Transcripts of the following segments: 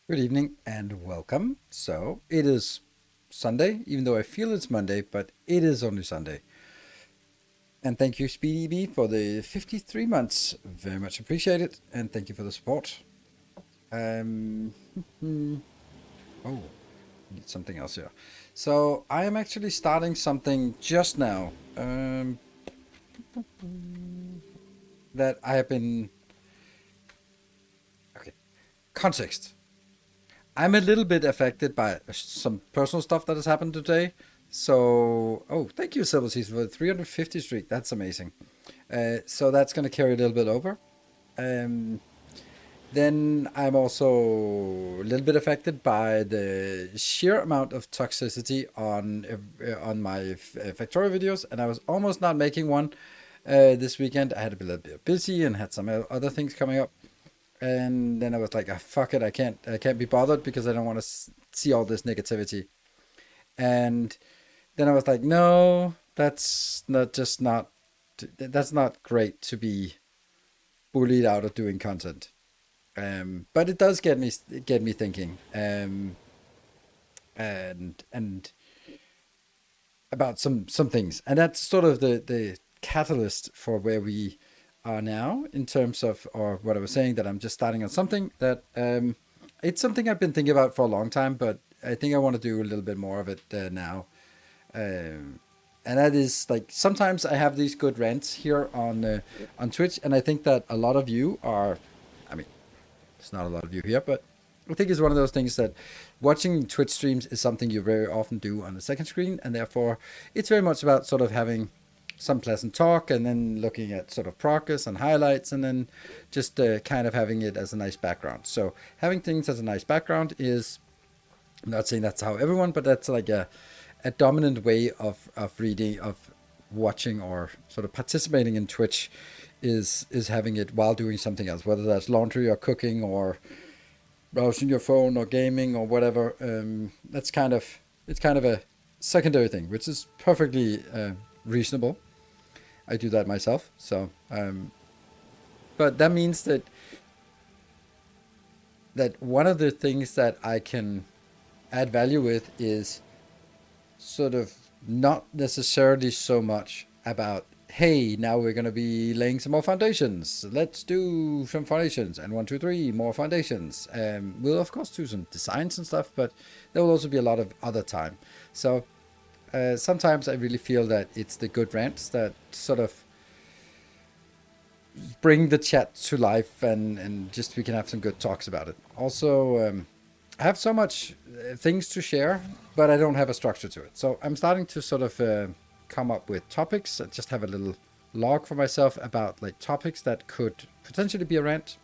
Good evening and welcome. So it is Sunday, even though I feel it's Monday, but it is only Sunday. And thank you, Speedy B, for the 53 months. Very much appreciated. And thank you for the support. Um, oh, need something else here. So I am actually starting something just now that I have been. Okay, context. I'm a little bit affected by some personal stuff that has happened today. So, oh, thank you, Silver Season, for the 350 streak. That's amazing. So that's going to carry a little bit over. Um, then I'm also a little bit affected by the sheer amount of toxicity on my Factorio videos, and I was almost not making one this weekend. I had a little bit busy and had some other things coming up, and then I was like, fuck it, I can't be bothered because I don't want to see all this negativity. And then I was like, no, that's not great to be bullied out of doing content. But it does get me thinking, and about some things, and that's sort of the catalyst for where we are now in terms of, or what I was saying, that I'm just starting on something that it's something I've been thinking about for a long time, but I think I want to do a little bit more of it now. Um, and that is like sometimes I have these good rants here on Twitch, and I think that a lot of you are. I mean, it's not a lot of you here, but I think it's one of those things that watching Twitch streams is something you very often do on the second screen, and therefore it's very much about sort of having some pleasant talk and then looking at sort of progress and highlights, and then just kind of having it as a nice background. So having things as a nice background is, I'm not saying that's how everyone, but that's like a dominant way of reading, of watching, or sort of participating in Twitch is having it while doing something else, whether that's laundry or cooking or browsing your phone or gaming or whatever. That's kind of, it's kind of a secondary thing, which is perfectly reasonable. I do that myself. So, but that means that one of the things that I can add value with is sort of not necessarily so much about, hey, now we're going to be laying some more foundations. Let's do some foundations, and 1, 2, 3 more foundations. We'll of course do some designs and stuff, but there will also be a lot of other time. So sometimes I really feel that it's the good rants that sort of bring the chat to life, and just we can have some good talks about it. Also, I have so much things to share, but I don't have a structure to it. So I'm starting to sort of come up with topics. I just have a little log for myself about like topics that could potentially be a rant,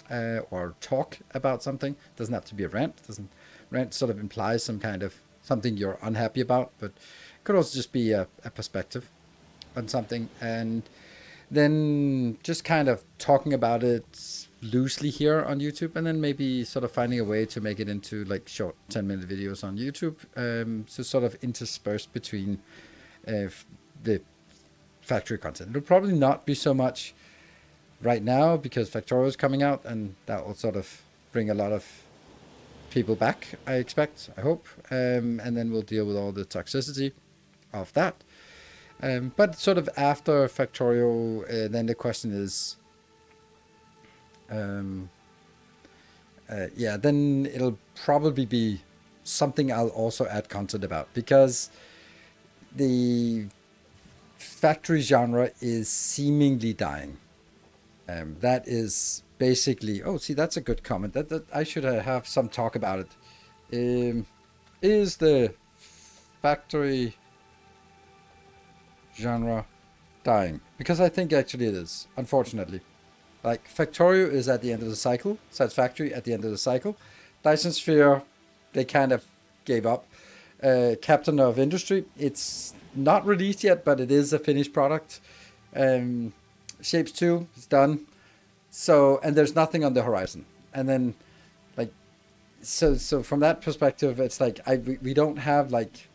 or talk about something. Doesn't have to be a rant. Doesn't Rant sort of implies some kind of something you're unhappy about, but it could also just be a perspective on something, and then just kind of talking about it loosely here on YouTube, and then maybe sort of finding a way to make it into like short 10-minute videos on YouTube, so sort of interspersed between the factory content. It'll probably not be so much right now because Factorio is coming out, and that will sort of bring a lot of people back, I expect, I hope, and then we'll deal with all the toxicity of that. But sort of after Factorio, then the question is, yeah, then it'll probably be something I'll also add content about, because the factory genre is seemingly dying. That is basically. Oh, see, that's a good comment. That I should have some talk about it. Is the factory genre dying? Because I think actually it is, unfortunately. Like, Factorio is at the end of the cycle, Satisfactory at the end of the cycle. Dyson Sphere, they kind of gave up. Captain of Industry, it's not released yet, but it is a finished product. Shapes 2 is done. So, and there's nothing on the horizon. And then, like, so from that perspective, it's like we don't have like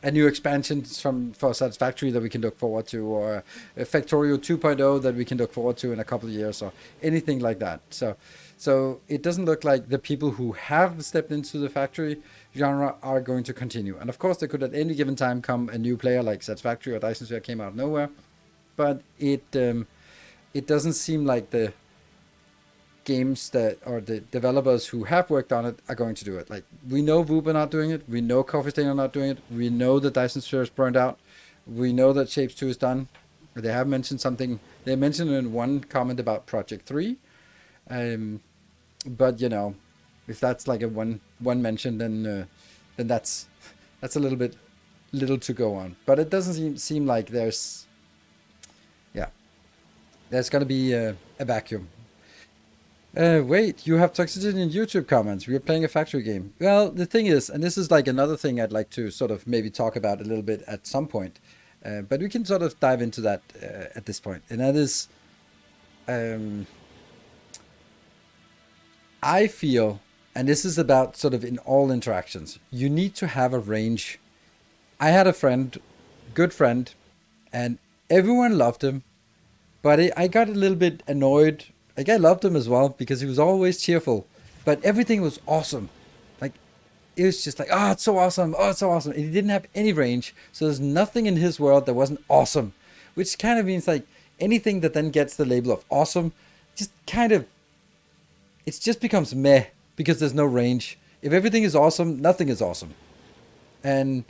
a new expansion for Satisfactory that we can look forward to, or a Factorio 2.0 that we can look forward to in a couple of years, or anything like that. So it doesn't look like the people who have stepped into the factory genre are going to continue. And of course, there could at any given time come a new player like Satisfactory or Dyson Sphere came out of nowhere, but it doesn't seem like the games that, or the developers who have worked on it, are going to do it. Like, we know Voop are not doing it, we know Coffee Stain are not doing it, we know that Dyson Sphere is burned out, we know that Shapes 2 is done. They have mentioned something, they mentioned in one comment about Project 3, but you know, if that's like a one mention, then that's a little to go on. But it doesn't seem like there's going to be a vacuum. Wait, you have toxicity in YouTube comments. We are playing a factory game. Well, the thing is, and this is like another thing I'd like to sort of maybe talk about a little bit at some point, but we can sort of dive into that at this point. And that is, I feel, and this is about sort of in all interactions, you need to have a range. I had a friend, good friend, and everyone loved him, but I got a little bit annoyed. Like, I loved him as well because he was always cheerful, but everything was awesome. Like, it was just like, oh, it's so awesome. Oh, it's so awesome. And he didn't have any range. So there's nothing in his world that wasn't awesome, which kind of means like anything that then gets the label of awesome, just kind of, it just becomes meh because there's no range. If everything is awesome, nothing is awesome. And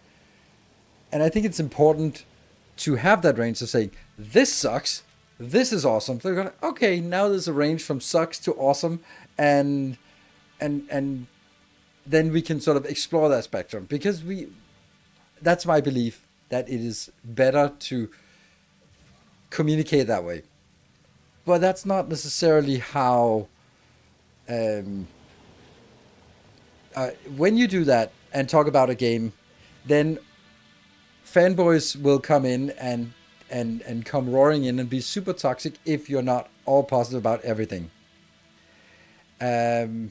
I think it's important to have that range of saying, this sucks, this is awesome. They're going, okay, now there's a range from sucks to awesome, and then we can sort of explore that spectrum, because that's my belief, that it is better to communicate that way. But that's not necessarily how, when you do that and talk about a game, then fanboys will come in and come roaring in and be super toxic if you're not all positive about everything. And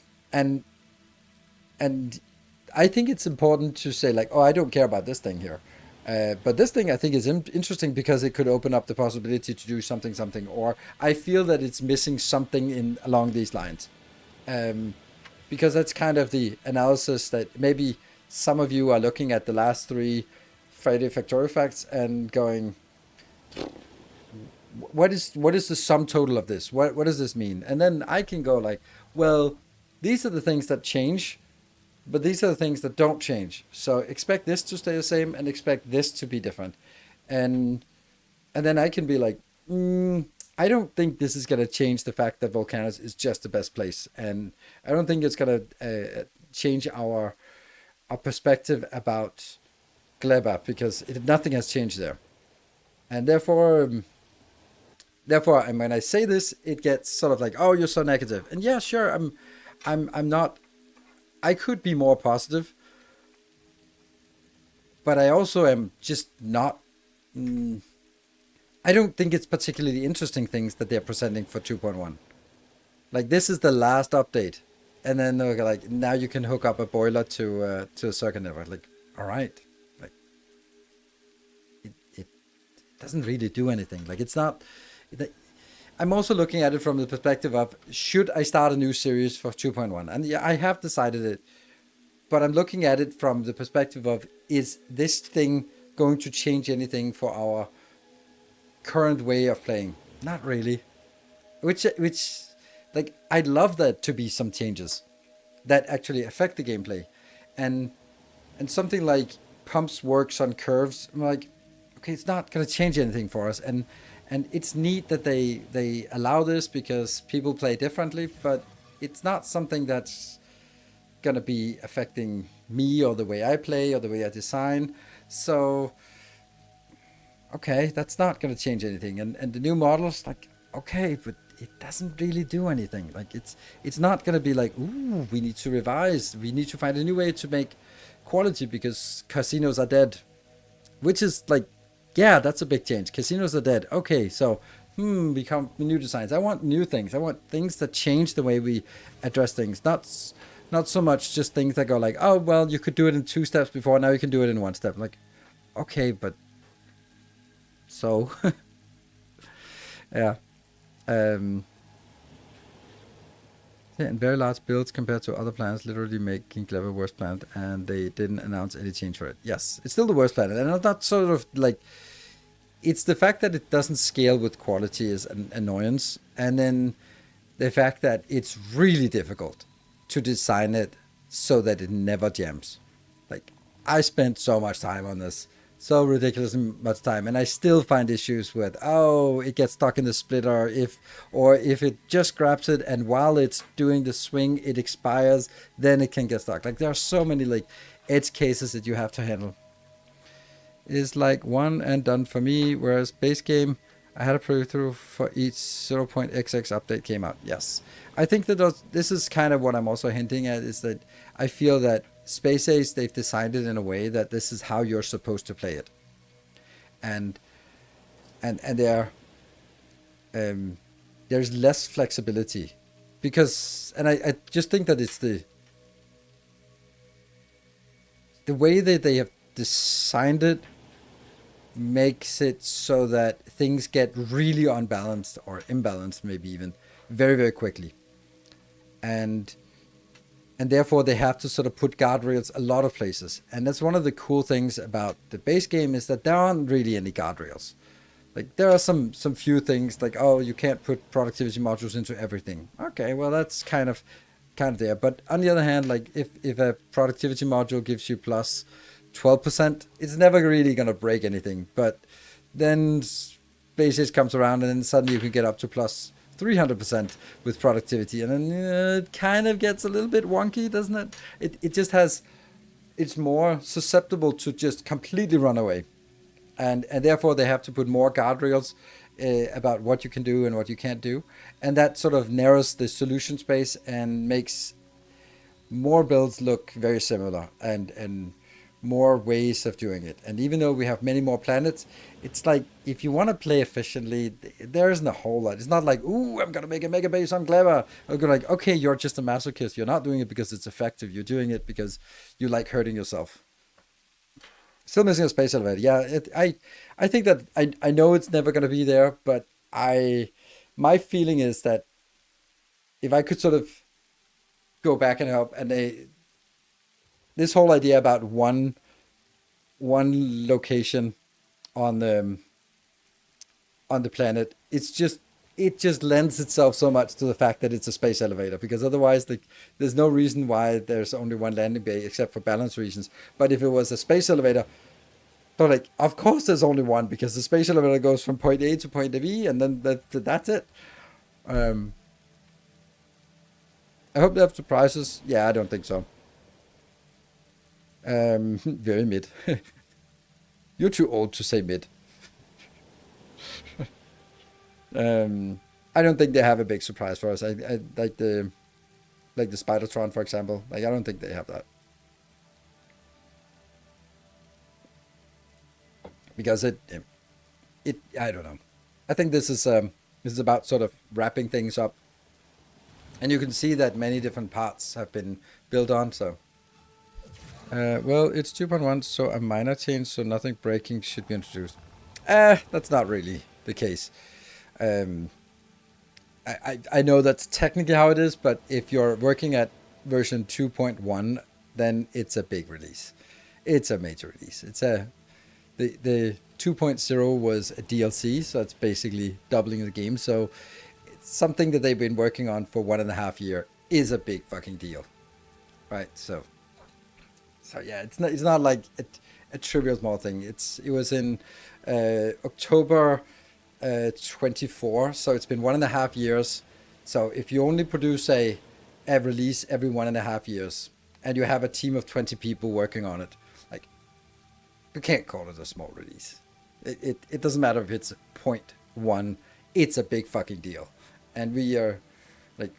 I think it's important to say like, oh, I don't care about this thing here. But this thing I think is interesting because it could open up the possibility to do something, or I feel that it's missing something along these lines. Because that's kind of the analysis that maybe some of you are looking at the last 3 Friday Factorio facts and going, what is the sum total of this? What does this mean? And then I can go like, well, these are the things that change, but these are the things that don't change. So expect this to stay the same and expect this to be different. And then I can be like, I don't think this is going to change the fact that Volcanus is just the best place. And I don't think it's going to change our perspective about Gleba, because nothing has changed there. And therefore, and when I say this, it gets sort of like, oh, you're so negative. And yeah, sure, I'm not. I could be more positive, but I also am just not. I don't think it's particularly interesting things that they're presenting for 2.1. Like, this is the last update, and then they're like, now you can hook up a boiler to a circuit network. Like, all right, like it doesn't really do anything. Like, it's not. I'm also looking at it from the perspective of, should I start a new series for 2.1? And yeah, I have decided it, but I'm looking at it from the perspective of, is this thing going to change anything for our current way of playing? Not really. Which like, I'd love that to be some changes that actually affect the gameplay. And something like pumps works on curves, I'm like, okay, it's not going to change anything for us. And it's neat that they allow this because people play differently, but it's not something that's going to be affecting me or the way I play or the way I design. So, okay, that's not going to change anything. And the new models, like, okay, but it doesn't really do anything. Like, it's not going to be like, ooh, we need to revise. We need to find a new way to make quality because casinos are dead. Which is like, yeah, that's a big change. Casinos are dead. Okay, so we come with new designs. I want new things. I want things that change the way we address things. Not so much just things that go like, oh, well, you could do it in 2 steps before. Now you can do it in 1 step. Like, okay, but so yeah. Um, yeah, and very large builds compared to other planets, literally making Clever worst planet, and they didn't announce any change for it. Yes, it's still the worst planet, and it's not sort of like, it's the fact that it doesn't scale with quality is an annoyance, and then the fact that it's really difficult to design it so that it never jams. Like, I spent so much time on this, so ridiculously much time, and I still find issues with, oh, it gets stuck in the splitter, or if it just grabs it and while it's doing the swing it expires, then it can get stuck. Like, there are so many like edge cases that you have to handle. Is like one and done for me, whereas base game, I had a playthrough for each 0.xx update came out. Yes. I think that this is kind of what I'm also hinting at, is that I feel that Space Ace, they've designed it in a way that this is how you're supposed to play it. And there, there's less flexibility. Because, and I just think that it's the way that they have designed it makes it so that things get really unbalanced or imbalanced, maybe even very, very quickly. And therefore they have to sort of put guardrails a lot of places. And that's one of the cool things about the base game, is that there aren't really any guardrails. Like, there are some few things like, oh, you can't put productivity modules into everything. Okay, well, that's kind of there. But on the other hand, like, if a productivity module gives you plus 12%, it's never really going to break anything. But then Basis comes around and then suddenly you can get up to plus 300% with productivity. And then it kind of gets a little bit wonky, doesn't it? It just has, it's more susceptible to just completely run away. And therefore they have to put more guardrails about what you can do and what you can't do. And that sort of narrows the solution space and makes more builds look very similar, and more ways of doing it. And even though we have many more planets, it's like, if you want to play efficiently, there isn't a whole lot. It's not like, ooh, I'm going to make a mega base, I'm clever. I'm going like, okay, you're just a masochist. You're not doing it because it's effective. You're doing it because you like hurting yourself. Still missing a space elevator. Yeah, I think that I know it's never going to be there, but my feeling is that if I could sort of go back and help, and this whole idea about one location on the planet, it just lends itself so much to the fact that it's a space elevator, because otherwise there's no reason why there's only one landing bay except for balance reasons. But if it was a space elevator, so like, of course there's only one, because the space elevator goes from point A to point B, and then that's it. I hope they have surprises. Yeah, I don't think so. Very mid. You're too old to say mid. I don't think they have a big surprise for us. I like the Spidertron, for example. Like, I don't think they have that, because it I don't know. I think this is about sort of wrapping things up, and you can see that many different parts have been built on. So, well, it's 2.1, so a minor change, so nothing breaking should be introduced. That's not really the case. I know that's technically how it is, but if you're working at version 2.1, then it's a big release. It's a major release. The 2.0 was a DLC, so it's basically doubling the game. So it's something that they've been working on for 1.5 years is a big fucking deal, right? So yeah, it's not like a trivial small thing. It was in October 24, so it's been 1.5 years. So if you only produce a release every 1.5 years, and you have a team of 20 people working on it, like, you can't call it a small release. It doesn't matter if it's 0.1, it's a big fucking deal. And we are like,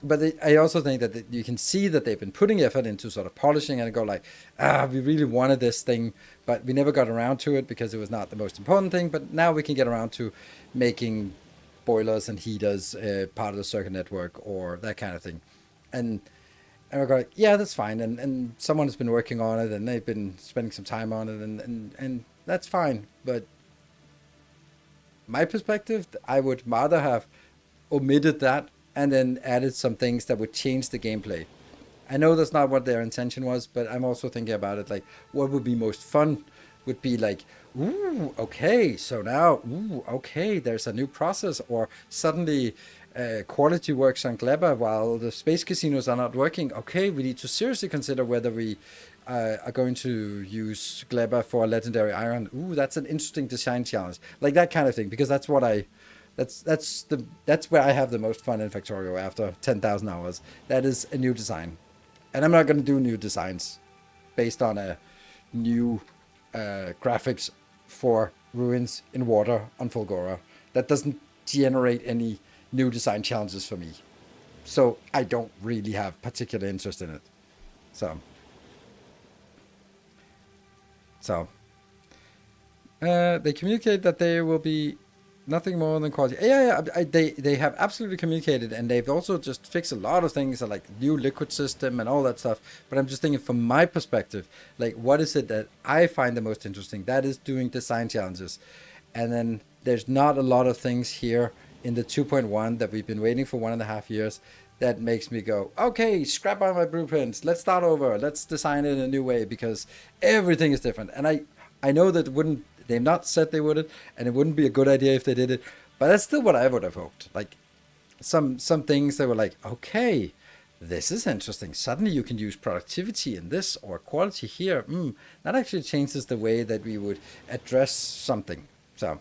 but I also think that you can see that they've been putting effort into sort of polishing, and go like, we really wanted this thing, but we never got around to it because it was not the most important thing. But now we can get around to making boilers and heaters part of the circuit network, or that kind of thing. And we're going like, yeah, that's fine. And someone has been working on it, and they've been spending some time on it, and that's fine. But my perspective, I would rather have omitted that and then added some things that would change the gameplay. I know that's not what their intention was, but I'm also thinking about it like what would be most fun would be like, ooh, okay, so now, ooh, okay, there's a new process, or suddenly quality works on Gleba while the space casinos are not working. Okay, we need to seriously consider whether we are going to use Gleba for a legendary iron. Ooh, that's an interesting design challenge, like that kind of thing, because that's what I that's where I have the most fun in Factorio after 10,000 hours. That is a new design. And I'm not going to do new designs based on a new graphics for ruins in water on Fulgora. That doesn't generate any new design challenges for me. So I don't really have particular interest in it. So, so they communicate that there will be nothing more than quality. Yeah. They have absolutely communicated, and they've also just fixed a lot of things, like new liquid system and all that stuff. But I'm just thinking from my perspective, like what is it that I find the most interesting? That is doing design challenges, and then there's not a lot of things here in the 2.1 that we've been waiting for 1.5 years. That makes me go, okay, scrap all my blueprints. Let's start over. Let's design it in a new way because everything is different. And I know that wouldn't they've not said they wouldn't, and it wouldn't be a good idea if they did it. But that's still what I would have hoped. Like some things that were like, okay, this is interesting. Suddenly you can use productivity in this or quality here. That actually changes the way that we would address something. So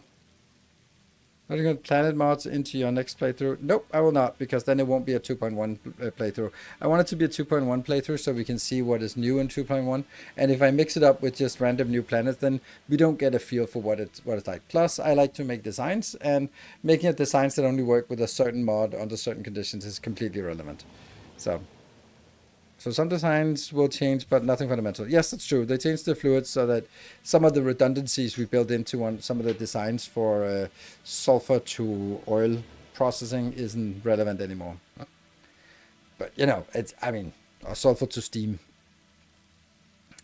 are you going to planet mods into your next playthrough? Nope, I will not, because then it won't be a 2.1 playthrough. I want it to be a 2.1 playthrough so we can see what is new in 2.1. And if I mix it up with just random new planets, then we don't get a feel for what it's like. Plus, I like to make designs, and making designs that only work with a certain mod under certain conditions is completely irrelevant. So some designs will change, but nothing fundamental. Yes, that's true. They changed the fluids so that some of the redundancies we built into some of the designs for sulfur to oil processing isn't relevant anymore. But or sulfur to steam.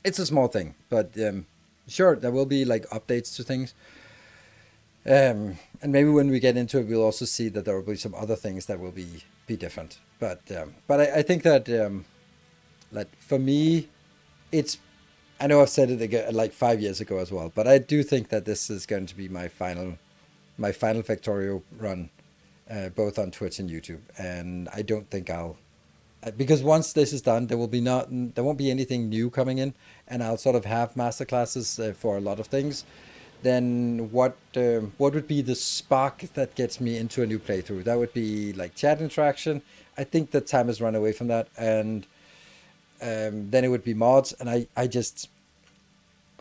It's a small thing, but sure, there will be like updates to things. And maybe when we get into it, we'll also see that there will be some other things that will be different. But I think that. Like for me, I know I've said it again, like 5 years ago as well, but I do think that this is going to be my final Factorio run, both on Twitch and YouTube. And I don't think because once this is done, there won't be anything new coming in, and I'll sort of have masterclasses for a lot of things. Then what would be the spark that gets me into a new playthrough? That would be like chat interaction. I think that time has run away from that, and then it would be mods, and I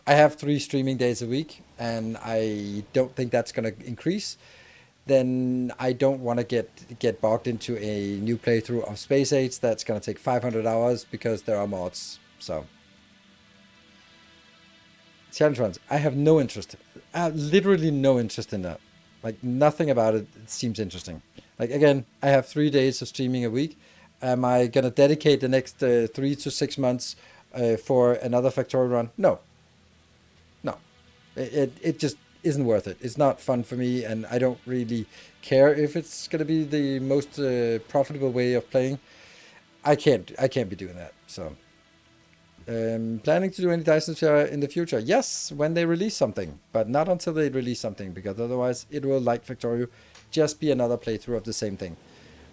have 3 streaming days a week, and I don't think that's going to increase. Then I don't want to get bogged into a new playthrough of Space Age that's going to take 500 hours because there are mods. So challenge runs, I have no interest. Literally no interest in that. Like nothing about it seems interesting. Like again, I have 3 days of streaming a week. Am I going to dedicate the next 3 to 6 months for another Factorio run? No. It just isn't worth it. It's not fun for me, and I don't really care if it's going to be the most profitable way of playing. I can't be doing that. So, planning to do any Dyson Sphere in the future? Yes, when they release something, but not until they release something, because otherwise it will, like Factorio, just be another playthrough of the same thing.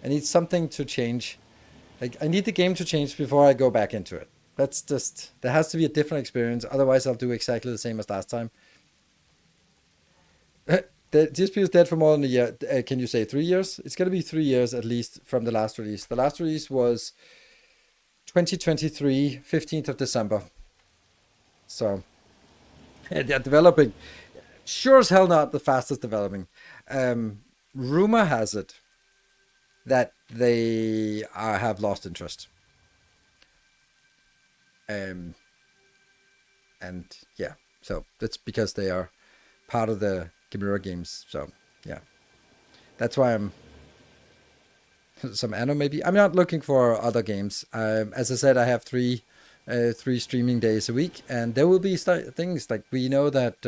I need something to change. Like I need the game to change before I go back into it. There has to be a different experience. Otherwise, I'll do exactly the same as last time. The TSP is dead for more than a year. Can you say 3 years? It's going to be 3 years at least from the last release. The last release was 2023, 15th of December. So they're developing. Sure as hell not the fastest developing. Rumor has it that they have lost interest. And yeah, so that's because they are part of the Chimera games. So yeah, that's why I'm some anno maybe. I'm not looking for other games. As I said, I have 3 3 streaming days a week, and there will be things like we know that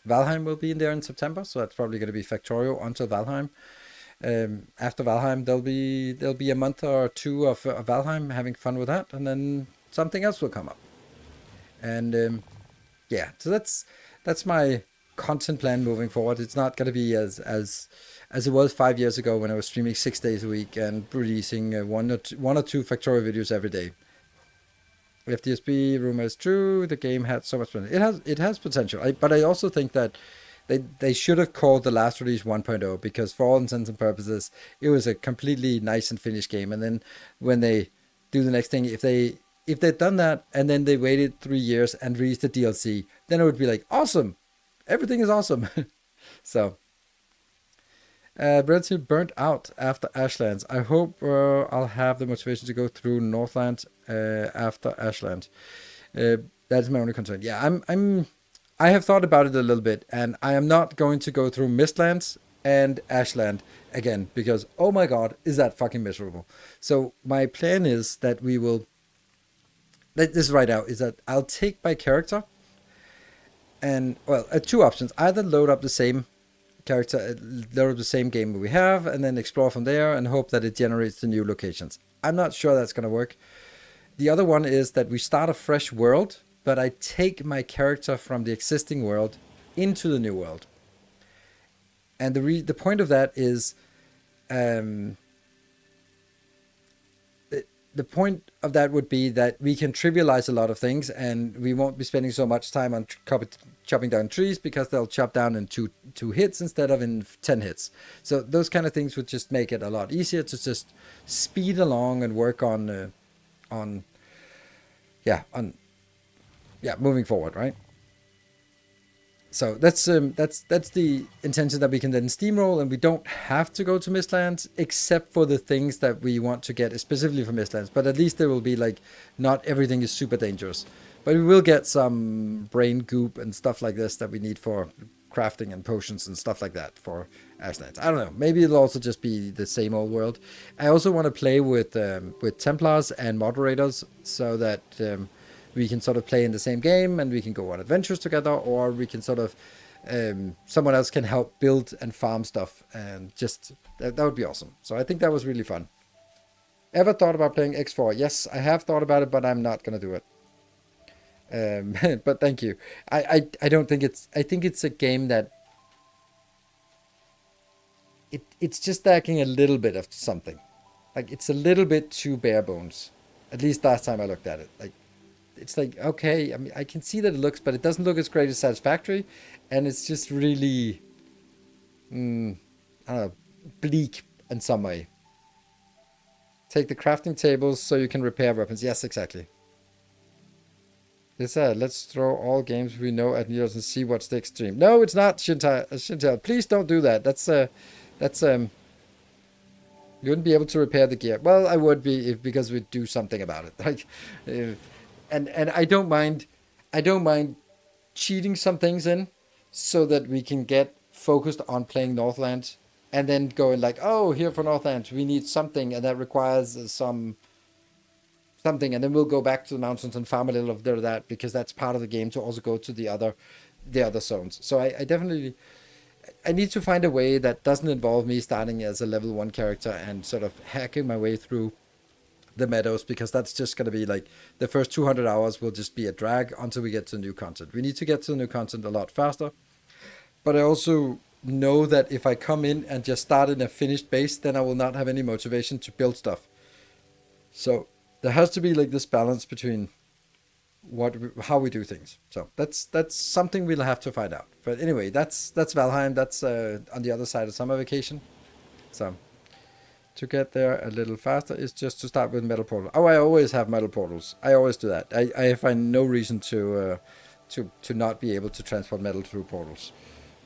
Valheim will be in there in September, so that's probably going to be Factorio until Valheim. After Valheim, there'll be a month or two of Valheim, having fun with that, and then something else will come up. And yeah, so that's my content plan moving forward. It's not going to be as it was 5 years ago when I was streaming 6 days a week and releasing one or two Factorio videos every day. If the SB rumor is true, the game had so much potential. It has potential, but I also think that they should have called the last release 1.0, because for all intents and purposes, it was a completely nice and finished game. And then when they do the next thing, if they'd done that and then they waited 3 years and released the DLC, then it would be like, awesome, everything is awesome. So relatively burnt out after Ashlands. I hope I'll have the motivation to go through Northland after Ashland. That's my only concern. Yeah, I have thought about it a little bit, and I am not going to go through Mistlands and Ashland again, because oh my god, is that fucking miserable. So my plan is that we will. This is right now is that I'll take my character, and well, two options: either load up the same character, load up the same game we have, and then explore from there and hope that it generates the new locations. I'm not sure that's going to work. The other one is that we start a fresh world, but I take my character from the existing world into the new world. And the point of that is, the point of that would be that we can trivialize a lot of things, and we won't be spending so much time on chopping down trees, because they'll chop down in two hits instead of in 10 hits. So those kind of things would just make it a lot easier to just speed along and work on moving forward, right? So that's the intention, that we can then steamroll, and we don't have to go to Mistlands except for the things that we want to get specifically for Mistlands. But at least there will be like, not everything is super dangerous, but we will get some brain goop and stuff like this that we need for crafting and potions and stuff like that for Ashlands. I don't know. Maybe it'll also just be the same old world. I also want to play with Templars and moderators, so that we can sort of play in the same game and we can go on adventures together, or we can sort of someone else can help build and farm stuff, and just that would be awesome. So I think that was really fun. Ever thought about playing X4? Yes, I have thought about it, but I'm not gonna do it. But thank you. I don't think I think it's a game that it's just lacking a little bit of something. Like, it's a little bit too bare bones. At least last time I looked at it. Like, it's like, okay, I mean, I can see that it looks, but it doesn't look as great as Satisfactory, and it's just really, I don't know, bleak in some way. Take the crafting tables so you can repair weapons. Yes, exactly. Let's throw all games we know at needles and see what sticks stream. No, it's not, Shintel. Please don't do that. That's you wouldn't be able to repair the gear. Well, I would be, because we'd do something about it. Like, and I don't mind cheating some things in, so that we can get focused on playing Northland, and then going like, oh, here for Northland we need something, and that requires something, and then we'll go back to the mountains and farm a little of that, because that's part of the game, to also go to the other zones. So I definitely need to find a way that doesn't involve me starting as a level 1 character and sort of hacking my way through the meadows, because that's just going to be like, the first 200 hours will just be a drag until we get to new content. We need to get to the new content a lot faster. But I also know that if I come in and just start in a finished base, then I will not have any motivation to build stuff. So there has to be like this balance between how we do things. So that's something we'll have to find out. But anyway, that's Valheim. That's on the other side of summer vacation. So to get there a little faster is just to start with metal portal. Oh, I always have metal portals. I always do that. I find no reason to not be able to transport metal through portals.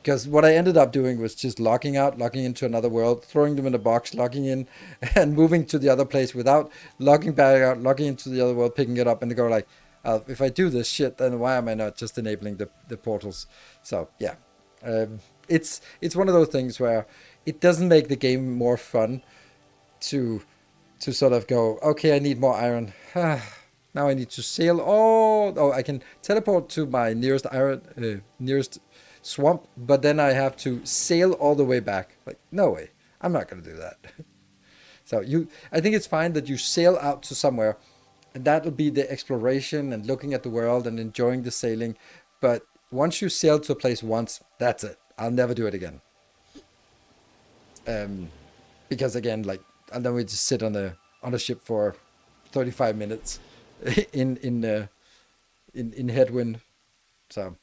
Because what I ended up doing was just logging out, logging into another world, throwing them in a box, logging in, and moving to the other place without logging back out, logging into the other world, picking it up, and they go like, if I do this shit, then why am I not just enabling the portals? So yeah, it's one of those things where it doesn't make the game more fun to sort of go, okay, I need more iron. Now I need to sail all. Oh, I can teleport to my nearest nearest swamp, but then I have to sail all the way back. Like, no way. I'm not gonna do that. So I think it's fine that you sail out to somewhere, and that'll be the exploration and looking at the world and enjoying the sailing. But once you sail to a place once, that's it. I'll never do it again. Um, because again, like, and then we just sit on a ship for 35 minutes in in uh, in headwind. So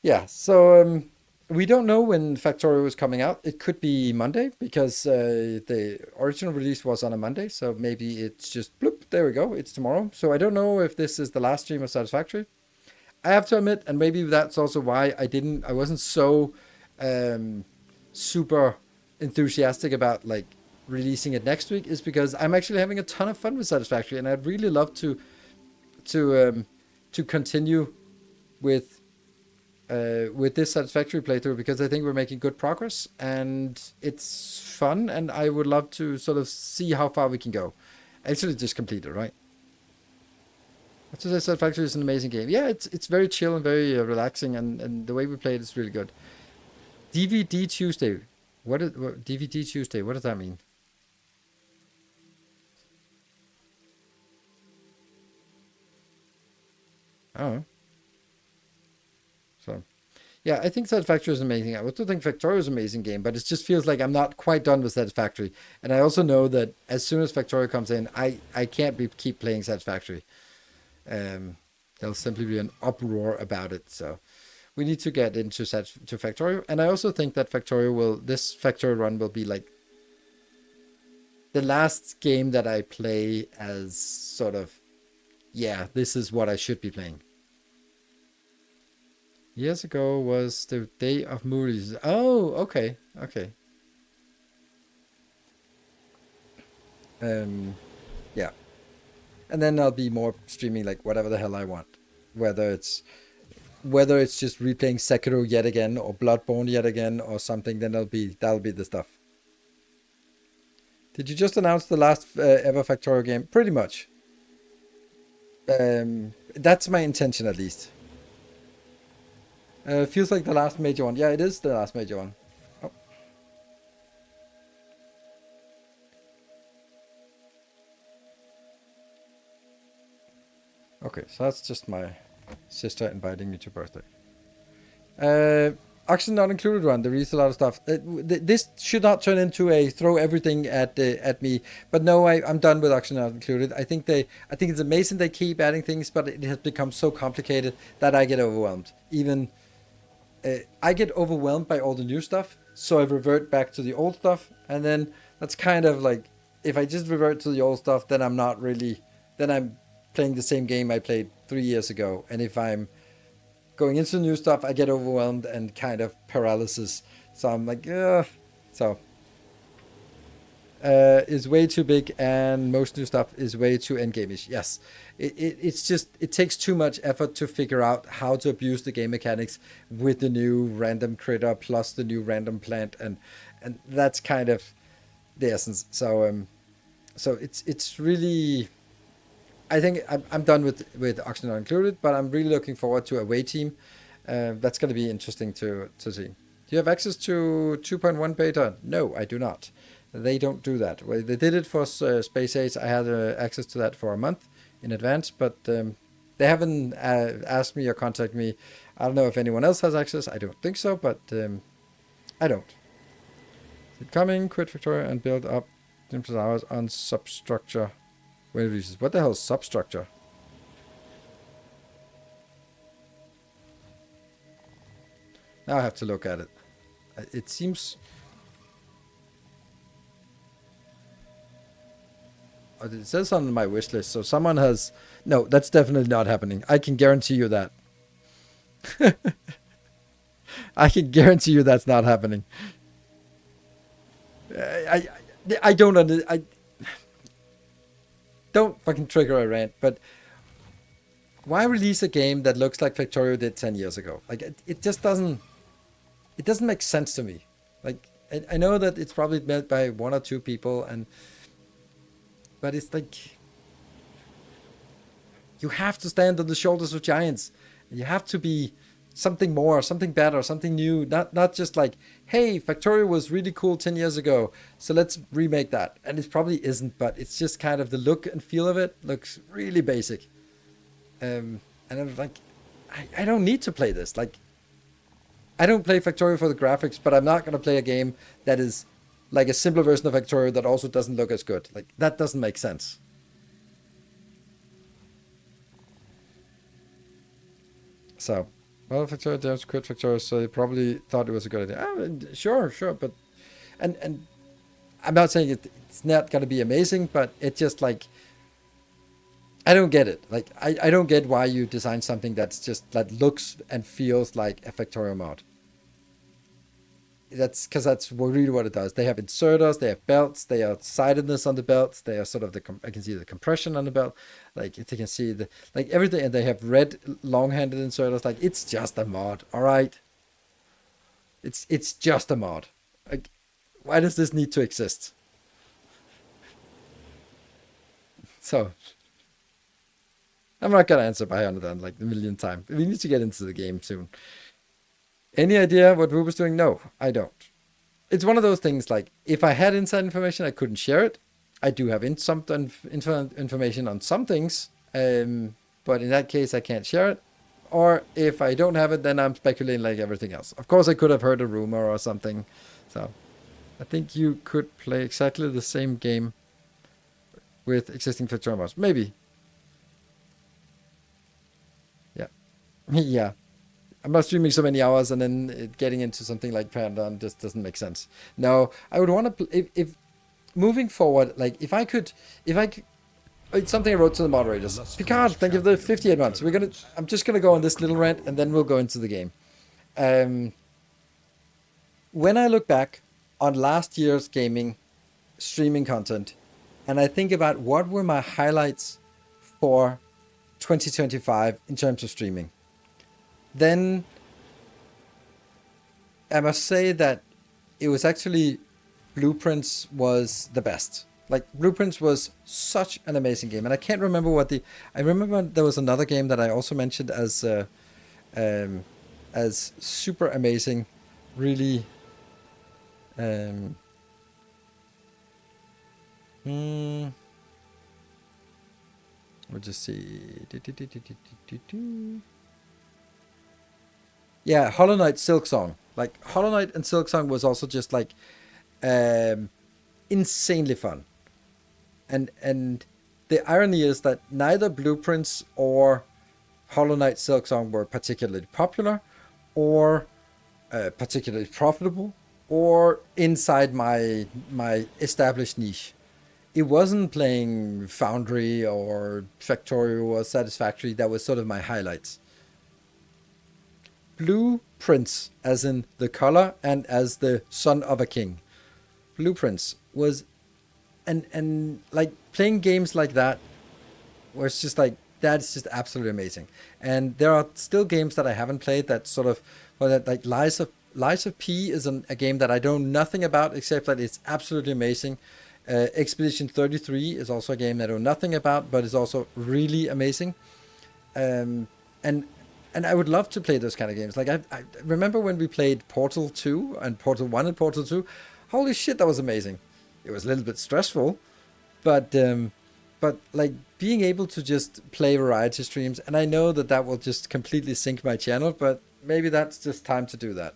yeah, so we don't know when Factorio is coming out. It could be Monday because the original release was on a Monday. So maybe it's just bloop. There we go. It's tomorrow. So I don't know if this is the last stream of Satisfactory. I have to admit, and maybe that's also why I wasn't so um, super enthusiastic about like releasing it next week, is because I'm actually having a ton of fun with Satisfactory, and I'd really love to to continue with with this Satisfactory playthrough, because I think we're making good progress and it's fun, and I would love to sort of see how far we can go. Actually, just complete it, right? That's what I said. Factory is an amazing game. Yeah, it's very chill and very relaxing, and the way we play it is really good. DVD Tuesday. What DVD Tuesday? What does that mean? Oh, so yeah, I think Satisfactory is amazing. I also think Factorio is an amazing game, but it just feels like I'm not quite done with Satisfactory. And I also know that as soon as Factorio comes in, I can't keep playing Satisfactory. There'll simply be an uproar about it. So we need to get into to Factorio, and I also think that this Factorio run will be like the last game that I play as sort of, yeah, this is what I should be playing. Years ago was the day of movies. Oh, okay, okay. Yeah, and then I'll be more streaming like whatever the hell I want, whether it's just replaying Sekiro yet again or Bloodborne yet again or something. Then that'll be the stuff. Did you just announce the last ever Factorio game? Pretty much. That's my intention at least. Feels like the last major one. Yeah, it is the last major one. Oh, okay, so that's just my sister inviting me to birthday. Auction not included run. There is a lot of stuff. This should not turn into a throw everything at me. But no, I'm done with auction not included. I think it's amazing they keep adding things, but it has become so complicated that I get overwhelmed. Even I get overwhelmed by all the new stuff, so I revert back to the old stuff, and then that's kind of like, if I just revert to the old stuff, then I'm playing the same game I played 3 years ago, and if I'm going into new stuff, I get overwhelmed and kind of paralysis. So I'm like, ugh. So is way too big, and most new stuff is way too endgame-ish. Yes, it's just, it takes too much effort to figure out how to abuse the game mechanics with the new random critter plus the new random plant, and that's kind of the essence. So it's really, I think I'm done with Auction Not Included, but I'm really looking forward to Away Team. That's going to be interesting to see. Do you have access to 2.1 beta? No, I do not. They don't do that. Well, they did it for Space Age. I had access to that for a month in advance, but they haven't asked me or contacted me. I don't know if anyone else has access. I don't think so, but I don't. Keep coming, quit Victoria, and build up hours on substructure. What the hell is substructure? Now I have to look at it. It seems... It says on my wish list, so someone has... No, that's definitely not happening. I can guarantee you that. I can guarantee you that's not happening. I don't don't fucking trigger a rant, but why release a game that looks like Factorio did 10 years ago? Like, it just doesn't make sense to me. Like, I know that it's probably made by one or two people, but it's like, you have to stand on the shoulders of giants. You have to be something more, something better, something new. Not just like, hey, Factorio was really cool 10 years ago, so let's remake that. And it probably isn't, but it's just kind of the look and feel of it looks really basic. And I'm like, I don't need to play this. Like, I don't play Factorio for the graphics, but I'm not going to play a game that is like a simpler version of Factorio that also doesn't look as good. Like, that doesn't make sense. So, well, Factorio devs quit Factorio, so they probably thought it was a good idea. Sure, but and I'm not saying it's not going to be amazing, but it just like, I don't get it. Like, I don't get why you design something that's just that looks and feels like a Factorio mod. That's because that's really what it does. They have inserters, they have belts, they are sidedness on the belts, they are sort of I can see the compression on the belt, like you can see the like everything, and they have red long-handed inserters. Like, it's just a mod, all right. It's just a mod. Like, why does this need to exist? So I'm not gonna answer Bionodan like a million times. We need to get into the game soon. Any idea what Ruben's doing? No, I don't. It's one of those things like, if I had inside information, I couldn't share it. I do have some information on some things, but in that case, I can't share it. Or if I don't have it, then I'm speculating like everything else. Of course, I could have heard a rumor or something. So I think you could play exactly the same game with existing Factorio mods. Maybe. Yeah. Yeah. I'm not streaming so many hours and then getting into something like Pandan just doesn't make sense. No, I would want to, if moving forward, like if I could, it's something I wrote to the moderators. Picard, thank you for the 58 months. I'm just gonna go on this little rant and then we'll go into the game. When I look back on last year's gaming streaming content, and I think about what were my highlights for 2025 in terms of streaming, then I must say that it was actually Blueprints was the best. Like, Blueprints was such an amazing game, and I can't remember I remember there was another game that I also mentioned as super amazing, really. We'll just see. Yeah, Hollow Knight Silksong. Like, Hollow Knight and Silksong was also just like insanely fun. And the irony is that neither Blueprints or Hollow Knight Silksong were particularly popular or particularly profitable or inside my established niche. It wasn't playing Foundry or Factorio or Satisfactory that was sort of my highlights. Blueprints, as in the color and as the son of a king. Blueprints was, and like playing games like that, where it's just like, that's just absolutely amazing. And there are still games that I haven't played that sort of, well, that like Lies of P is a game that I know nothing about except that it's absolutely amazing. Expedition 33 is also a game that I know nothing about, but is also really amazing. And I would love to play those kind of games. Like, I remember when we played Portal 2 and Portal 1 and Portal 2. Holy shit, that was amazing. It was a little bit stressful, but like being able to just play variety streams, and I know that will just completely sink my channel, but maybe that's just time to do that.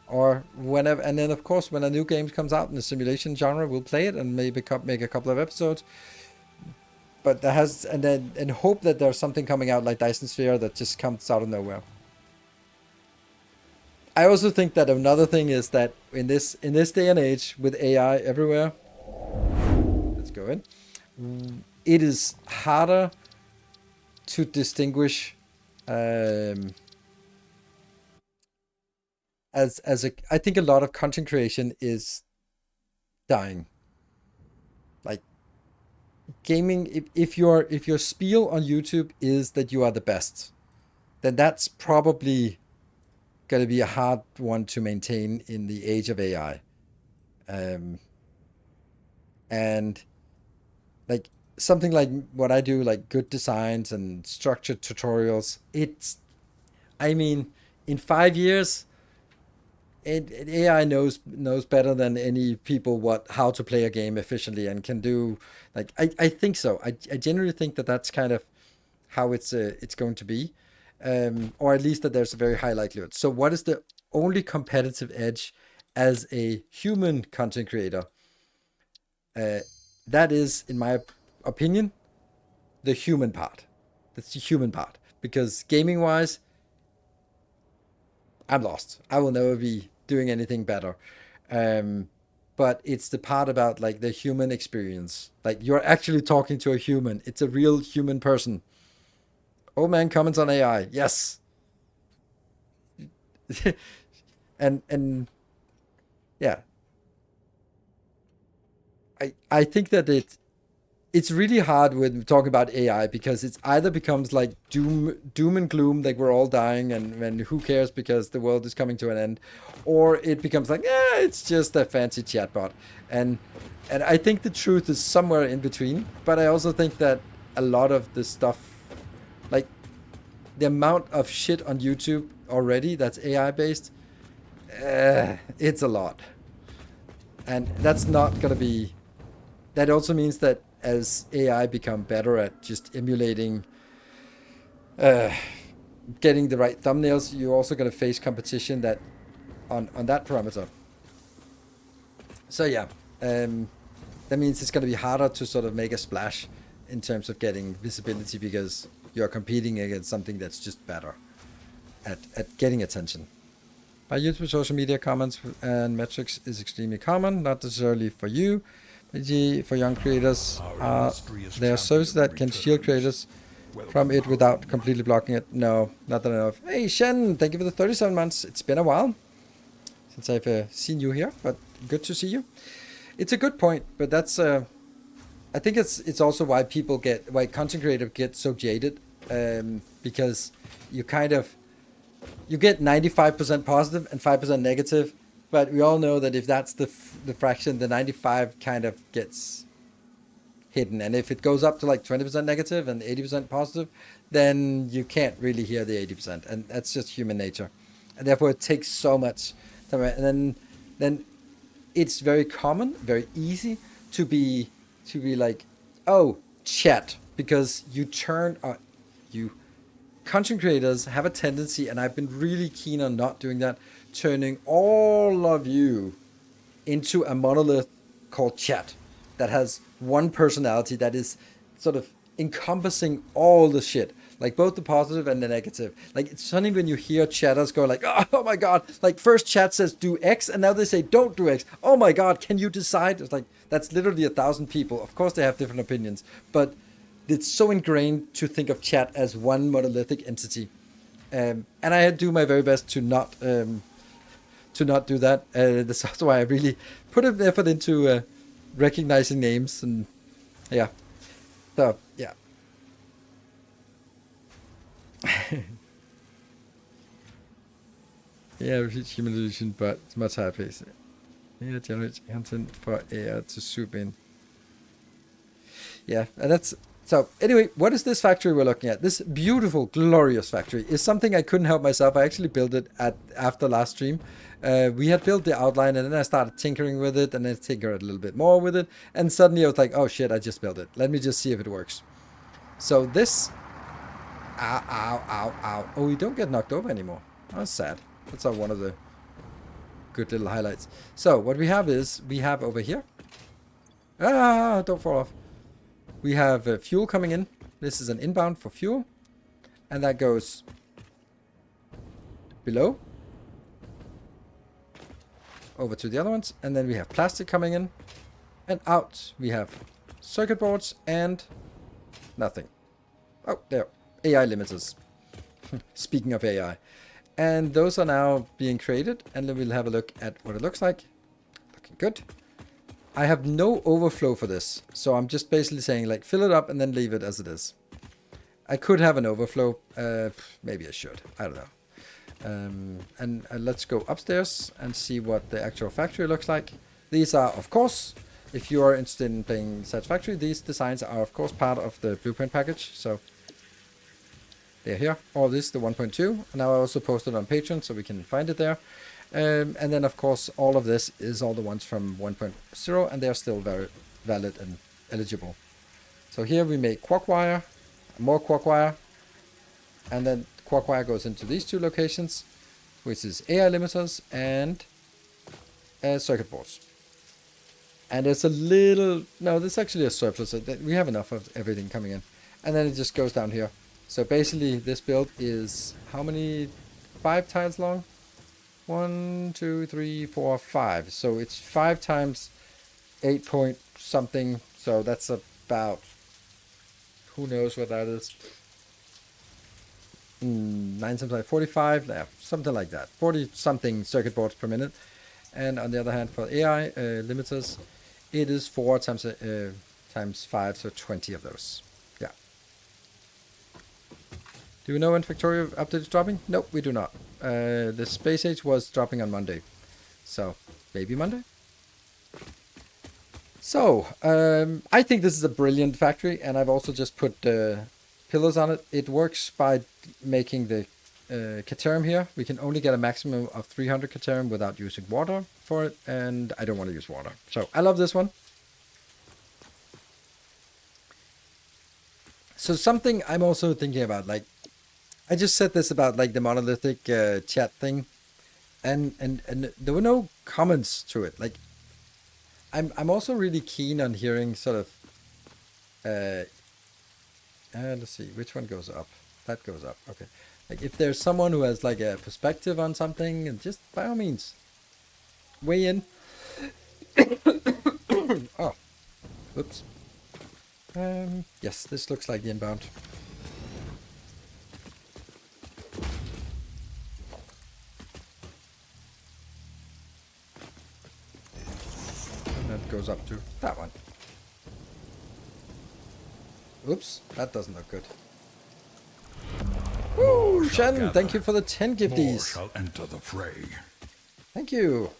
Or whenever, and then of course when a new game comes out in the simulation genre, we'll play it and maybe make a couple of episodes. But and hope that there's something coming out like Dyson Sphere that just comes out of nowhere. I also think that another thing is that in this day and age with AI everywhere, let's go in. It is harder to distinguish I think a lot of content creation is dying. Like, gaming, if your spiel on YouTube is that you are the best, then that's probably going to be a hard one to maintain in the age of AI. And like, something like what I do, like good designs and structured tutorials, I mean, in 5 years, AI knows better than any people how to play a game efficiently and can do like I think so. I genuinely think that that's kind of how it's going to be, or at least that there's a very high likelihood. So, what is the only competitive edge as a human content creator? Uh, that is, in my opinion, the human part. That's the human part because gaming wise, I'm lost. I will never be doing anything better. Um, but it's the part about like the human experience. Like you're actually talking to a human. It's a real human person. Old man comments on AI. Yes. And yeah, I think that it's really hard when talking about AI because it's either becomes like doom and gloom, like we're all dying and who cares because the world is coming to an end, or it becomes like it's just a fancy chatbot, and and I think the truth is somewhere in between. But I also think that a lot of the stuff, like the amount of shit on YouTube already that's AI based, it's a lot, and that's not gonna be. That also means that as AI become better at just emulating, uh, getting the right thumbnails, you're also going to face competition that on that parameter. So yeah, um, that means it's going to be harder to sort of make a splash in terms of getting visibility because you're competing against something that's just better at getting attention. By YouTube social media comments and metrics is extremely common, not necessarily for you. For young creators, there are services that can shield creators from it without completely blocking it. No, not that I know of. Hey Shen, thank you for the 37 months. It's been a while since I've seen you here, but good to see you. It's a good point, but that's I think it's also why content creators get so jaded, because you kind of you get 95% positive and 5% negative, but we all know that if that's the fraction, the 95 kind of gets hidden, and if it goes up to like 20% negative and 80% positive, then you can't really hear the 80%, and that's just human nature, and therefore it takes so much time. And then it's very common, very easy to be like, oh, chat, because you content creators have a tendency, and I've been really keen on not doing that, turning all of you into a monolith called chat that has one personality that is sort of encompassing all the shit, like both the positive and the negative. Like it's funny when you hear chatters go like, oh my god, like first chat says do X and now they say don't do X. Oh my god, can you decide? It's like that's literally 1,000 people. Of course they have different opinions, but it's so ingrained to think of chat as one monolithic entity. And I do my very best to not do that. That's also why I really put an effort into recognizing names, and yeah. So yeah, yeah, human illusion, but it's much higher pace. Yeah, generate content for AI to swoop in. Yeah, and that's so. Anyway, what is this factory we're looking at? This beautiful, glorious factory is something I couldn't help myself. I actually built it after last stream. We had built the outline, and then I started tinkering with it, and then tinkered a little bit more with it, and suddenly I was like, "Oh shit! I just built it. Let me just see if it works." So this, ow, ow, ow, ow. Oh, you don't get knocked over anymore. That's sad. That's one of the good little highlights. So what we have is we have over here. Ah, don't fall off. We have fuel coming in. This is an inbound for fuel. And that goes below. Over to the other ones. And then we have plastic coming in. And out we have circuit boards and nothing. Oh, there. AI limiters. Speaking of AI. And those are now being created. And then we'll have a look at what it looks like. Looking good. I have no overflow for this, so I'm just basically saying like fill it up and then leave it as it is. I could have an overflow, maybe I should, I don't know. And let's go upstairs and see what the actual factory looks like. These are, of course, if you are interested in playing Satisfactory, these designs are of course part of the blueprint package. So they're here. All this the 1.2. And now I also posted on Patreon, so we can find it there. And then of course all of this is all the ones from 1.0, and they're still very valid and eligible. So here we make quark wire, more quark wire, and then quark wire goes into these two locations, which is AI limiters and circuit boards. And there's a little, no, there's actually a surplus. We have enough of everything coming in. And then it just goes down here. So basically this build is how many, 5 tiles long? 1, 2, 3, 4, 5. So it's 5 times 8 point something. So that's about, who knows what that is. 9 times 5, 45, yeah, something like that. 40 something circuit boards per minute. And on the other hand, for AI limiters, it is 4 times 5, so 20 of those. Yeah. Do we know when Factorio update is dropping? Nope, we do not. The Space Age was dropping on Monday. So, maybe Monday? So, I think this is a brilliant factory, and I've also just put pillars on it. It works by making the Caterium here. We can only get a maximum of 300 Caterium without using water for it, and I don't want to use water. So I love this one. So something I'm also thinking about, like, I just said this about like the monolithic chat thing, and there were no comments to it. Like, I'm also really keen on hearing sort of let's see, which one goes up? That goes up. Okay. Like, if there's someone who has like a perspective on something, and just by all means weigh in. Oh, whoops. Yes, this looks like the inbound. And that goes up to that one. Oops, that doesn't look good. Woo, Shen, thank you for the 10 gifties. More shall enter the fray. Thank you.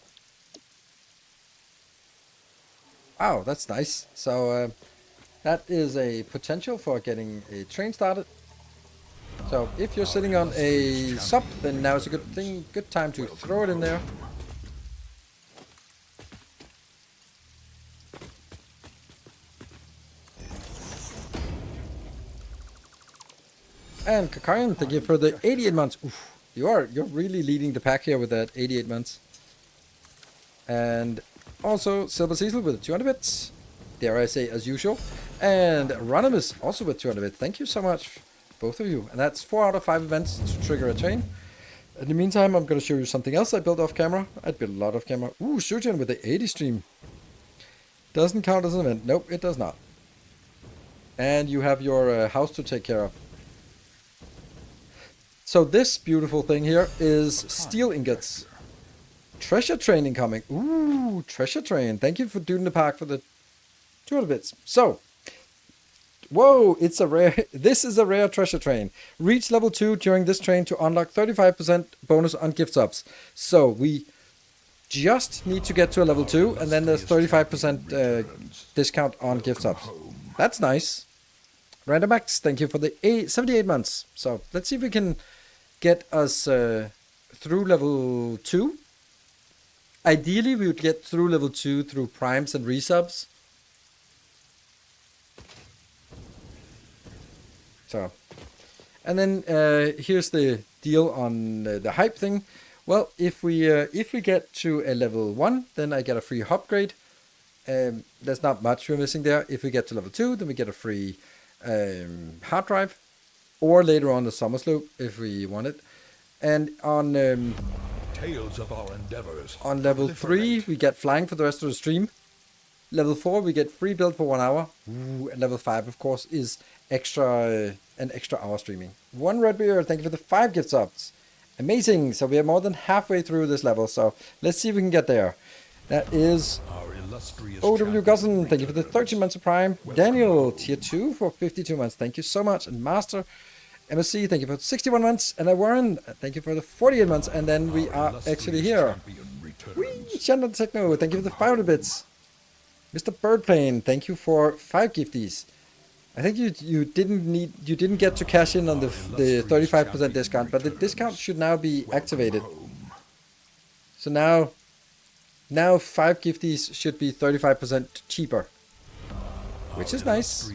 Wow, that's nice. So that is a potential for getting a train started. So if you're sitting on a sub, then now is a good time to throw it in there. And Kakarian, thank you for the 88 months. Oof, you're really leading the pack here with that 88 months. And also Silver Cecil with 200 bits. Dare I say, as usual. And Ronimus also with 200 bits. Thank you so much, both of you. And that's 4 out of 5 events to trigger a train. In the meantime, I'm going to show you something else I built off camera. I built a lot off camera. Ooh, Sujan with the 80 stream. Doesn't count as an event. Nope, it does not. And you have your house to take care of. So this beautiful thing here is steel ingots. Treasure train incoming. Ooh, treasure train. Thank you for doing the pack for the 200 bits. So, whoa, it's a rare. This is a rare treasure train. Reach level 2 during this train to unlock 35% bonus on gift subs. So we just need to get to a level 2, and then there's 35% discount on gift subs. That's nice. Random Max, thank you for the 78 months. So let's see if we can get us through level 2. Ideally, we would get through level 2 through primes and resubs. So, and then here's the deal on the hype thing. Well, if we get to a level 1, then I get a free upgrade. There's not much we're missing there. If we get to level 2, then we get a free hard drive, or later on the summer slope if we want it. And on Tales of our endeavors. On level 3, we get flying for the rest of the stream. Level 4, we get free build for 1 hour. Ooh, and level 5, of course, is extra an extra hour streaming. One red beer, thank you for the 5 gift subs. Amazing. So we are more than halfway through this level. So let's see if we can get there. That is OW Cousin, thank you for the 13 months of Prime. Daniel, tier 2 for 52 months. Thank you so much. And Master MSC, thank you for 61 months. And Warren, thank you for the 48 months. And then we are actually here. Whee! Shandon Techno, thank you for the 500 bits. Mr. Birdplane, thank you for 5 gifties. I think you didn't get to cash in on the 35% discount, but the discount should now be activated. So now 5 gifties should be 35% cheaper, which is nice.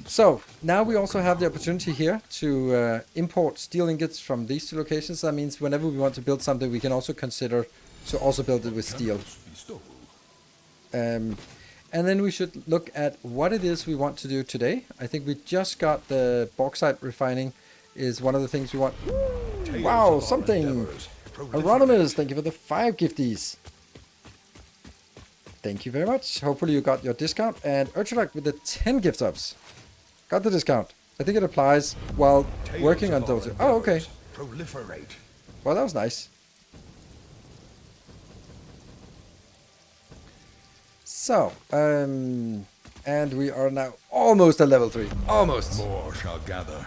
So now we also have the opportunity here to import steel ingots from these 2 locations. That means whenever we want to build something, we can also consider to also build it with steel. And then we should look at what it is we want to do today. I think we just got the bauxite refining is one of the things we want. Wow, something. Aeronymous, thank you for the 5 gifties. Thank you very much. Hopefully you got your discount. And Urchalak with the 10 gift subs. Got the discount. I think it applies while working on those. Oh, okay. Proliferate. Well, that was nice. So, and we are now almost at level 3. Almost. More shall gather.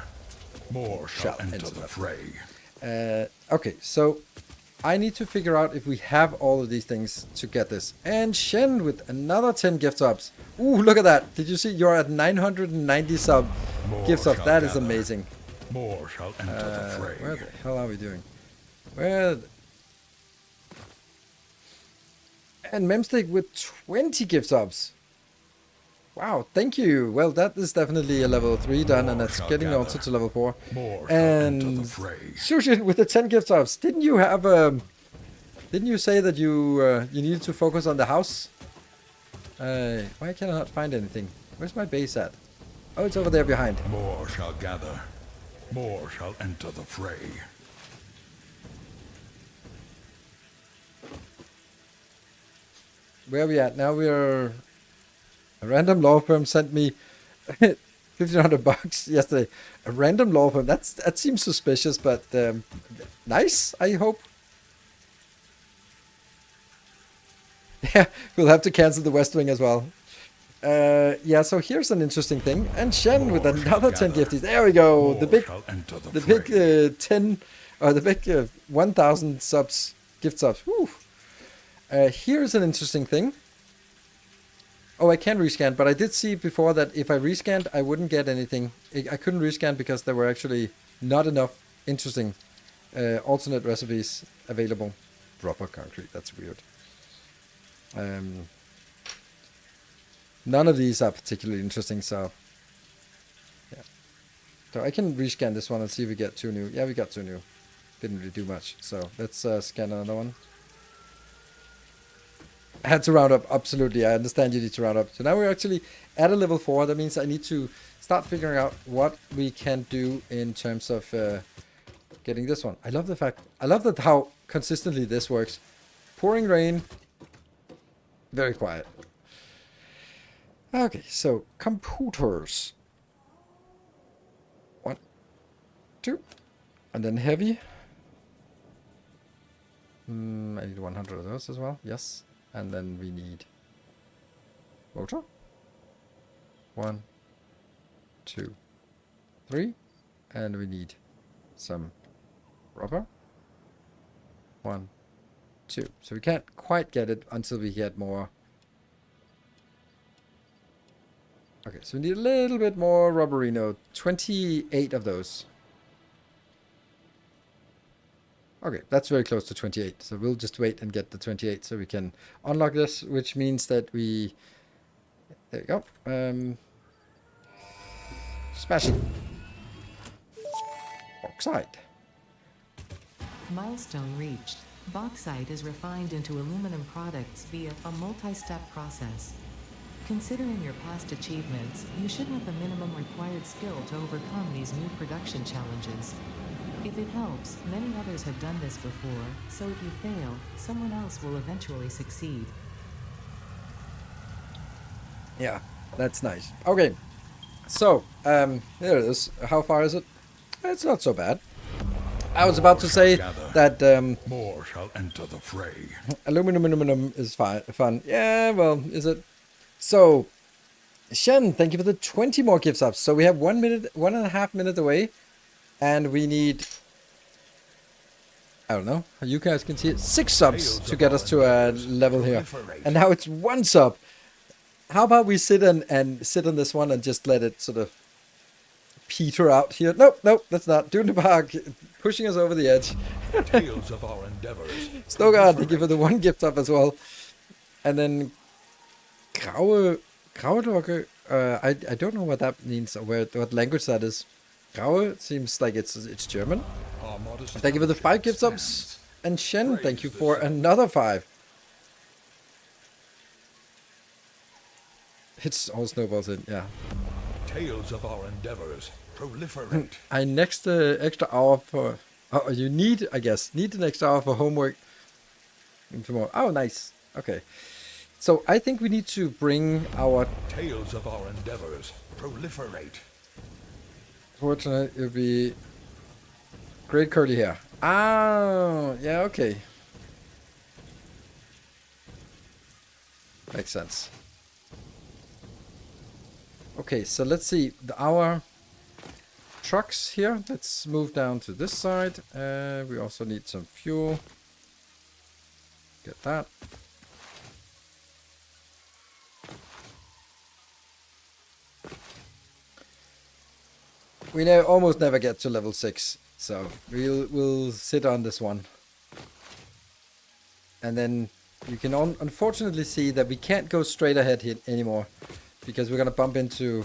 More shall enter the fray. Okay, so I need to figure out if we have all of these things to get this. And Shen with another 10 gift subs. Ooh, look at that. Did you see? You're at 990 gift subs. That is amazing. More shall enter the fray. Where the hell are we doing? And Memstick with 20 gift subs. Wow, thank you. Well, that is definitely a level 3 done, and that's getting also to level 4. And Sushin with the 10 gift subs. Didn't you have didn't you say that you needed to focus on the house? Why can I not find anything? Where's my base at? Oh, it's over there behind. More shall gather. More shall enter the fray. Where are we at? Now we're... A random law firm sent me $1,500 yesterday. A random law firm. That seems suspicious, but nice, I hope. Yeah, we'll have to cancel the West Wing as well. Yeah, so here's an interesting thing. And Shen with another 10 gifties. There we go. The big 10 or the big 1,000 subs, gift subs. Whew. Here's an interesting thing. Oh, I can rescan, but I did see before that if I rescanned, I wouldn't get anything. I couldn't rescan because there were actually not enough interesting alternate recipes available. Proper concrete, that's weird. None of these are particularly interesting, so... Yeah. So I can rescan this one and see if we get 2 new. Yeah, we got 2 new. Didn't really do much, so let's scan another one. I had to round up, absolutely. I understand you need to round up. So now we're actually at a level 4. That means I need to start figuring out what we can do in terms of getting this one. I love that how consistently this works. Pouring rain, very quiet. Okay, so computers. 1, 2, and then heavy. I need 100 of those as well. Yes. And then we need motor. 1, 2, 3. And we need some rubber. 1, 2. So we can't quite get it until we get more. Okay, so we need a little bit more rubberino. 28 of those. Okay, that's very close to 28. So we'll just wait and get the 28 so we can unlock this, which means that we... There you go. Smashing. Bauxite. Milestone reached. Bauxite is refined into aluminum products via a multi-step process. Considering your past achievements, you should have the minimum required skill to overcome these new production challenges. If it helps, many others have done this before, so if you fail, someone else will eventually succeed. Yeah, that's nice. Okay, so, there it is. How far is it? It's not so bad. I was about to say that more shall enter the fray. Aluminum is fun. Yeah, well, is it? So, Shen, thank you for the 20 more gift subs. So we have 1.5 minutes away, and we need I don't know. You guys can see it. 6 subs to get us to a level here. And now it's 1 sub. How about we sit and sit on this one and just let it sort of peter out here? Nope, that's not. Doing the park, pushing us over the edge. Tales of our endeavors. Stogard, thank you for the 1 gift up as well. And then Graue Dogge, I don't know what that means or what language that is. Graue seems like it's German. Our modest Thank you for the 5 gift subs. And Shen, thank you for another 5. It's all snowballs in, yeah. Tales of our endeavors proliferate. I next extra hour for... Oh, you need, I guess, need an extra hour for homework tomorrow. Oh, nice. Okay. So I think we need to bring our... Tales of our endeavors proliferate. Fortunately, it would be great curly hair. Oh, yeah, okay. Makes sense. Okay, so let's see. Our trucks here. Let's move down to this side. We also need some fuel. Get that. We almost never get to level 6, so we'll sit on this one. And then you can unfortunately see that we can't go straight ahead here anymore, because we're gonna bump into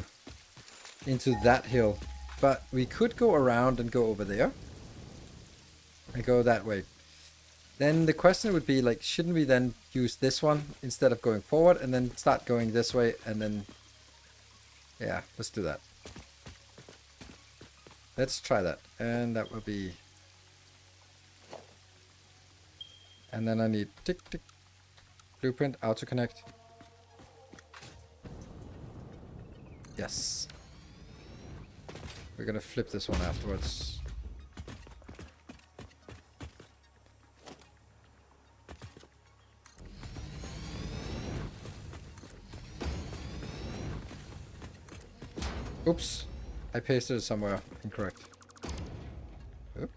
that hill. But we could go around and go over there and go that way. Then the question would be, like, shouldn't we then use this one instead of going forward and then start going this way, and then yeah, let's do that. Let's try that. And that will be... And then I need tick tick. Blueprint, auto connect. Yes. We're gonna flip this one afterwards. Oops. I pasted it somewhere incorrect. Oop.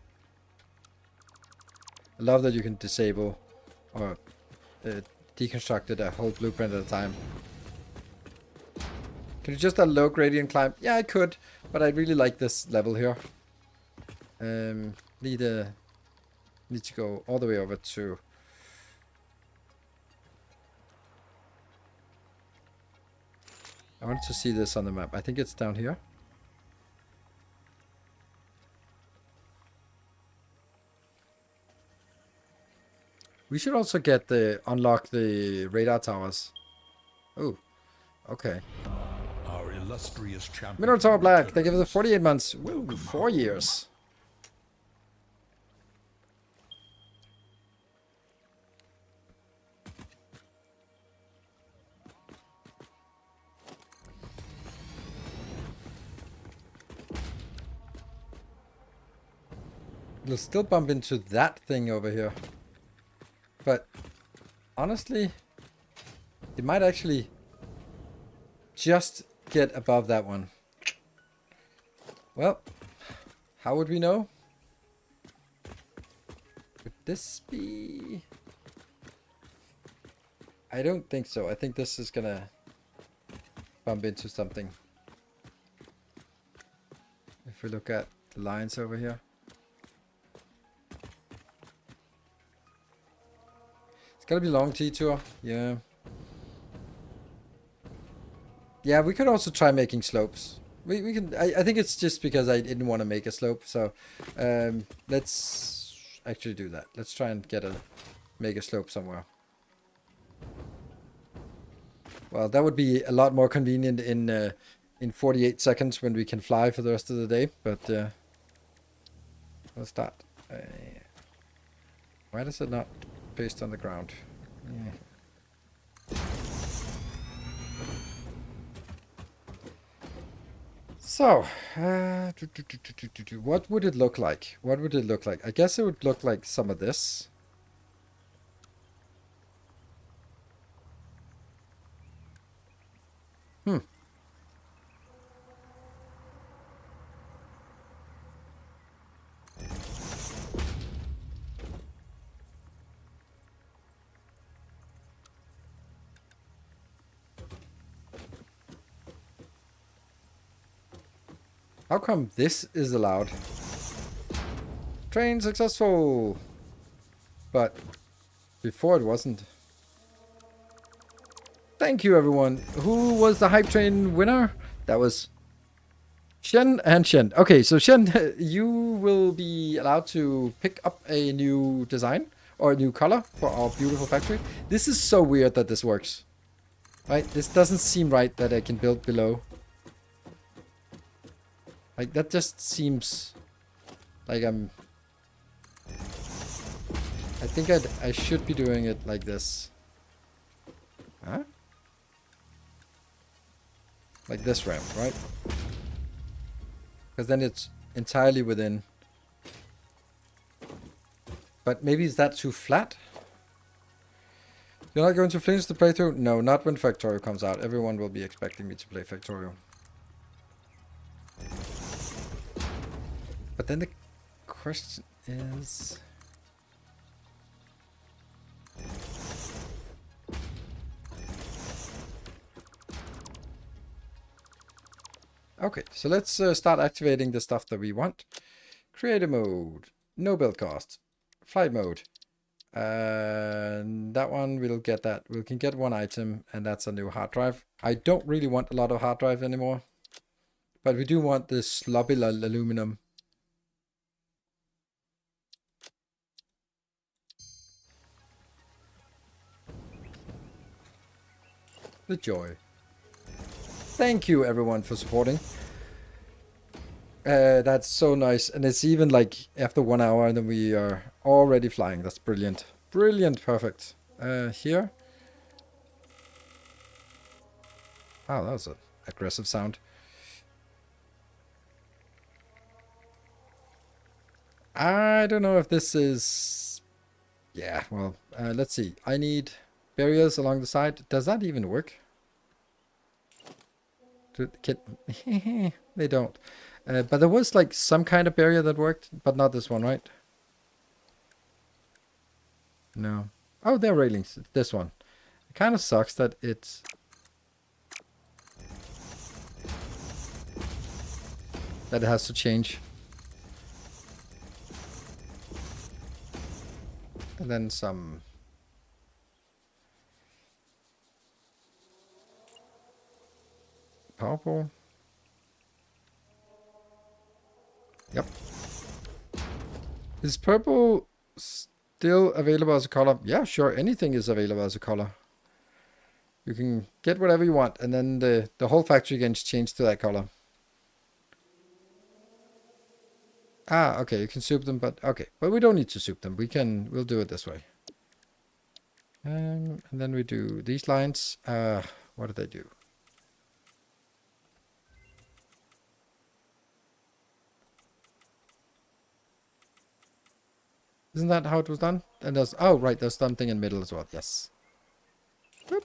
I love that you can disable or deconstruct a whole blueprint at a time. Can you just a low gradient climb? Yeah, I could, but I really like this level here. Need to go all the way over to... I want to see this on the map. I think it's down here. We should also get unlock the radar towers. Oh, okay. Our illustrious champion. Minotaur Black, thank you for the 48 months. Woo, 4 years. We'll still bump into that thing over here. But honestly, it might actually just get above that one. Well, how would we know? Would this be... I don't think so. I think this is gonna bump into something. If we look at the lines over here. It's gotta be long T-tour. Yeah. Yeah, we could also try making slopes. We can. I think it's just because I didn't want to make a slope. So let's actually do that. Let's try and make a slope somewhere. Well, that would be a lot more convenient in 48 seconds when we can fly for the rest of the day. But let's start. Why does it not paste on the ground? Yeah. So, what would it look like? What would it look like? I guess it would look like some of this. How come this is allowed? Train successful! But before it wasn't. Thank you, everyone. Who was the hype train winner? That was Shen and Shen. Okay, so Shen, you will be allowed to pick up a new design or a new color for our beautiful factory. This is so weird that this works. Right? This doesn't seem right that I can build below. Like, that just seems like I think I should be doing it like this. Huh? Like this ramp, right? Because then it's entirely within. But maybe is that too flat? You're not going to finish the playthrough? No, not when Factorio comes out. Everyone will be expecting me to play Factorio. But then the question is... Okay, so let's start activating the stuff that we want. Creator mode, no build cost, flight mode. And that one, we'll get that. We can get one item, and that's a new hard drive. I don't really want a lot of hard drive anymore. But we do want this sloppy aluminum. The joy. Thank you, everyone, for supporting. That's so nice. And it's even like after 1 hour, and then we are already flying. That's brilliant. Brilliant. Perfect. Here. Oh, that was an aggressive sound. I don't know if this is... Yeah, well, let's see. I need barriers along the side. Does that even work? They don't. But there was like some kind of barrier that worked, but not this one, right? No. Oh, they're railings. This one. It kind of sucks that it's... that it has to change. And then some... purple. Yep. Is purple still available as a color? Yeah, sure. Anything is available as a color. You can get whatever you want, and then the whole factory can change to that color. Ah, okay. You can soup them, but okay. But we don't need to soup them. We'll do it this way. And then we do these lines. What do they do? Isn't that how it was done? And there's... oh, right. There's something in the middle as well. Yes. Boop.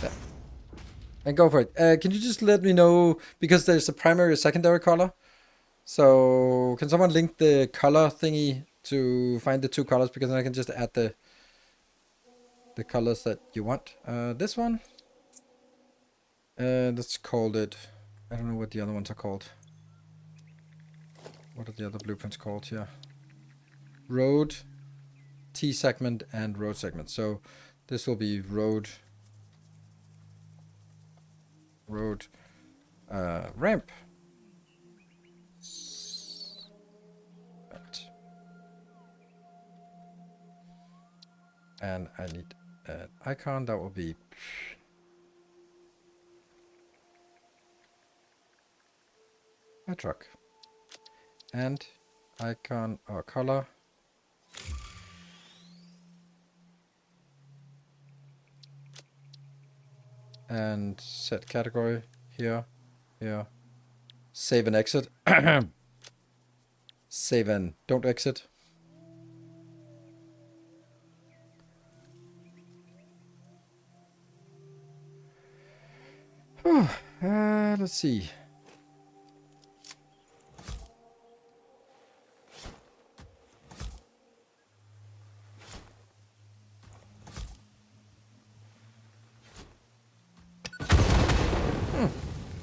There. And go for it. Can you just let me know, because there's a primary or secondary color. So can someone link the color thingy to find the two colors? Because then I can just add the colors that you want. This one. Let's call it... I don't know what the other ones are called. What are the other blueprints called here? Road, T segment, and road segment. So this will be road, ramp. Right. And I need an icon that will be a truck. And icon or color. And set category here, here. Save and exit. Save and don't exit. Let's see.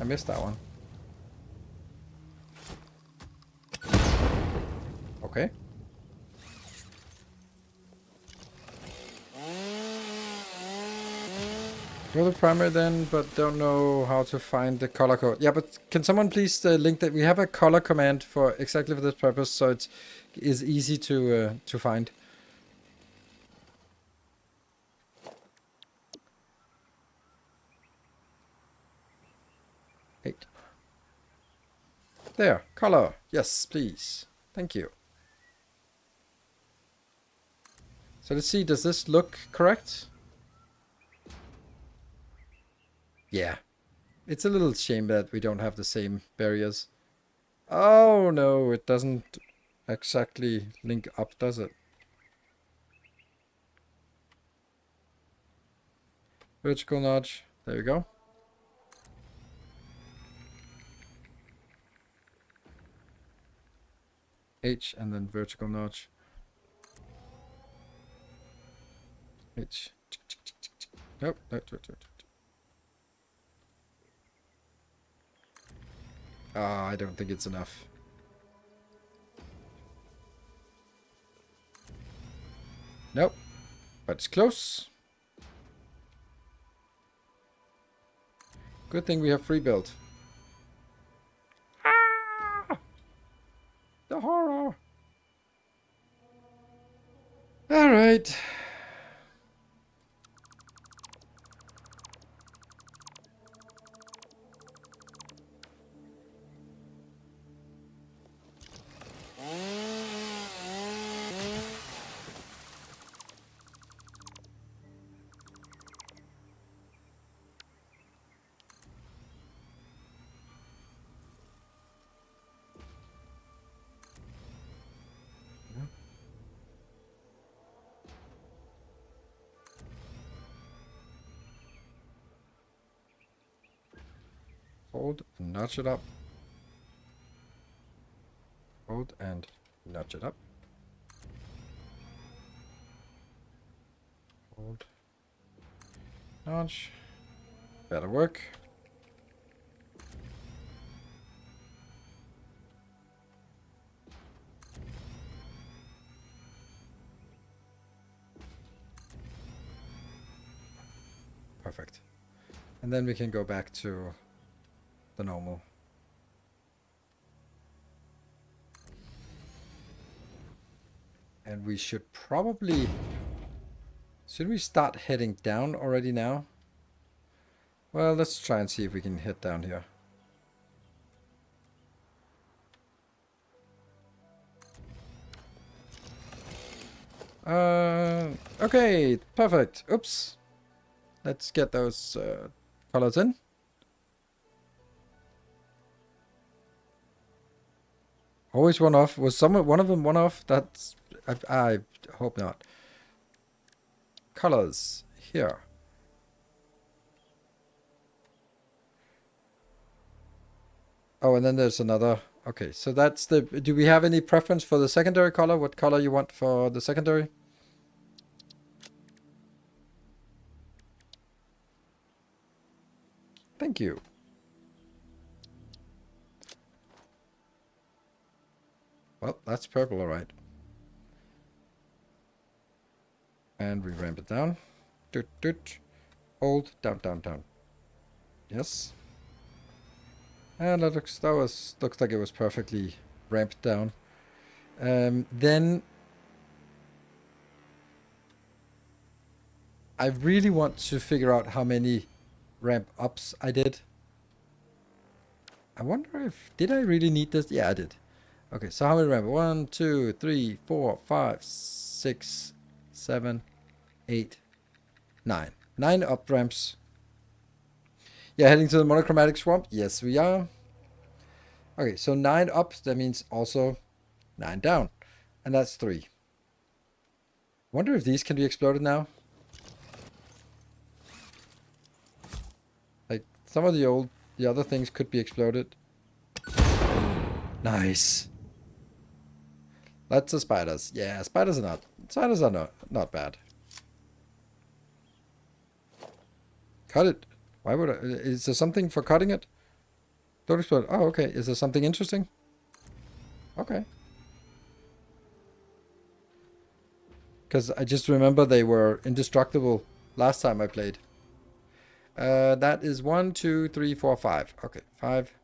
I missed that one. Okay. Go the primary then, but don't know how to find the color code. Yeah, but can someone please link that? We have a color command for exactly for this purpose, so it is easy to find. Eight. There, color. Yes, please. Thank you. So let's see, does this look correct? Yeah. It's a little shame that we don't have the same barriers. Oh no, it doesn't exactly link up, does it? Vertical notch. There you go. H and then vertical notch. H. Nope. Ah, I don't think it's enough. Nope. But it's close. Good thing we have free build. Ah! The horror. All right. Hold and notch it up. Hold and notch it up. Hold. Notch. Better work. Perfect. And then we can go back to the normal. And we should probably... Should we start heading down already now? Well, let's try and see if we can head down here. Okay, perfect. Oops. Let's get those colors in. Always one off. Was one of them one off? That's... I hope not. Colors. Here. Oh, and then there's another... Okay, so that's the... Do we have any preference for the secondary color? What color you want for the secondary? Thank you. Well, that's purple, all right. And we ramp it down. Doot, doot. Hold, down, down, down. Yes. And that looks like it was perfectly ramped down. Then I really want to figure out how many ramp ups I did. I wonder if... Did I really need this? Yeah, I did. Okay, so how many ramp? 1, 2, 3, 4, 5, 6, 7, 8, 9. 9 up ramps. Yeah, heading to the monochromatic swamp? Yes, we are. Okay, so 9 up, that means also 9 down. And that's 3. Wonder if these can be exploded now. Like, some of the other things could be exploded. Nice. Lots of spiders. Yeah, spiders are not bad. Cut it. Why would I? Is there something for cutting it? Don't explode. Oh, okay. Is there something interesting? Okay. Because I just remember they were indestructible last time I played. That is 1, 2, 3, 4, 5. Okay, 5.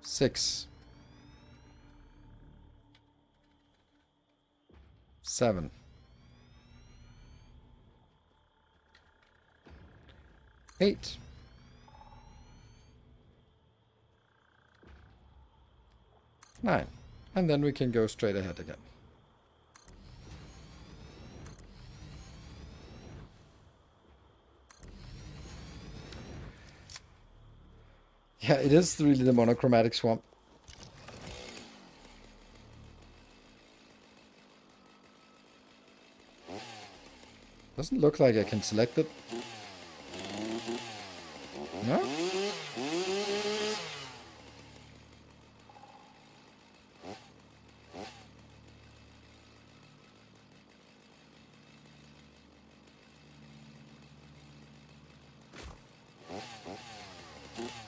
6. 7. 8. 9. And then we can go straight ahead again. Yeah, it is really the monochromatic swamp. Doesn't look like I can select it. No?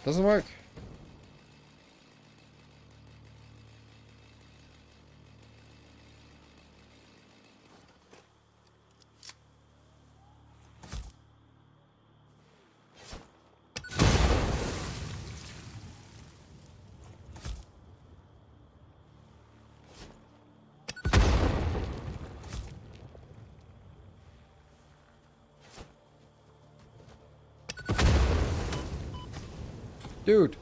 Doesn't work. Dude.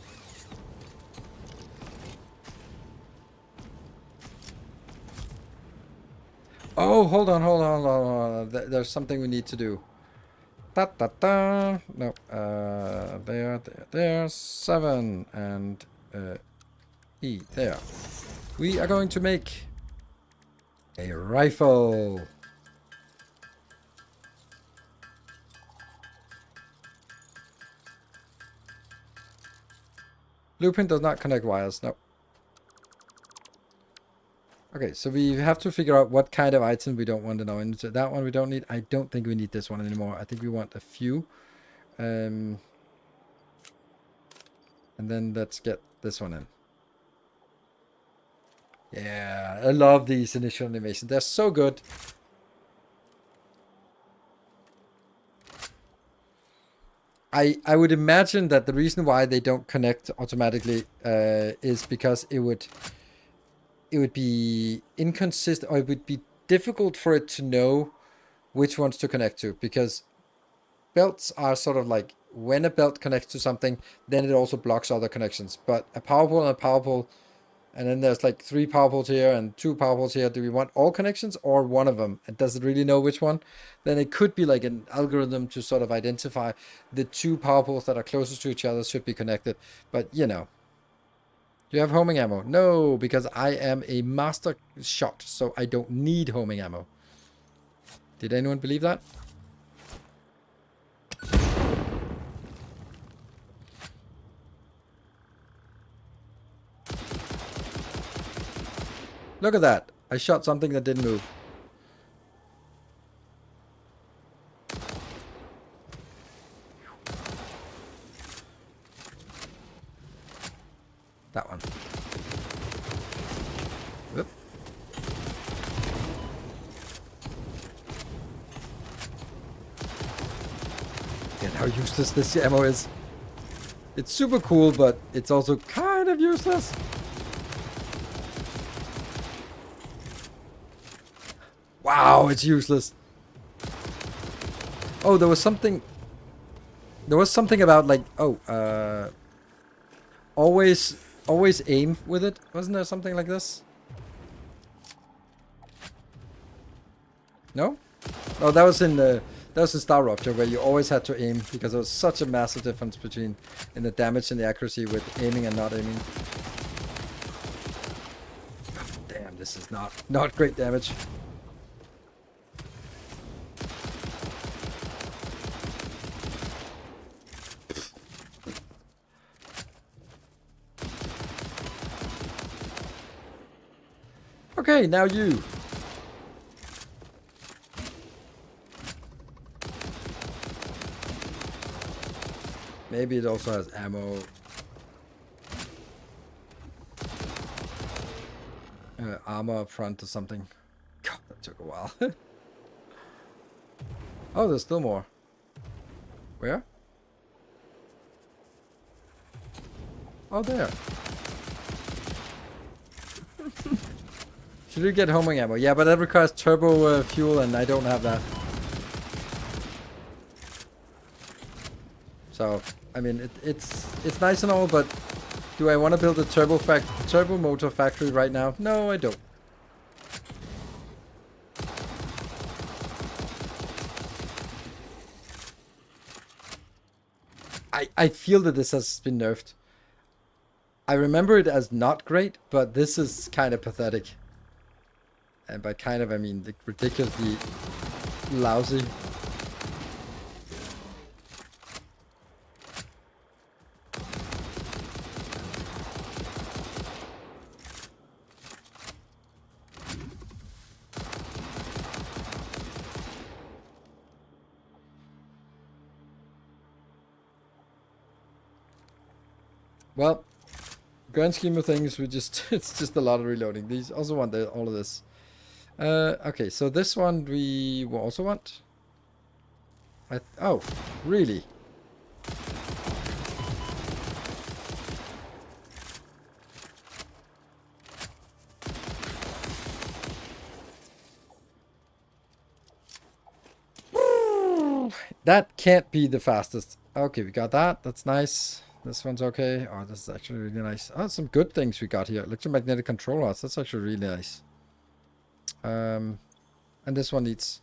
Oh, hold on, hold on, hold on, hold on. There's something we need to do. Da da da. No. There. 7 and E. There. We are going to make a rifle. Blueprint does not connect wires. No. Okay, so we have to figure out what kind of item we don't want in our inventory. That one we don't need. I don't think we need this one anymore. I think we want a few. And then let's get this one in. Yeah, I love these initial animations. They're so good. I would imagine that the reason why they don't connect automatically is because it would be inconsistent, or it would be difficult for it to know which ones to connect to, because belts are sort of like, when a belt connects to something, then it also blocks other connections. But a power pole and a power pole, and then there's like 3 power poles here and 2 power poles here. Do we want all connections or one of them? And does it really know which one? Then it could be like an algorithm to sort of identify the 2 power poles that are closest to each other should be connected. But you know. Do you have homing ammo? No, because I am a master shot, so I don't need homing ammo. Did anyone believe that? Look at that. I shot something that didn't move. That one. Whoop. And how useless this ammo is. It's super cool, but it's also kind of useless. Wow, it's useless. Oh, there was something about like, always aim with it. Wasn't there something like this? No? Oh, that was in Star Rupture, where you always had to aim, because there was such a massive difference between in the damage and the accuracy with aiming and not aiming. Damn, this is not great damage. Okay, now you. Maybe it also has ammo. Armor up front or something. God, that took a while. Oh, there's still more. Where? Oh, there. Should we get homing ammo? Yeah, but that requires turbo fuel, and I don't have that. So, I mean, it's nice and all, but do I want to build a turbo motor factory right now? No, I don't. I feel that this has been nerfed. I remember it as not great, but this is kind of pathetic. And by kind of, I mean ridiculously lousy. Well, grand scheme of things, it's just a lot of reloading. These also want all of this. Okay, so this one we will also want. Oh, really? That can't be the fastest. Okay, we got that. That's nice. This one's okay. Oh, this is actually really nice. Oh, some good things we got here. Electromagnetic control rods. That's actually really nice. And this one needs.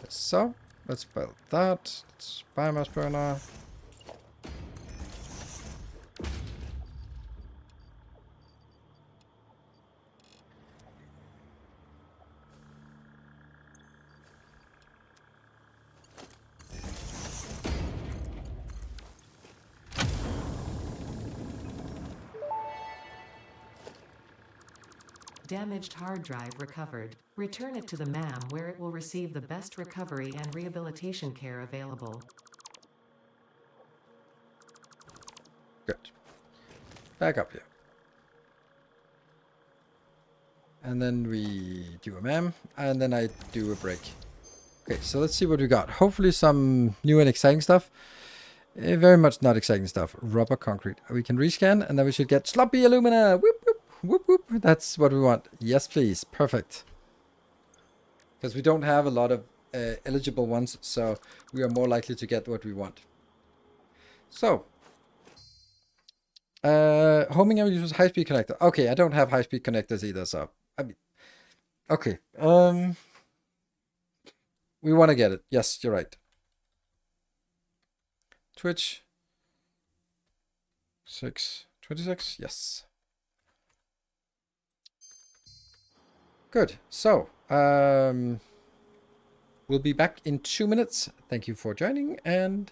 So, let's build that. It's biomass burner. Damaged hard drive recovered. Return it to the MAM where it will receive the best recovery and rehabilitation care available. Good. Back up here. And then we do a mem, and then I do a break. Okay, so let's see what we got. Hopefully some new and exciting stuff. Very much not exciting stuff. Rubber concrete. We can rescan, and then we should get sloppy alumina. Whoop, whoop, whoop, whoop. That's what we want. Yes, please. Perfect. Because we don't have a lot of eligible ones, so we are more likely to get what we want. So, homing uses high-speed connector. Okay, I don't have high-speed connectors either, so I mean, okay. We want to get it. Yes, you're right. Twitch 626. Yes. Good. So, we'll be back in 2 minutes. Thank you for joining, and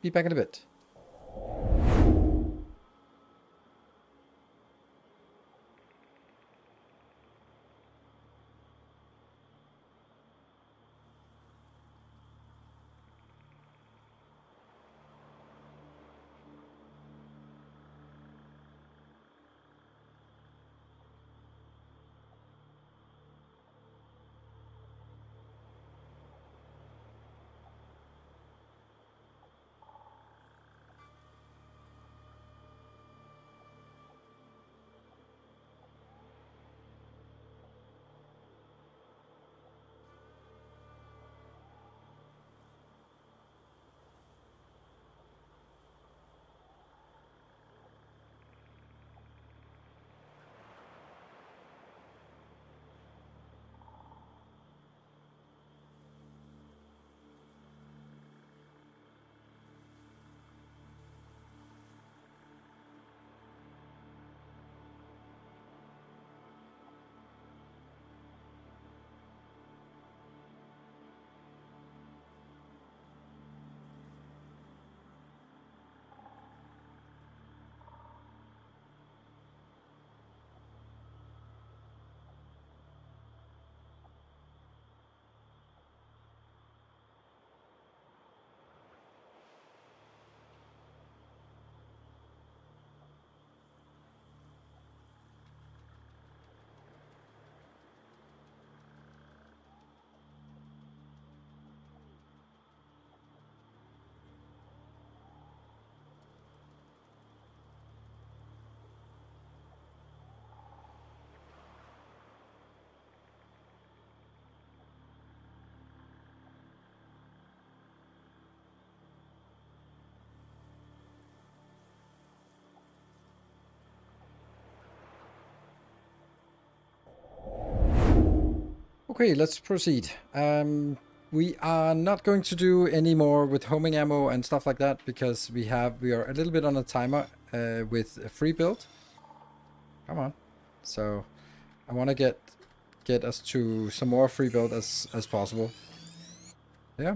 be back in a bit. Okay, let's proceed. We are not going to do any more with homing ammo and stuff like that because we are a little bit on a timer with a free build. Come on. So I want to get us to some more free build as possible. Yeah.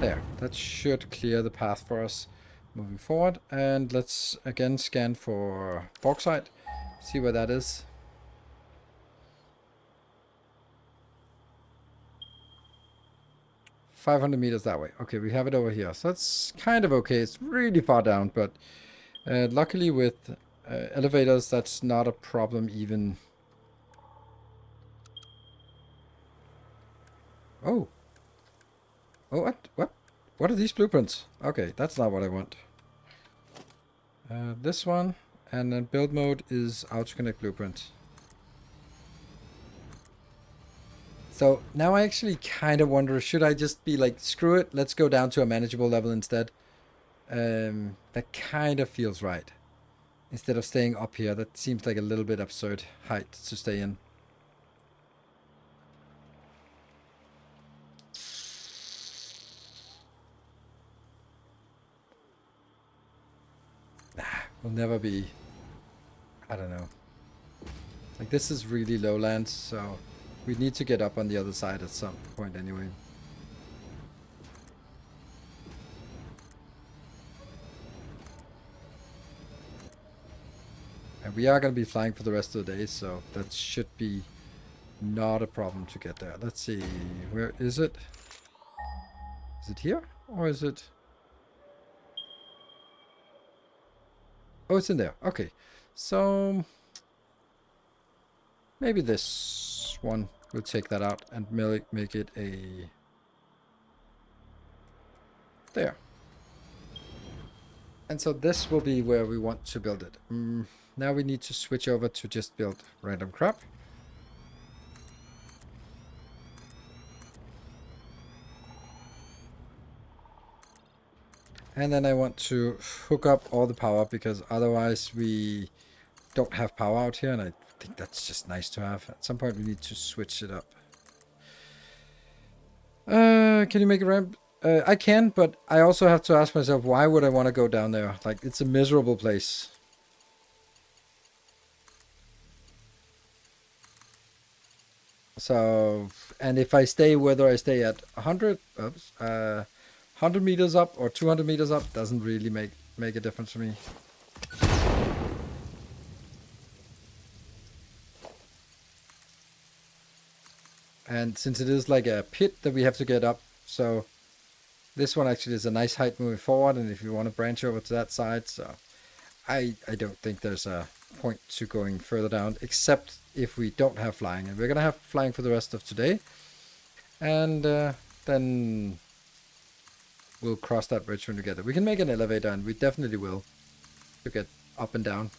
There, that should clear the path for us moving forward. And let's again scan for bauxite, see where that is. $500 that way. Okay, we have it over here. So that's kind of okay. It's really far down, but luckily with elevators, that's not a problem even. Oh. Oh, what? What? What are these blueprints? Okay, that's not what I want. This one, and then build mode is auto-connect blueprint. So now I actually kind of wonder, should I just be like, screw it, let's go down to a manageable level instead? That kind of feels right. Instead of staying up here, that seems like a little bit absurd height to stay in. Will never be, I don't know. Like this is really lowlands, so we need to get up on the other side at some point anyway. And we are going to be flying for the rest of the day, so that should be not a problem to get there. Let's see, where is it? Is it here? Or is it... Oh, it's in there. Okay. So... maybe this one will take that out and make it a... there. And so this will be where we want to build it. Now we need to switch over to just build random crap. And then I want to hook up all the power because otherwise we don't have power out here, and I think that's just nice to have. At some point we need to switch it up. Can you make a ramp? I can, but I also have to ask myself, why would I want to go down there? Like, it's a miserable place. So, and if I stay, whether I stay at 100 meters up or 200 meters up, doesn't really make a difference for me. And since it is like a pit that we have to get up, so this one actually is a nice height moving forward, and if you want to branch over to that side, so I don't think there's a point to going further down, except if we don't have flying, and we're gonna have flying for the rest of today, and then we'll cross that bridge when we get there. We can make an elevator, and we definitely will, to get up and down.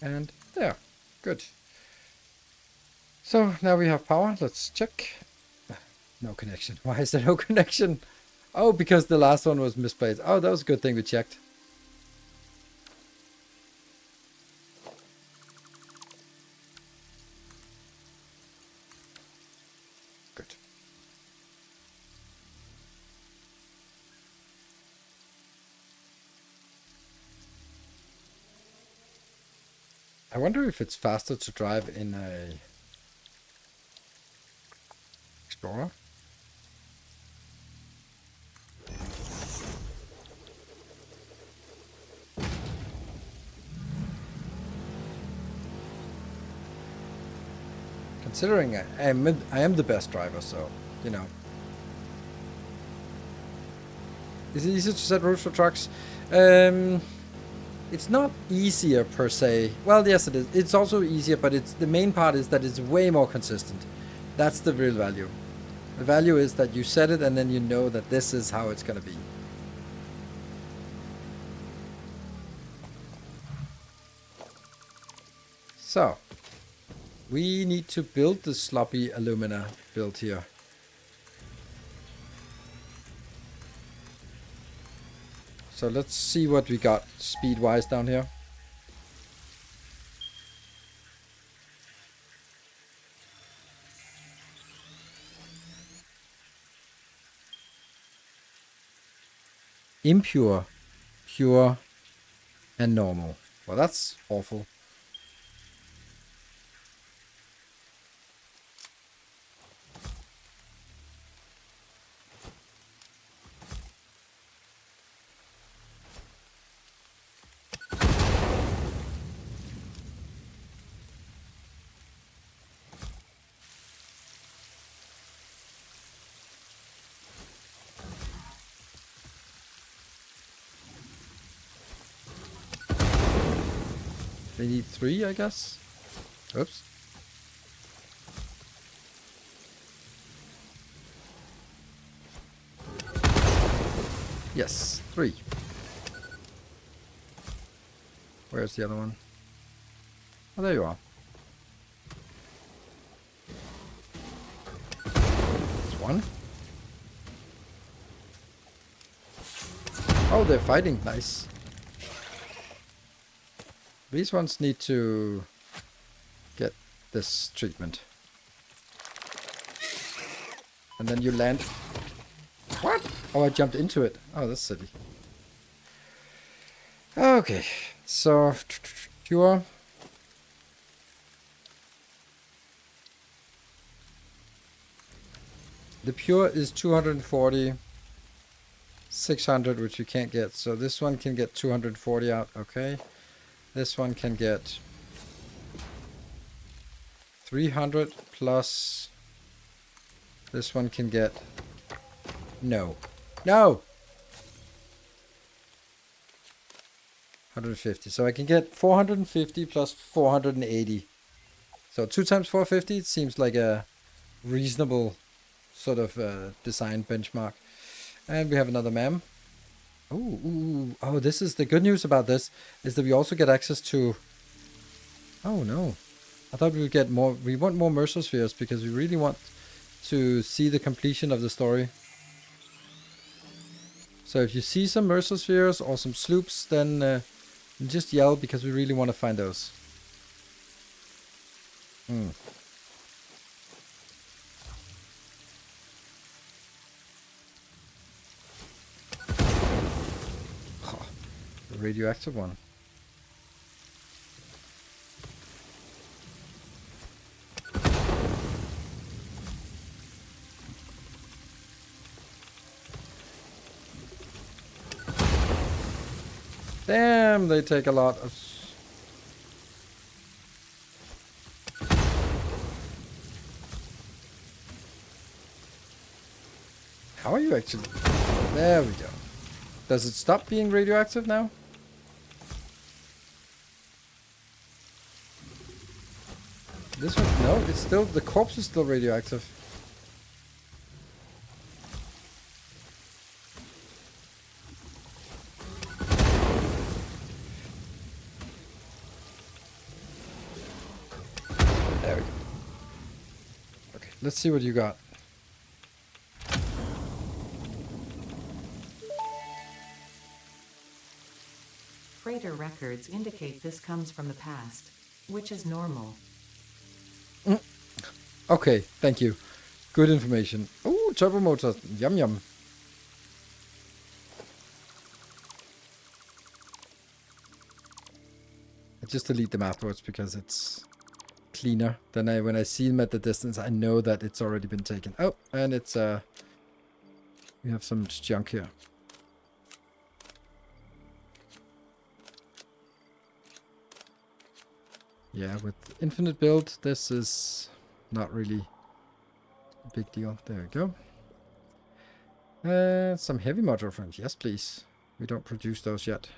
And there, good. So now we have power. Let's check. No connection. Why is there no connection? Oh, because the last one was misplaced. Oh, that was a good thing we checked. Good. I wonder if it's faster to drive in a Explorer. Considering I am the best driver, so, you know. Is it easier to set routes for trucks? It's not easier per se. Well, yes, it is. It's also easier, but it's the main part is that it's way more consistent. That's the real value. The value is that you set it and then you know that this is how it's gonna be. So, we need to build the sloppy alumina build here. So let's see what we got speed-wise down here. Impure, pure, and normal. Well, that's awful. They need 3, I guess. Oops. Yes, 3. Where's the other one? Oh, there you are. That's 1. Oh, they're fighting. Nice. These ones need to get this treatment. And then you land. What? Oh, I jumped into it. Oh, that's silly. Okay, so pure. The pure is 240, 600, which you can't get. So this one can get 240 out. Okay. This one can get 300 plus. This one can get. No. No! 150. So I can get 450 plus 480. So 2 times 450 seems like a reasonable sort of design benchmark. And we have another mem. Oh, this is the good news about this is that we also get access to. Oh no, I thought we would get more. We want more Mercer spheres because we really want to see the completion of the story. So if you see some Mercer spheres or some sloops, then just yell because we really want to find those. The radioactive one. Damn, they take a lot of. How are you actually? There we go. Does it stop being radioactive now? This one? No, it's still, the corpse is still radioactive. There we go. Okay, let's see what you got. Freighter records indicate this comes from the past, which is normal. Okay, thank you. Good information. Ooh, turbo motor. Yum yum. I just delete them afterwards because it's cleaner. Then when I see them at the distance, I know that it's already been taken. Oh, and it's we have some junk here. Yeah, with infinite build, this is not really a big deal. There we go. Some heavy module frames. Yes, please. We don't produce those yet.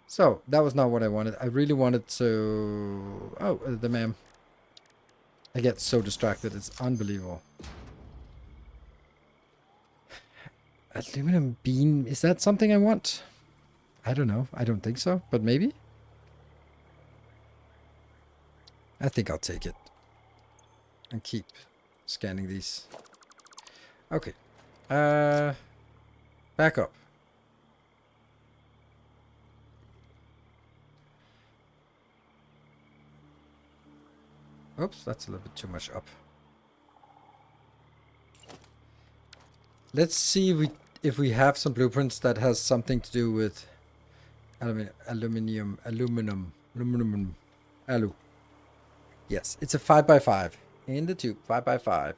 So, that was not what I wanted. I really wanted to... Oh, the ma'am. I get so distracted. It's unbelievable. Aluminum beam. Is that something I want? I don't know. I don't think so. But maybe? I think I'll take it. And keep scanning these. Okay. Back up. Oops, that's a little bit too much up. Let's see if we have some blueprints that has something to do with aluminum. Alu. Yes, it's a 5x5 in the tube. 5x5.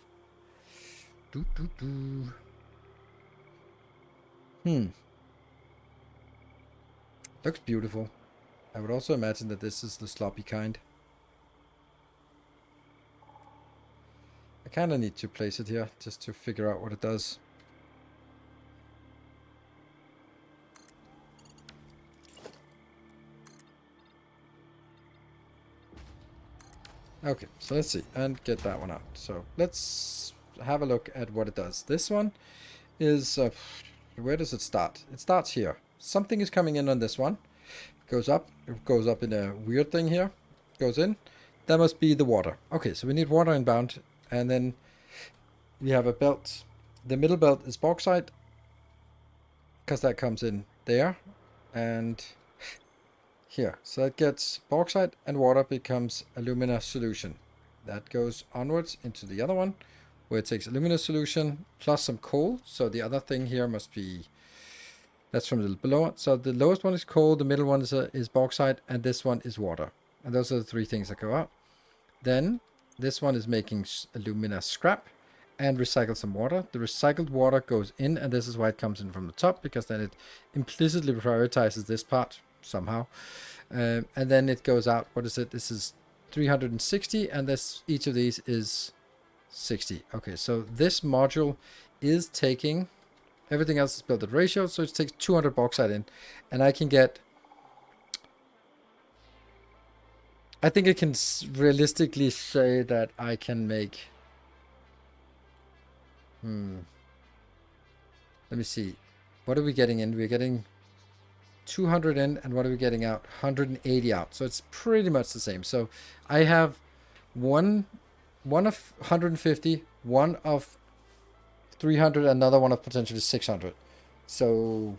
Looks beautiful. I would also imagine that this is the sloppy kind. I kind of need to place it here just to figure out what it does. Okay, so let's see, and get that one out. So let's have a look at what it does. This one is, where does it start? It starts here. Something is coming in on this one. Goes up, it goes up in a weird thing here. Goes in. That must be the water. Okay, so we need water inbound, and then we have a belt. The middle belt is bauxite, because that comes in there, and here. So that gets bauxite and water becomes alumina solution. That goes onwards into the other one, where it takes alumina solution plus some coal. So the other thing here must be, that's from the below. So the lowest one is coal, the middle one is bauxite, and this one is water. And those are the three things that go out. Then this one is making alumina scrap and recycle some water. The recycled water goes in, and this is why it comes in from the top, because then it implicitly prioritizes this part somehow. And then it goes out. What is it? This is 360, and this each of these is 60. Okay, so this module is taking, everything else is built at ratio, so it takes 200 bauxite in, and I can get, I think I can realistically say that I can make, let me see, what are we getting in? We're getting 200 in, and what are we getting out? 180 out. So it's pretty much the same. So I have one of 150, one of 300, another one of potentially 600. So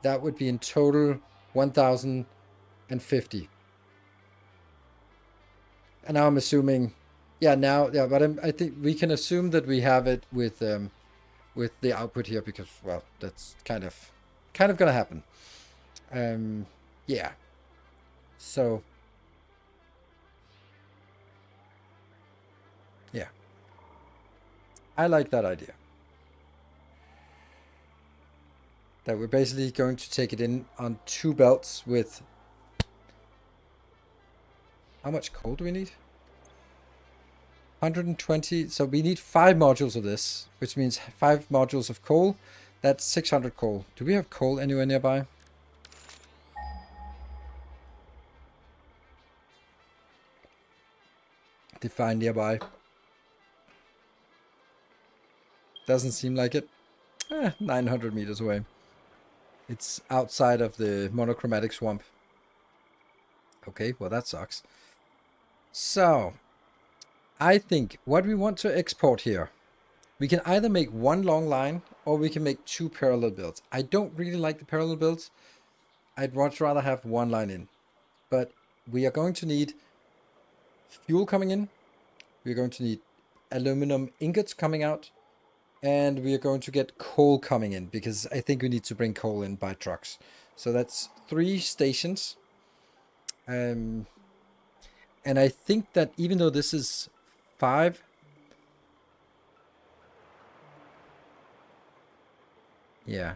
that would be in total 1050. And now I'm assuming, but I think we can assume that we have it with the output here, because, well, that's kind of gonna happen. Yeah. So yeah, I like that idea. That we're basically going to take it in on two belts with, how much coal do we need? 120. So we need 5 modules of this, which means 5 modules of coal. That's 600 coal. Do we have coal anywhere nearby? Define nearby. Doesn't seem like it. 900 meters away. It's outside of the monochromatic swamp. Okay, well that sucks. So, I think what we want to export here, we can either make one long line or we can make 2 parallel builds. I don't really like the parallel builds. I'd much rather have one line in. But we are going to need fuel coming in. We're going to need aluminum ingots coming out. And we are going to get coal coming in, because I think we need to bring coal in by trucks. So that's 3 stations. And I think that even though this is 5, yeah,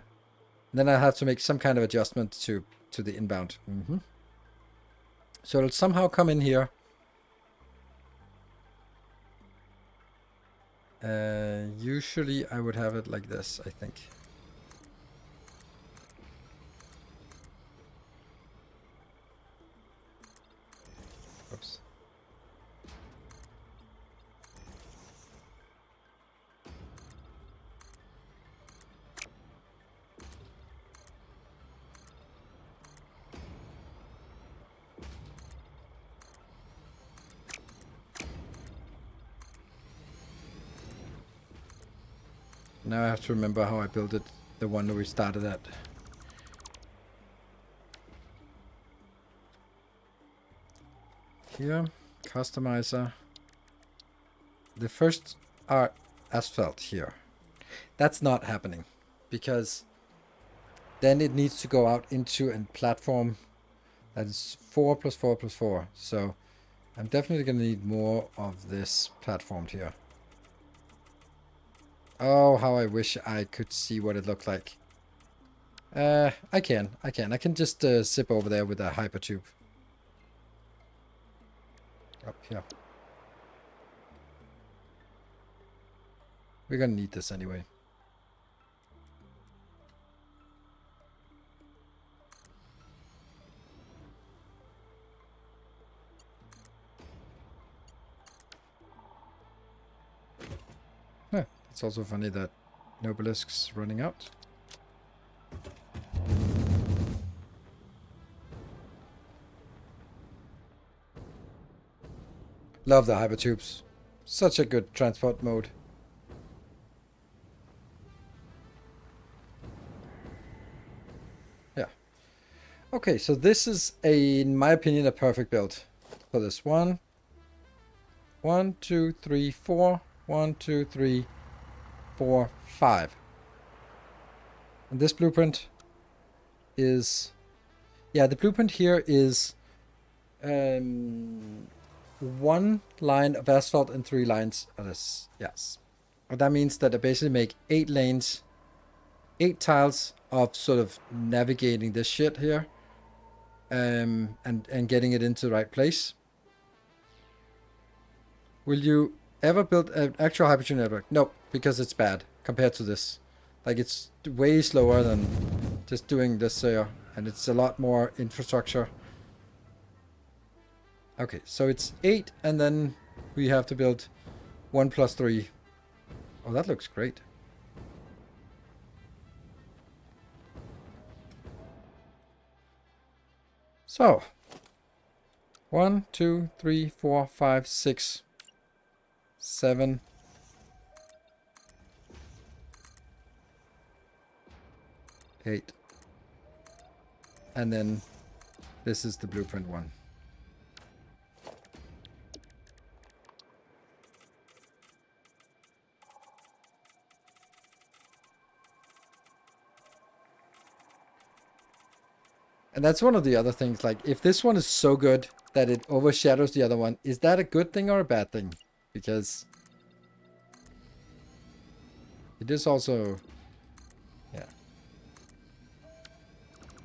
then I'll have to make some kind of adjustment to the inbound. So it'll somehow come in here. Usually I would have it like this, I think. Oops. Now I have to remember how I built it, the one that we started at. Here, customizer. The first are asphalt here. That's not happening because then it needs to go out into a platform that is 4 plus 4 plus 4. So I'm definitely going to need more of this platform here. Oh, how I wish I could see what it looked like. I can just zip over there with a hypertube. Up here. We're gonna need this anyway. Huh, it's also funny that Nobelisk's running out. Love the hypertubes. Such a good transport mode. Yeah. Okay, so this is in my opinion, a perfect build for this one. 1, 2, 3, 4. 1, 2, 3, 4, 5. And this blueprint is, yeah, the blueprint here is 1 line of asphalt and 3 lines of this. Yes. And that means that I basically make 8 lanes, 8 tiles of sort of navigating this shit here, and getting it into the right place. Will you ever build an actual hypertube network? No, because it's bad compared to this. Like, it's way slower than just doing this here, and it's a lot more infrastructure. Okay, so it's 8, and then we have to build 1 plus 3. Oh, that looks great. So, 1, 2, 3, 4, 5, 6, 7, 8. And then this is the blueprint one. And that's one of the other things, like, if this one is so good that it overshadows the other one, is that a good thing or a bad thing? Because it is also, yeah.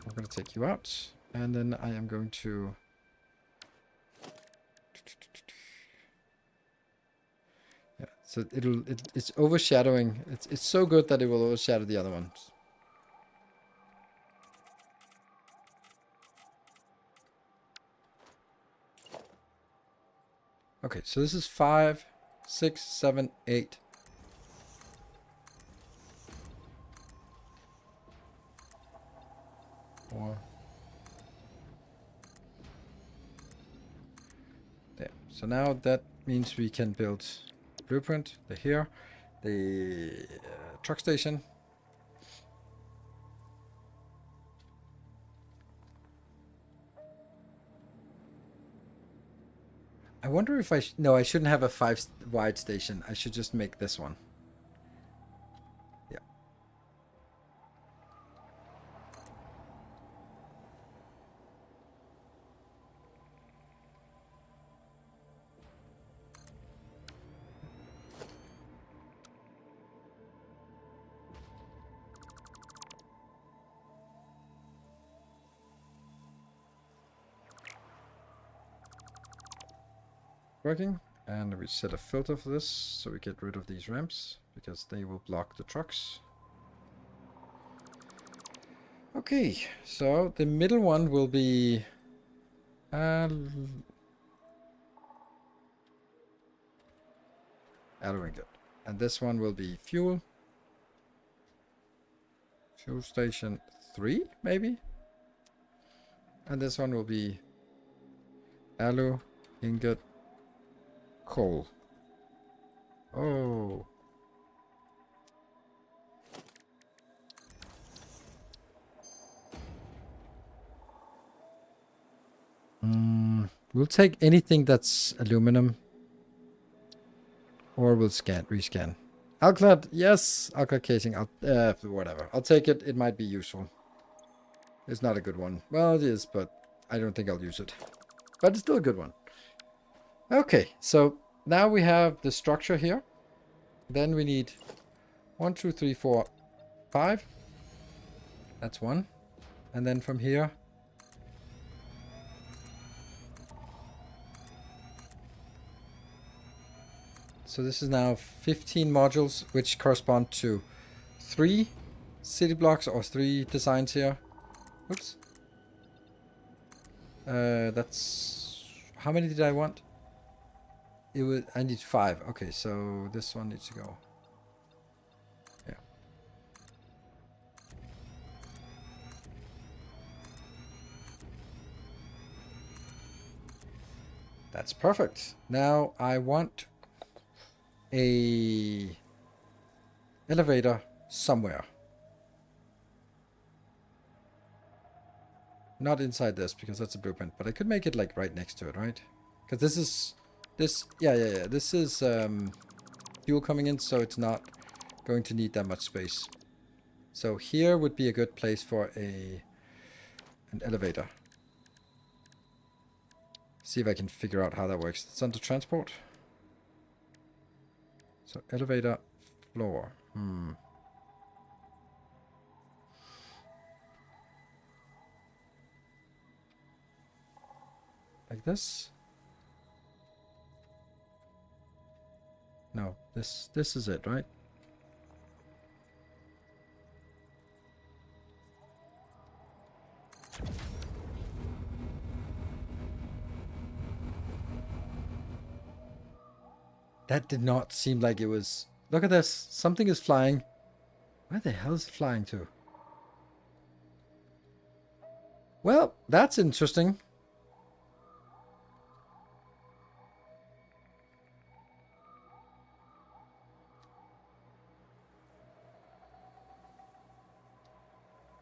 I'm going to take you out, and then I am going to, yeah, so it's overshadowing, it's so good that it will overshadow the other ones. Okay, so this is 5, 6, 7, 8. Or there. So now that means we can build blueprint, the here, the truck station. I wonder if no, I shouldn't have a 5 wide station. I should just make this one. Yeah. Working. And we set a filter for this, so we get rid of these ramps, because they will block the trucks. Okay, so the middle one will be... alloy ingot. And this one will be fuel. Fuel station 3, maybe? And this one will be alloy ingot coal. Oh. We'll take anything that's aluminum. Or we'll rescan. Alclad, yes. Alclad casing, whatever. I'll take it. It might be useful. It's not a good one. Well, it is, but I don't think I'll use it. But it's still a good one. Okay, so now we have the structure here. Then we need 1, 2, 3, 4, 5. That's 1. And then from here... So this is now 15 modules, which correspond to 3 city blocks or 3 designs here. Oops. That's... How many did I want? I need 5. Okay, so this one needs to go. Yeah. That's perfect. Now I want a elevator somewhere. Not inside this, because that's a blueprint, but I could make it like right next to it, right? Because this is yeah. This is fuel coming in, so it's not going to need that much space. So here would be a good place for an elevator. See if I can figure out how that works. It's under transport. So elevator floor. Like this? No, this is it, right? That did not seem like it was... Look at this. Something is flying. Where the hell is it flying to? Well, that's interesting.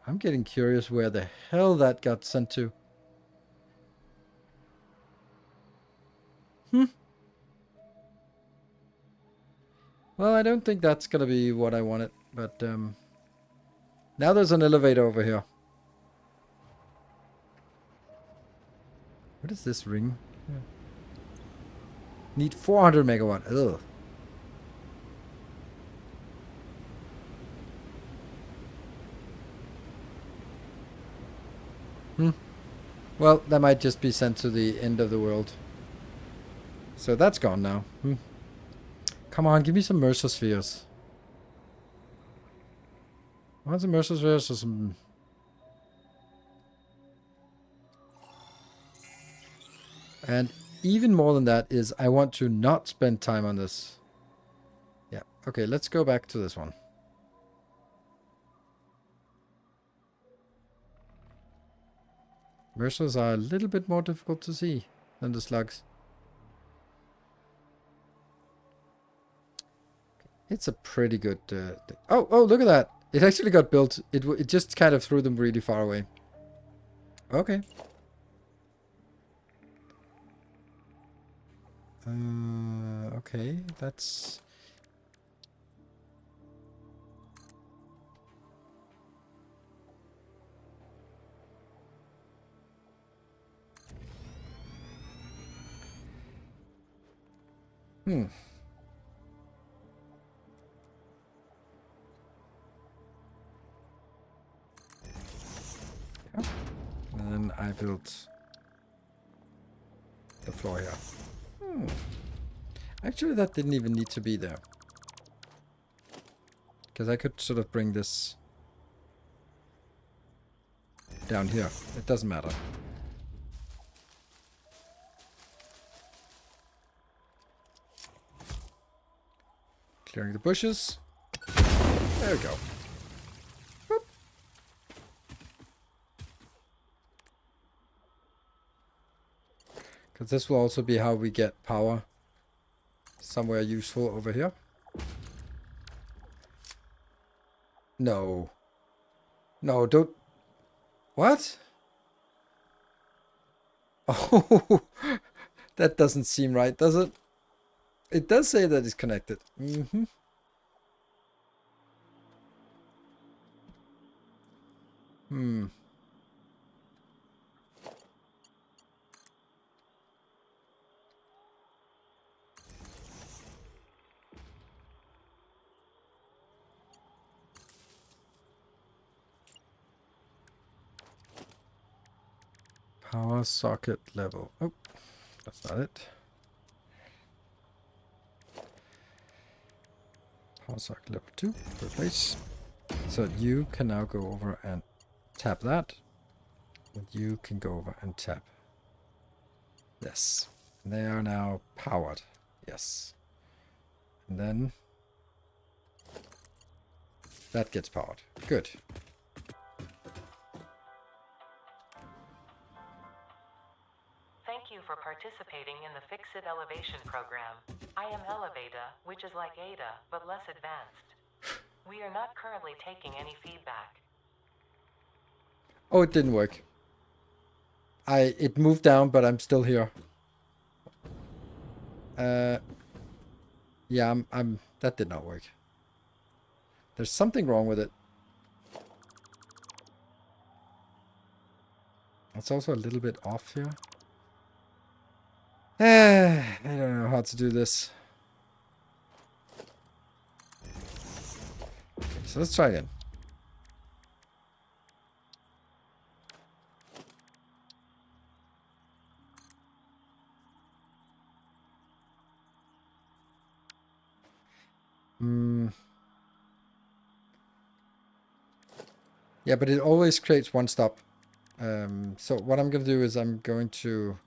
I'm getting curious where the hell that got sent to. Well, I don't think that's going to be what I wanted, but now there's an elevator over here. What is this ring? Yeah. Need 400 megawatt. Ugh. Well, that might just be sent to the end of the world. So that's gone now. Come on, give me some Mercer spheres. I want some Mercer spheres or some... And even more than that is I want to not spend time on this. Yeah, okay, let's go back to this one. Mercers are a little bit more difficult to see than the slugs. It's a pretty good thing. Oh, look at that. It actually got built. It just kind of threw them really far away. Okay. Okay, that's... Yeah. And then I built the floor here. Actually, that didn't even need to be there. Because I could sort of bring this down here. It doesn't matter. Clearing the bushes. There we go. Because this will also be how we get power somewhere useful over here. No. No, don't... What? Oh, that doesn't seem right, does it? It does say that it's connected. Mm-hmm. Hmm. Power socket level. Oh, that's not it. Power socket level 2. Replace. So you can now go over and tap that. And you can go over and tap. Yes. And they are now powered. Yes. And then that gets powered. Good. Thank you for participating in the Fix-It Elevation program. I am Elevata, which is like Ada, but less advanced. We are not currently taking any feedback. Oh, it didn't work. It moved down, but I'm still here. Yeah, that did not work. There's something wrong with it. It's also a little bit off here. I don't know how to do this. Okay, so let's try again. Yeah, but it always creates one stop. So what I'm going to do is I'm going to...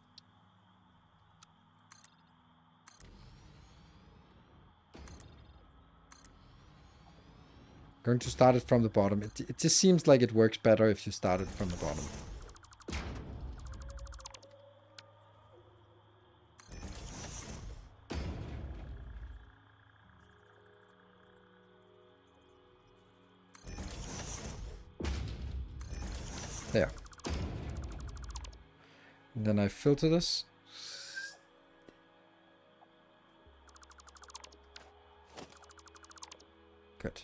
start it from the bottom. It just seems like it works better if you start it from the bottom. There. And then I filter this. Good.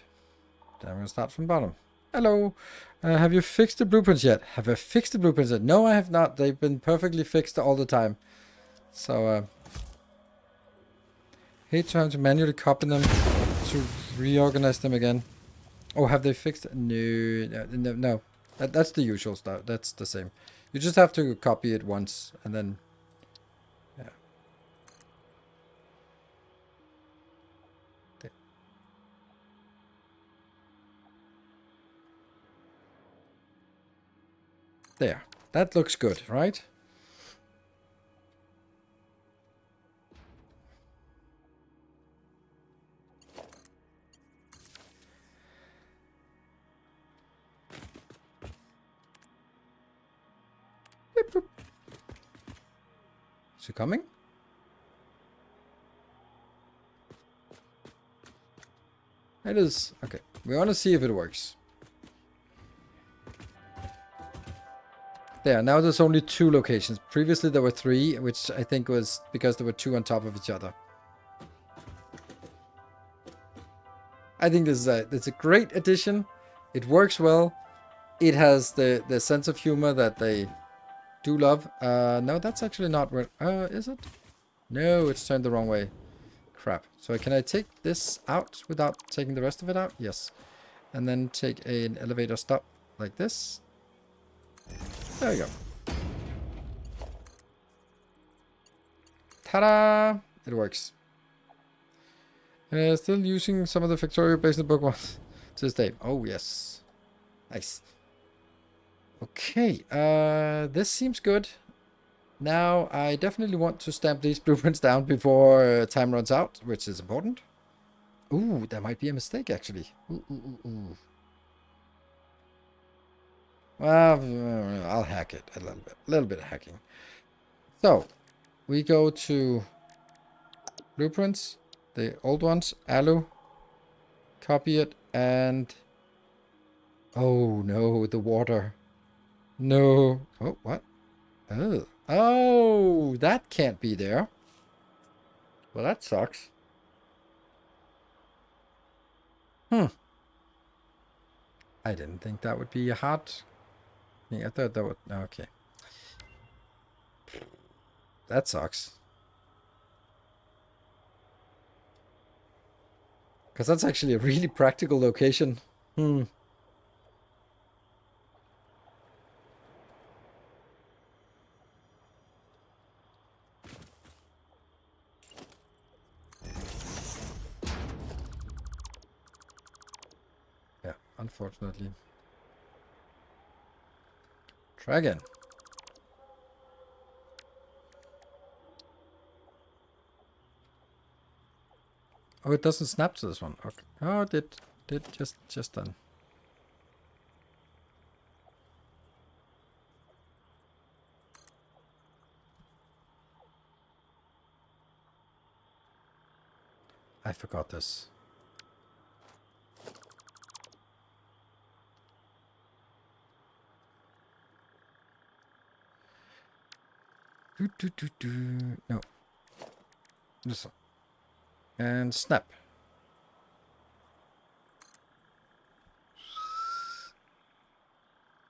Then I'm going to start from bottom. Hello. Have you fixed the blueprints yet? Have I fixed the blueprints yet? No, I have not. They've been perfectly fixed all the time. So, hate trying to manually copy them to reorganize them again. Oh, have they fixed it? No. That's the usual stuff. That's the same. You just have to copy it once and then... Yeah. There. That looks good, right? Is it coming? It is. Okay. We want to see if it works. There. Now there's only 2 locations. Previously there were 3, which I think was because there were 2 on top of each other. I think this is it's a great addition. It works well. It has the sense of humor that they do love. No, that's actually not where... is it? No, it's turned the wrong way. Crap. So can I take this out without taking the rest of it out? Yes. And then take an elevator stop like this. There we go. Ta-da! It works. Still using some of the Victoria based in the book ones to this day. Oh, yes. Nice. Okay, this seems good. Now, I definitely want to stamp these blueprints down before time runs out, which is important. Ooh, that might be a mistake, actually. Ooh. Well, I'll hack it a little bit. A little bit of hacking. So, we go to blueprints, the old ones, alu, copy it, and... Oh, no, the water. No. Oh, what? Oh. Oh, that can't be there. Well, that sucks. I didn't think that would be a hard... Yeah, I thought that would... Okay. That sucks. Because that's actually a really practical location. Yeah, unfortunately. Try again. Oh, it doesn't snap to this one. Okay. Oh, it did just then. I forgot this. No. This one. And snap.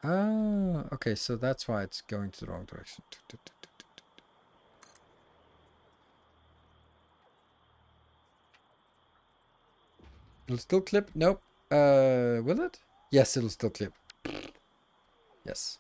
Ah, okay, so that's why it's going to the wrong direction. It'll still clip? Nope. Will it? Yes, it'll still clip. Yes.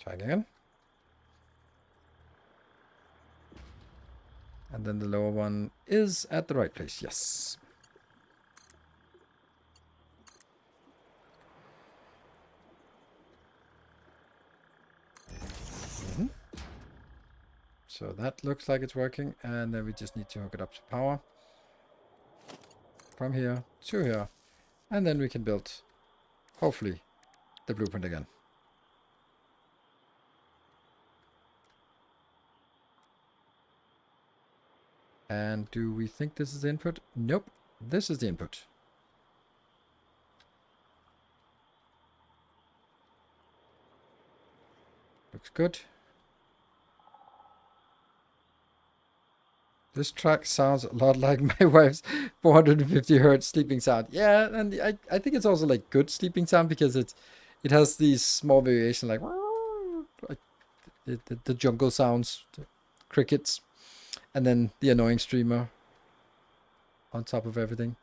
Try again. And then the lower one is at the right place. Yes. So that looks like it's working. And then we just need to hook it up to power. From here to here. And then we can build, hopefully, the blueprint again. And do we think this is the input? Nope. This is the input. Looks good. This track sounds a lot like my wife's 450 hertz sleeping sound. Yeah, and I think it's also like good sleeping sound because it has these small variations like the jungle sounds, the crickets, and then the annoying streamer on top of everything.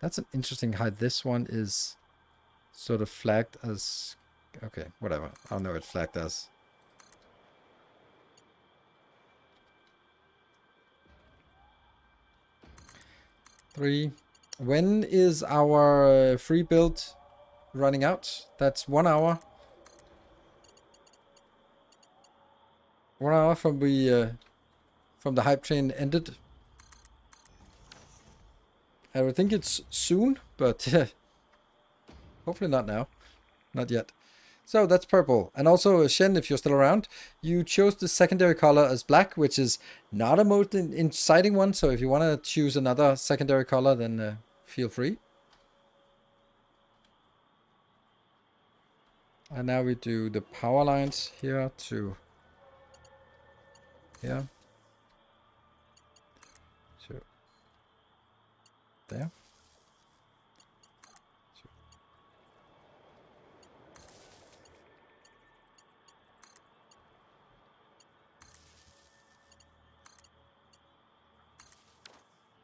That's an interesting how this one is sort of flagged as... Okay, whatever. I don't know what it's flagged as. Three. When is our free build running out? That's 1 hour. 1 hour from the hype train ended. I would think it's soon, but hopefully not now. Not yet. So that's purple. And also, Shen, if you're still around, you chose the secondary color as black, which is not a most inciting one. So if you want to choose another secondary color, then feel free. And now we do the power lines here to here. To there.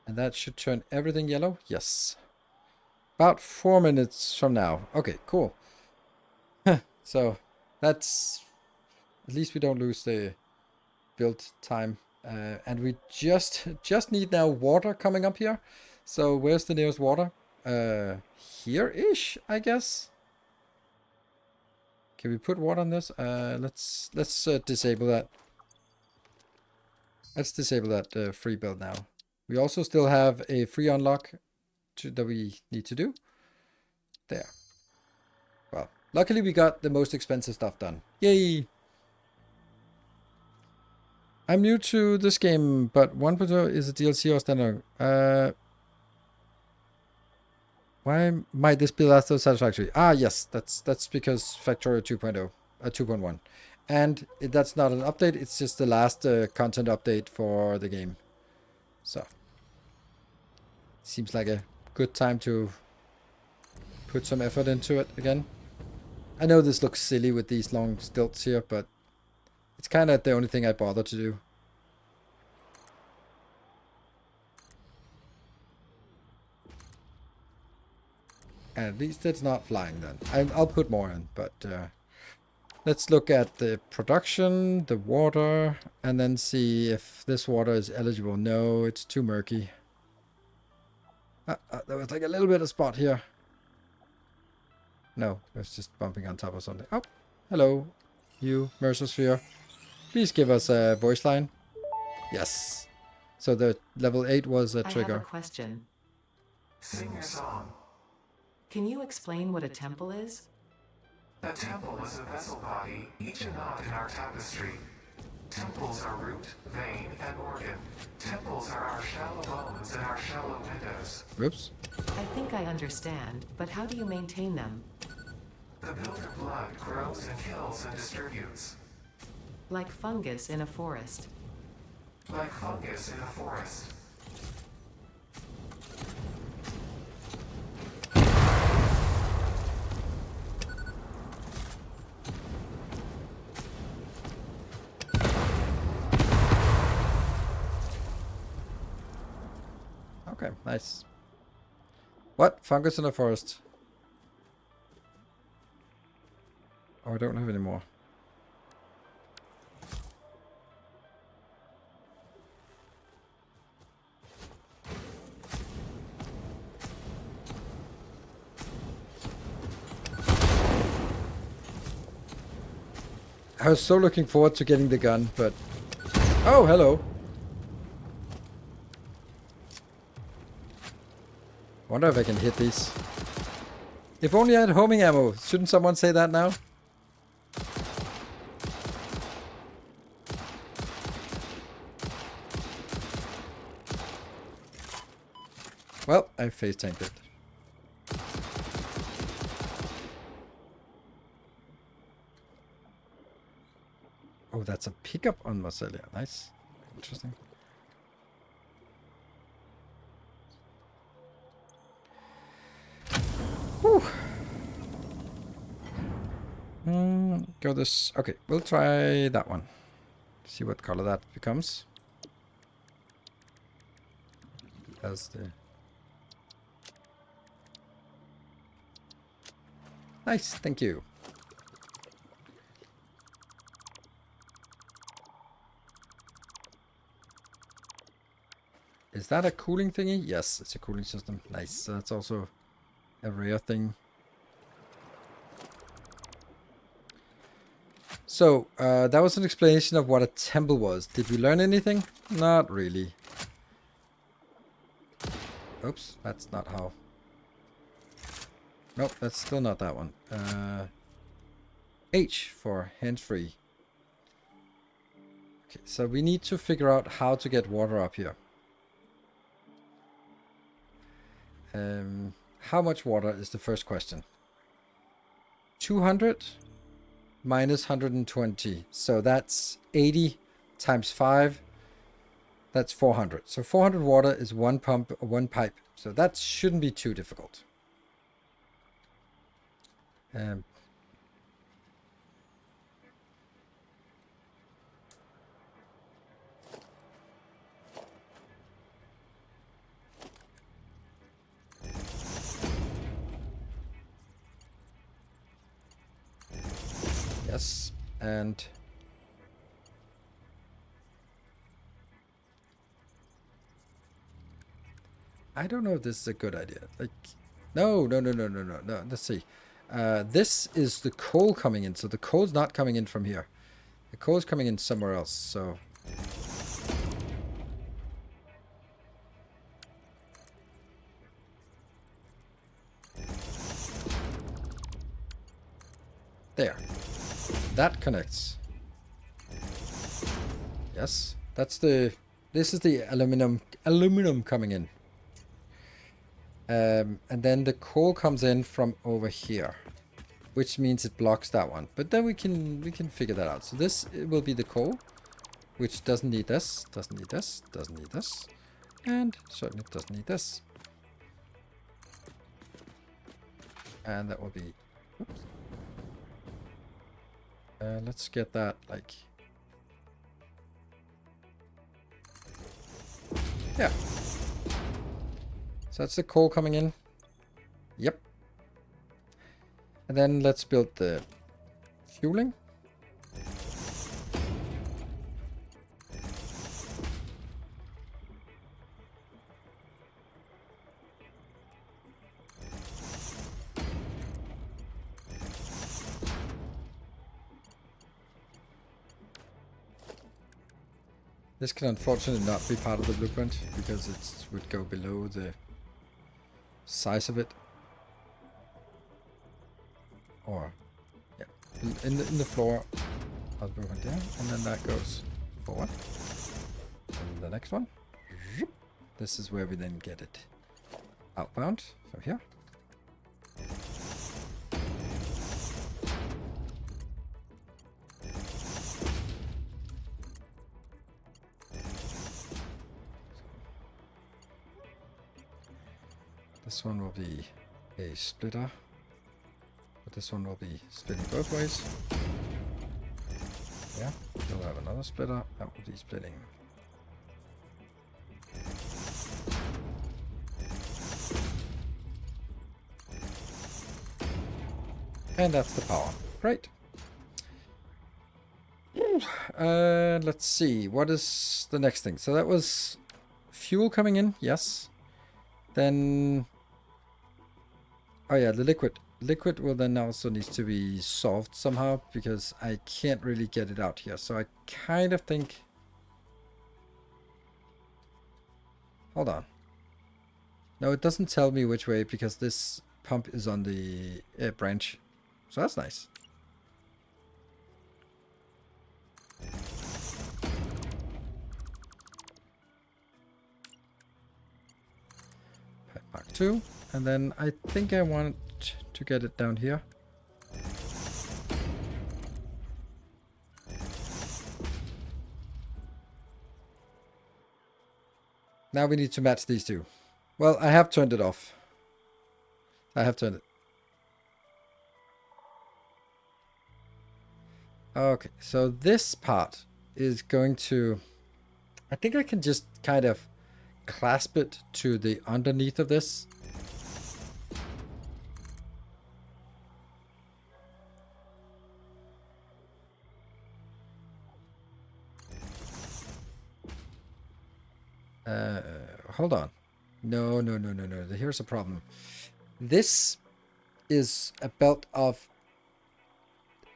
And that should turn everything yellow. Yes. About 4 minutes from now. Okay, cool. So that's, at least we don't lose the build time. And we just need now water coming up here. So where's the nearest water? Here-ish, I guess. Can we put water on this? Let's disable that. Let's disable that free build now. We also still have a free unlock that we need to do. There. Well, luckily we got the most expensive stuff done. Yay! I'm new to this game, but 1.0 is a DLC or standalone. Why might this be last of Satisfactory? Ah, yes, that's because Factorio 2.0, 2.1. And that's not an update, it's just the last content update for the game. So, seems like a good time to put some effort into it again. I know this looks silly with these long stilts here, but it's kind of the only thing I bother to do. And at least it's not flying then. I'll put more in, but let's look at the production, the water, and then see if this water is eligible. No, it's too murky. There was like a little bit of spot here. No, it was just bumping on top of something. Oh, hello, you, Mercersphere. Please give us a voice line. Yes. So the level 8 was a I trigger. have a question. Sing your song. Can you explain what a temple is? A temple is a vessel body, each a knot in our tapestry. Temples are root, vein, and organ. Temples are our shallow bones and our shallow windows. Whoops. I think I understand, but how do you maintain them? The builder blood grows and kills and distributes. Like fungus in a forest. Like fungus in a forest. Okay, nice. What? Fungus in the forest? Oh, I don't have any more. I was so looking forward to getting the gun, but... Oh, hello. Wonder if I can hit these. If only I had homing ammo. Shouldn't someone say that now? Well, I face tanked it. Oh, that's a pickup on Marcellia. Nice. Interesting. Whew. Go this. Okay, we'll try that one. See what color that becomes. As the... Nice, thank you. Is that a cooling thingy? Yes, it's a cooling system. Nice. So that's also a rare thing. So, that was an explanation of what a temple was. Did we learn anything? Not really. Oops, that's not how. Nope, that's still not that one. H for hands-free. Okay, so we need to figure out how to get water up here. How much water is the first question? 200? minus 120. So that's 80 times 5. That's 400. So 400 water is one pump, one pipe. So that shouldn't be too difficult. Yes, and I don't know if this is a good idea. Like, no. Let's see. This is the coal coming in, so the coal's not coming in from here. The coal's coming in somewhere else. So there. That connects. Yes, that's the. This is the aluminum coming in. And then the coal comes in from over here, which means it blocks that one. But then we can figure that out. So this will be the coal, which doesn't need this, doesn't need this, doesn't need this, and certainly doesn't need this. And that will be. Oops. Let's get that like. Yeah. So that's the coal coming in. Yep. And then let's build the fueling. This can unfortunately not be part of the blueprint because it would go below the size of it. Or, yeah, in the floor, I'll go down, and then that goes forward. And the next one, this is where we then get it outbound from here. This one will be a splitter, but this one will be splitting both ways. Yeah, we'll have another splitter that will be splitting. And that's the power. Great. Let's see, what is the next thing? So that was fuel coming in, yes. Then, oh yeah, the liquid. Liquid will then also need to be solved somehow because I can't really get it out here. So I kind of think, hold on. No, it doesn't tell me which way because this pump is on the branch. So that's nice. Pipe Mark 2. And then I think I want to get it down here. Now we need to match these two. Well, I have turned it off. I have turned it. Okay, so this part is going to... I think I can just kind of clasp it to the underneath of this. Hold on. No. Here's a problem. This is a belt of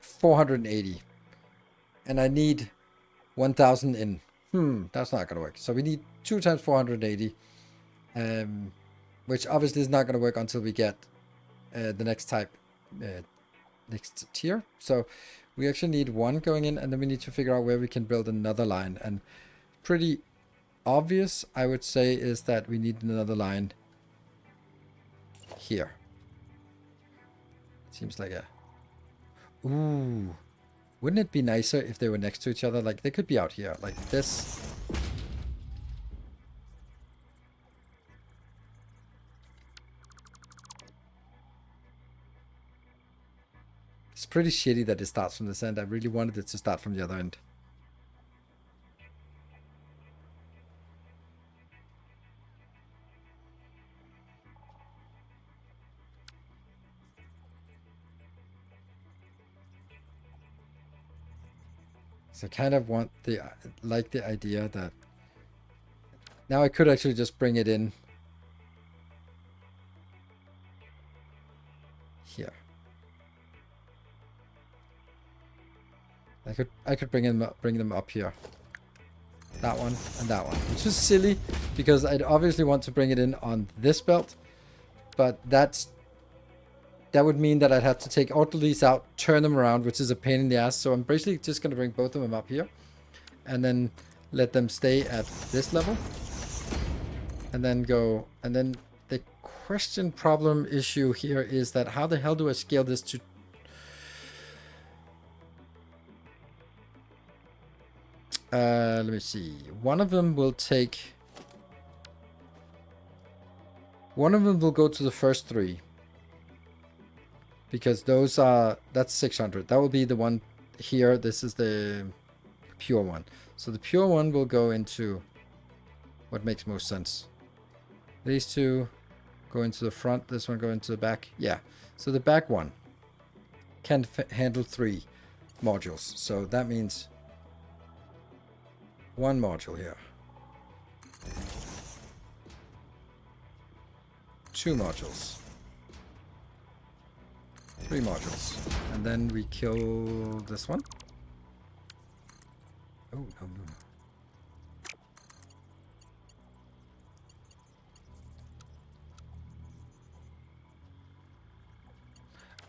480. And I need 1000 in. That's not going to work. So we need 2 times 480. Which obviously is not going to work until we get the next type, next tier. So we actually need 1 going in, and then we need to figure out where we can build another line. And pretty obvious, I would say, is that we need another line here. Seems like a... Ooh. Wouldn't it be nicer if they were next to each other? Like, they could be out here, like this. It's pretty shitty that it starts from this end. I really wanted it to start from the other end. So I kind of want the idea that now I could actually just bring it in here. I could bring them up here. That one and that one, which is silly because I'd obviously want to bring it in on this belt, but that would mean that I'd have to take all of these out, turn them around, which is a pain in the ass. So I'm basically just going to bring both of them up here and then let them stay at this level and then go. And then the problem issue here is that how the hell do I scale this to... let me see. One of them will go to the first 3. Because that's 600. That will be the one here. This is the pure one. So the pure one will go into what makes most sense. These two go into the front. This one go into the back. Yeah. So the back one can handle 3 modules. So that means 1 module here. 2 modules. 3 modules. And then we kill this one. Oh, no, no.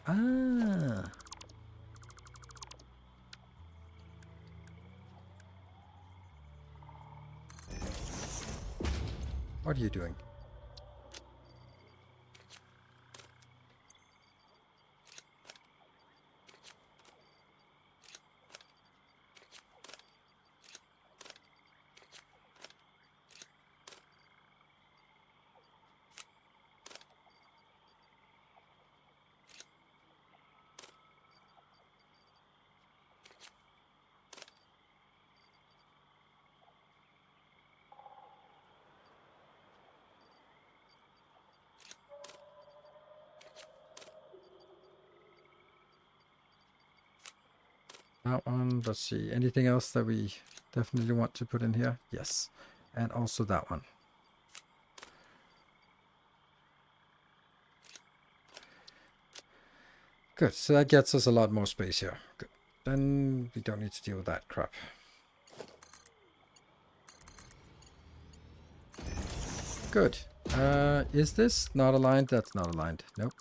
Ah. What are you doing? That one, let's see. Anything else that we definitely want to put in here? Yes. And also that one. Good. So that gets us a lot more space here. Good. Then we don't need to deal with that crap. Good. Is this not aligned? That's not aligned. Nope.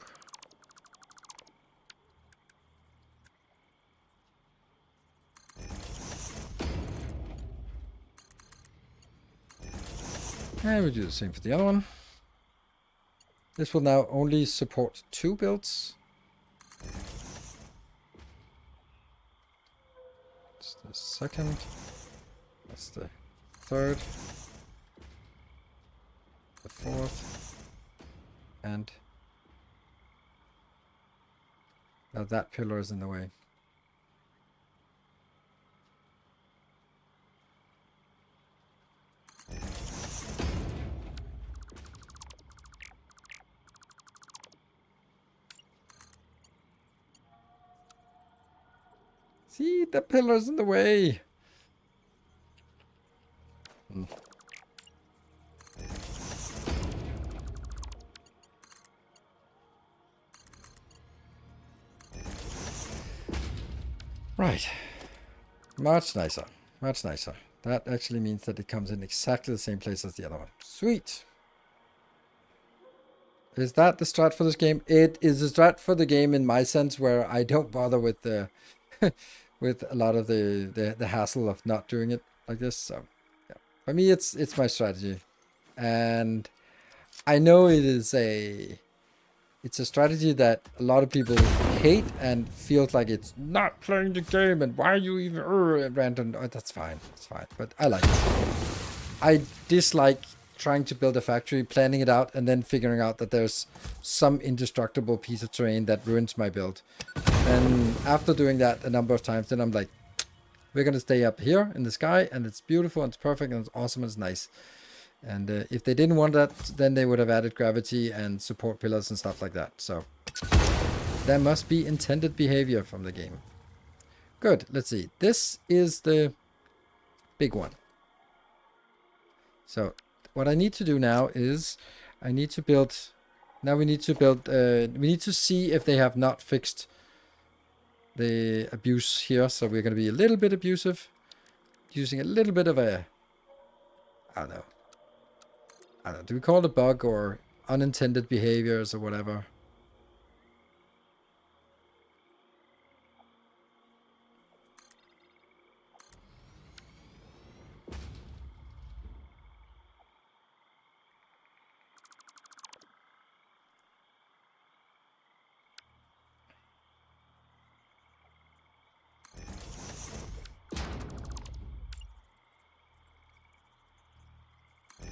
And we do the same for the other one. This will now only support 2 builds. That's the second. That's the third. The fourth. And now that pillar is in the way. See, the pillar's in the way. Right. Much nicer. Much nicer. That actually means that it comes in exactly the same place as the other one. Sweet. Is that the strat for this game? It is the strat for the game in my sense, where I don't bother with the with a lot of the hassle of not doing it like this. So yeah, for me it's my strategy, and I know it's a strategy that a lot of people hate and feels like it's not playing the game and why are you even random. Oh, that's fine. That's fine. But I like it. I dislike trying to build a factory, planning it out, and then figuring out that there's some indestructible piece of terrain that ruins my build. And after doing that a number of times, then I'm like, we're going to stay up here in the sky, and it's beautiful, and it's perfect, and it's awesome, and it's nice. And if they didn't want that, then they would have added gravity and support pillars and stuff like that. So there must be intended behavior from the game. Good. Let's see. This is the big one. So what I need to do now is I need to build. Now we need to build. We need to see if they have not fixed the abuse here. So we're going to be a little bit abusive, using a little bit of a, I don't know. Do we call it a bug or unintended behaviors or whatever?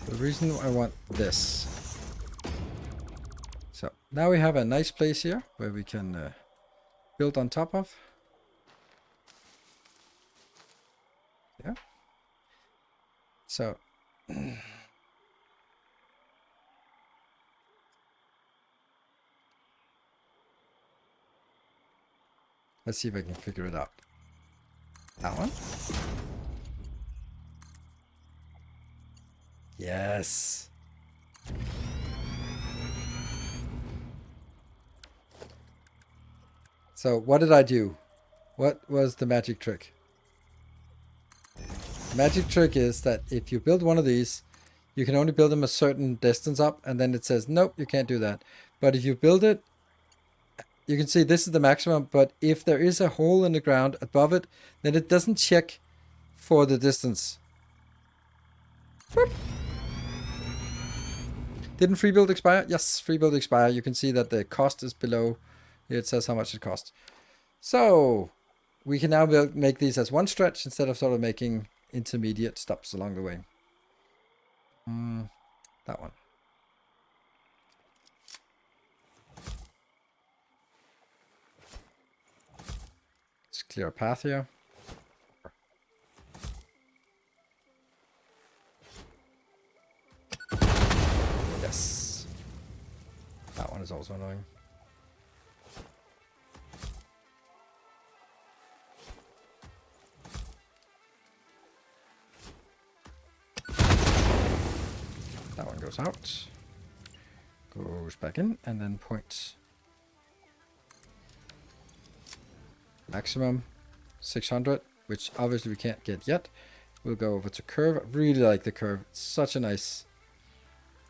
The reason I want this. So now we have a nice place here where we can build on top of. Yeah. So let's see if I can figure it out. That one. Yes. So what did I do? What was the magic trick? The magic trick is that if you build one of these, you can only build them a certain distance up, and then it says, nope, you can't do that. But if you build it, you can see this is the maximum, but if there is a hole in the ground above it, then it doesn't check for the distance. Whoop. Didn't free build expire? Yes, free build expire. You can see that the cost is below. It says how much it costs. So we can now make these as one stretch instead of sort of making intermediate stops along the way. That one. Let's clear a path here. Yes. That one is also annoying. That one goes out. Goes back in and then points. Maximum 600, which obviously we can't get yet. We'll go over to curve. I really like the curve. It's such a nice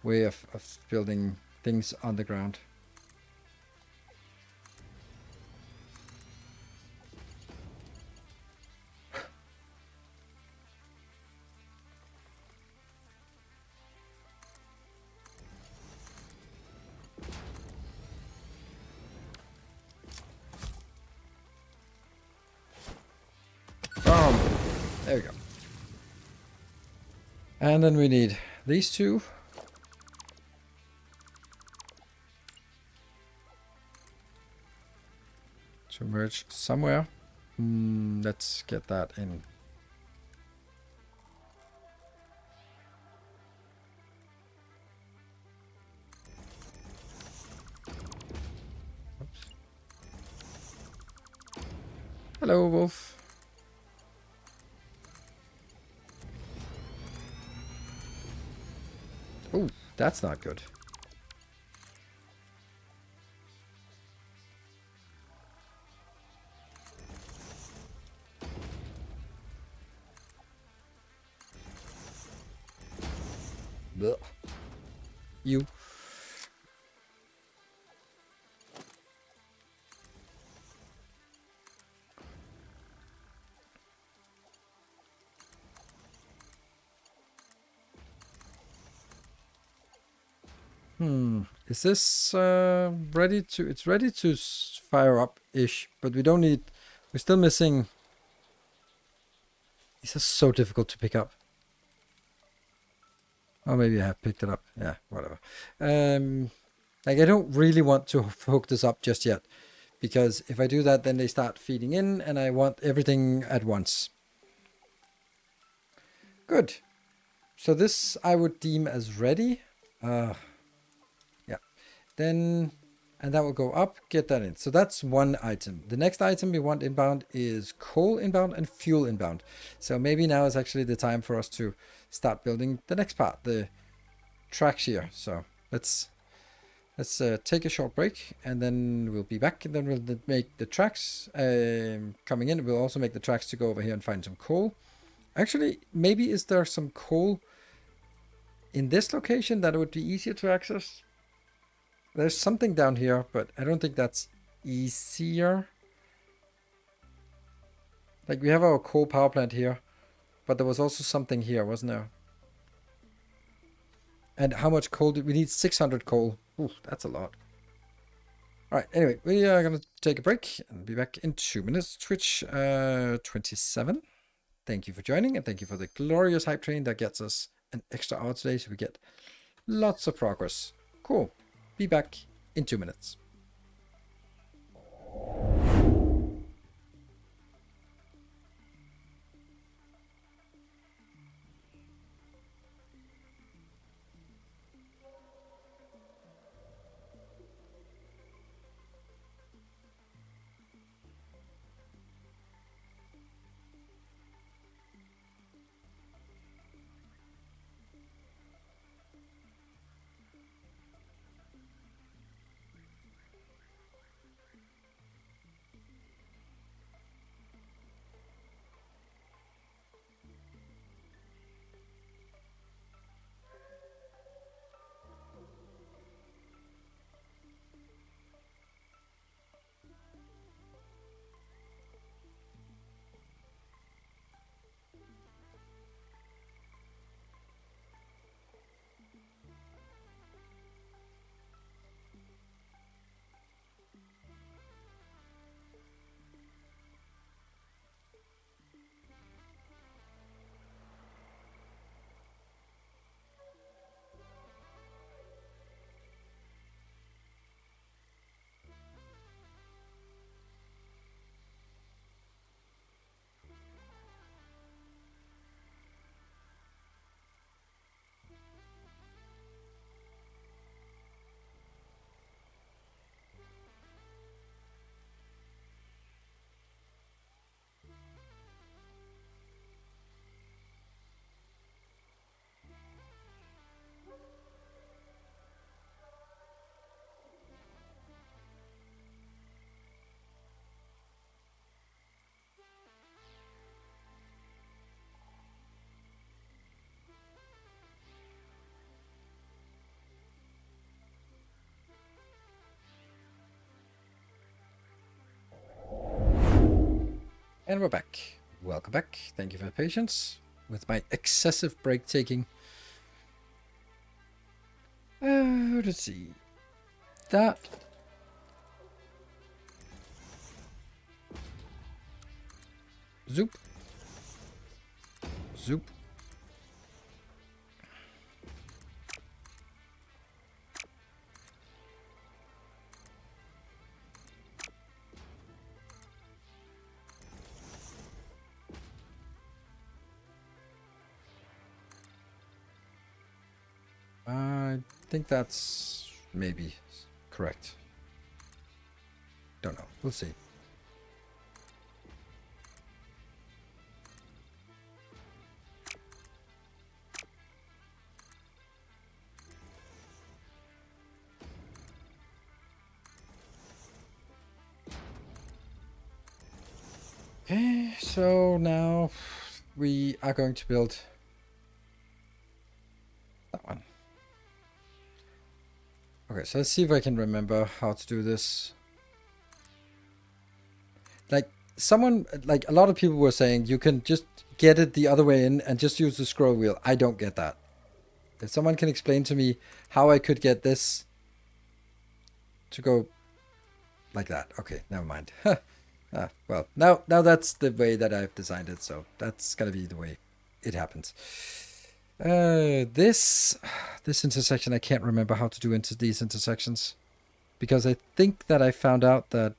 way of building things on the ground. Boom. There we go. And then we need these two. To merge somewhere. Let's get that in. Oops. Hello, wolf. Oh, that's not good. Blech. You. Is this ready to... It's ready to fire up-ish, but we don't need... We're still missing... These are so difficult to pick up. Oh, maybe I have picked it up. Yeah, whatever. Like, I don't really want to hook this up just yet. Because if I do that, then they start feeding in, and I want everything at once. Good. So this I would deem as ready. Yeah. Then, and that will go up, get that in. So that's one item. The next item we want inbound is coal inbound and fuel inbound. So maybe now is actually the time for us to start building the next part, the tracks here. So let's take a short break, and then we'll be back, and then we'll make the tracks coming in. We'll also make the tracks to go over here and find some coal. Actually, maybe is there some coal in this location that it would be easier to access? There's something down here, but I don't think that's easier. Like, we have our coal power plant here, but there was also something here, wasn't there? And how much coal did we need? 600 coal. Ooh, that's a lot. All right, anyway, we are going to take a break and be back in 2 minutes. Twitch 27. Thank you for joining, and thank you for the glorious hype train that gets us an extra hour today, so we get lots of progress. Cool. Be back in 2 minutes. And we're back. Welcome back. Thank you for the patience with my excessive break taking. Let's see. That. Zoop. Zoop. I think that's maybe correct. Don't know. We'll see. Okay, so now we are going to build that one. Okay, so let's see if I can remember how to do this. Like, a lot of people were saying you can just get it the other way in and just use the scroll wheel. I don't get that. If someone can explain to me how I could get this to go like that. Okay, never mind. Well, now that's the way that I've designed it, so that's gonna be the way it happens. This intersection, I can't remember how to do into these intersections, because I think that I found out that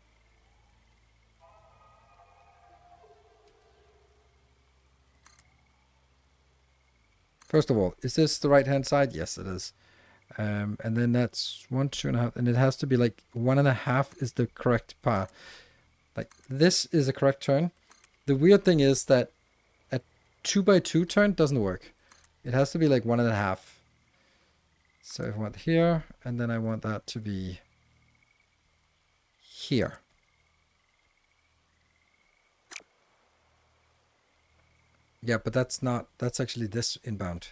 first of all, is this the right hand side? Yes, it is. And then that's 1, 2.5, and it has to be like 1.5 is the correct path. Like this is a correct turn. The weird thing is that a 2x2 turn doesn't work. It has to be like 1.5. So I want here, and then I want that to be here. Yeah, but that's not, that's actually this inbound.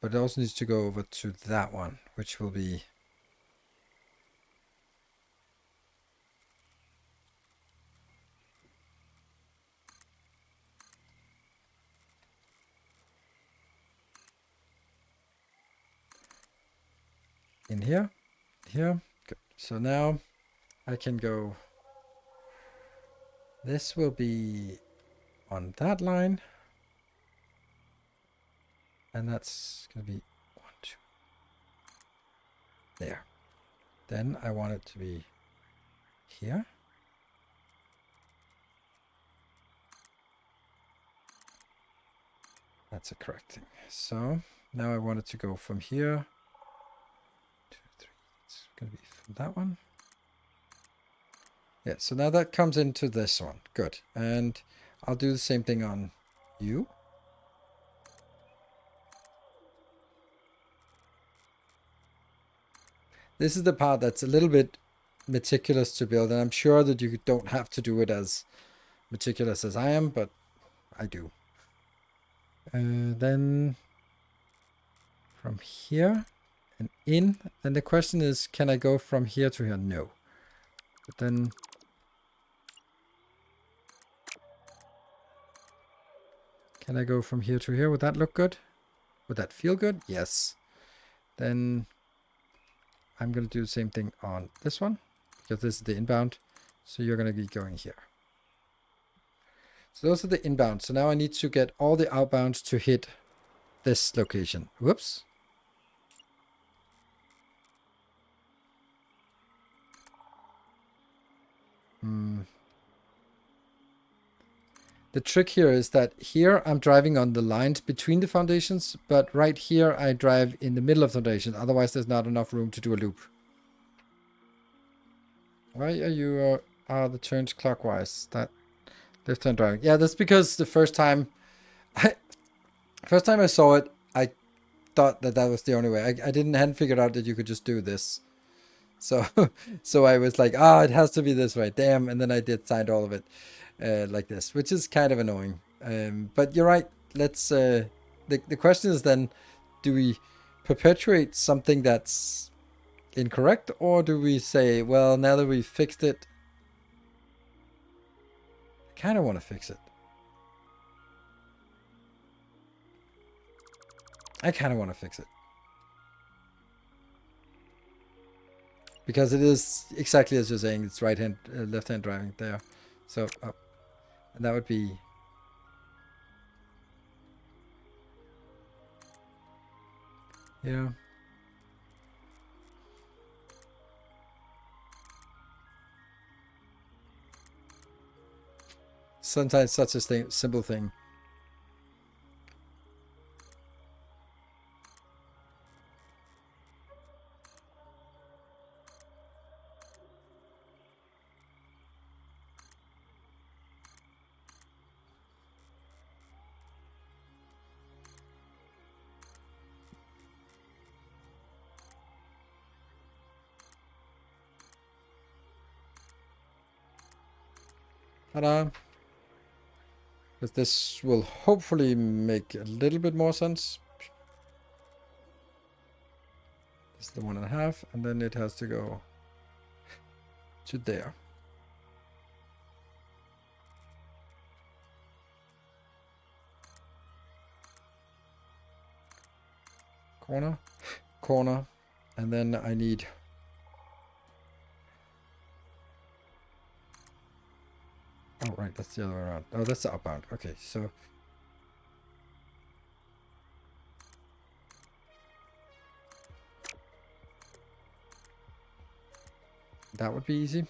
But it also needs to go over to that one, which will be in here, here. Good. So now I can go, this will be on that line. And that's going to be 1, 2. There. Then I want it to be here. That's a correct thing. So now I want it to go from here. 2, 3. It's going to be from that one. Yeah, so now that comes into this one. Good. And I'll do the same thing on you. This is the part that's a little bit meticulous to build, and I'm sure that you don't have to do it as meticulous as I am, but I do. Then from here and in, then the question is, can I go from here to here? No. But then can I go from here to here? Would that look good? Would that feel good? Yes. Then I'm going to do the same thing on this one, because this is the inbound. So you're going to be going here. So those are the inbounds. So now I need to get all the outbounds to hit this location. Whoops. The trick here is that here I'm driving on the lines between the foundations, but right here I drive in the middle of the foundation. Otherwise there's not enough room to do a loop. Why are you the turns clockwise? That left hand driving. Yeah, that's because the first time I saw it, I thought that was the only way. I hadn't figured out that you could just do this. So so I was like, it has to be this way. Damn. And then I signed all of it like this, which is kind of annoying. But you're right. Let's the question is then, do we perpetuate something that's incorrect, or do we say, well, now that we fixed it, I kind of want to fix it. I kind of want to fix it. Because it is exactly as you're saying, it's right hand, left hand driving there. So, and that would be yeah. Sometimes such a simple thing. Ta-da! Because this will hopefully make a little bit more sense. This is the 1.5, and then it has to go to there. corner, corner, and then I need... Oh, right, that's the other way around. Oh, that's the outbound. Okay, so... That would be easy.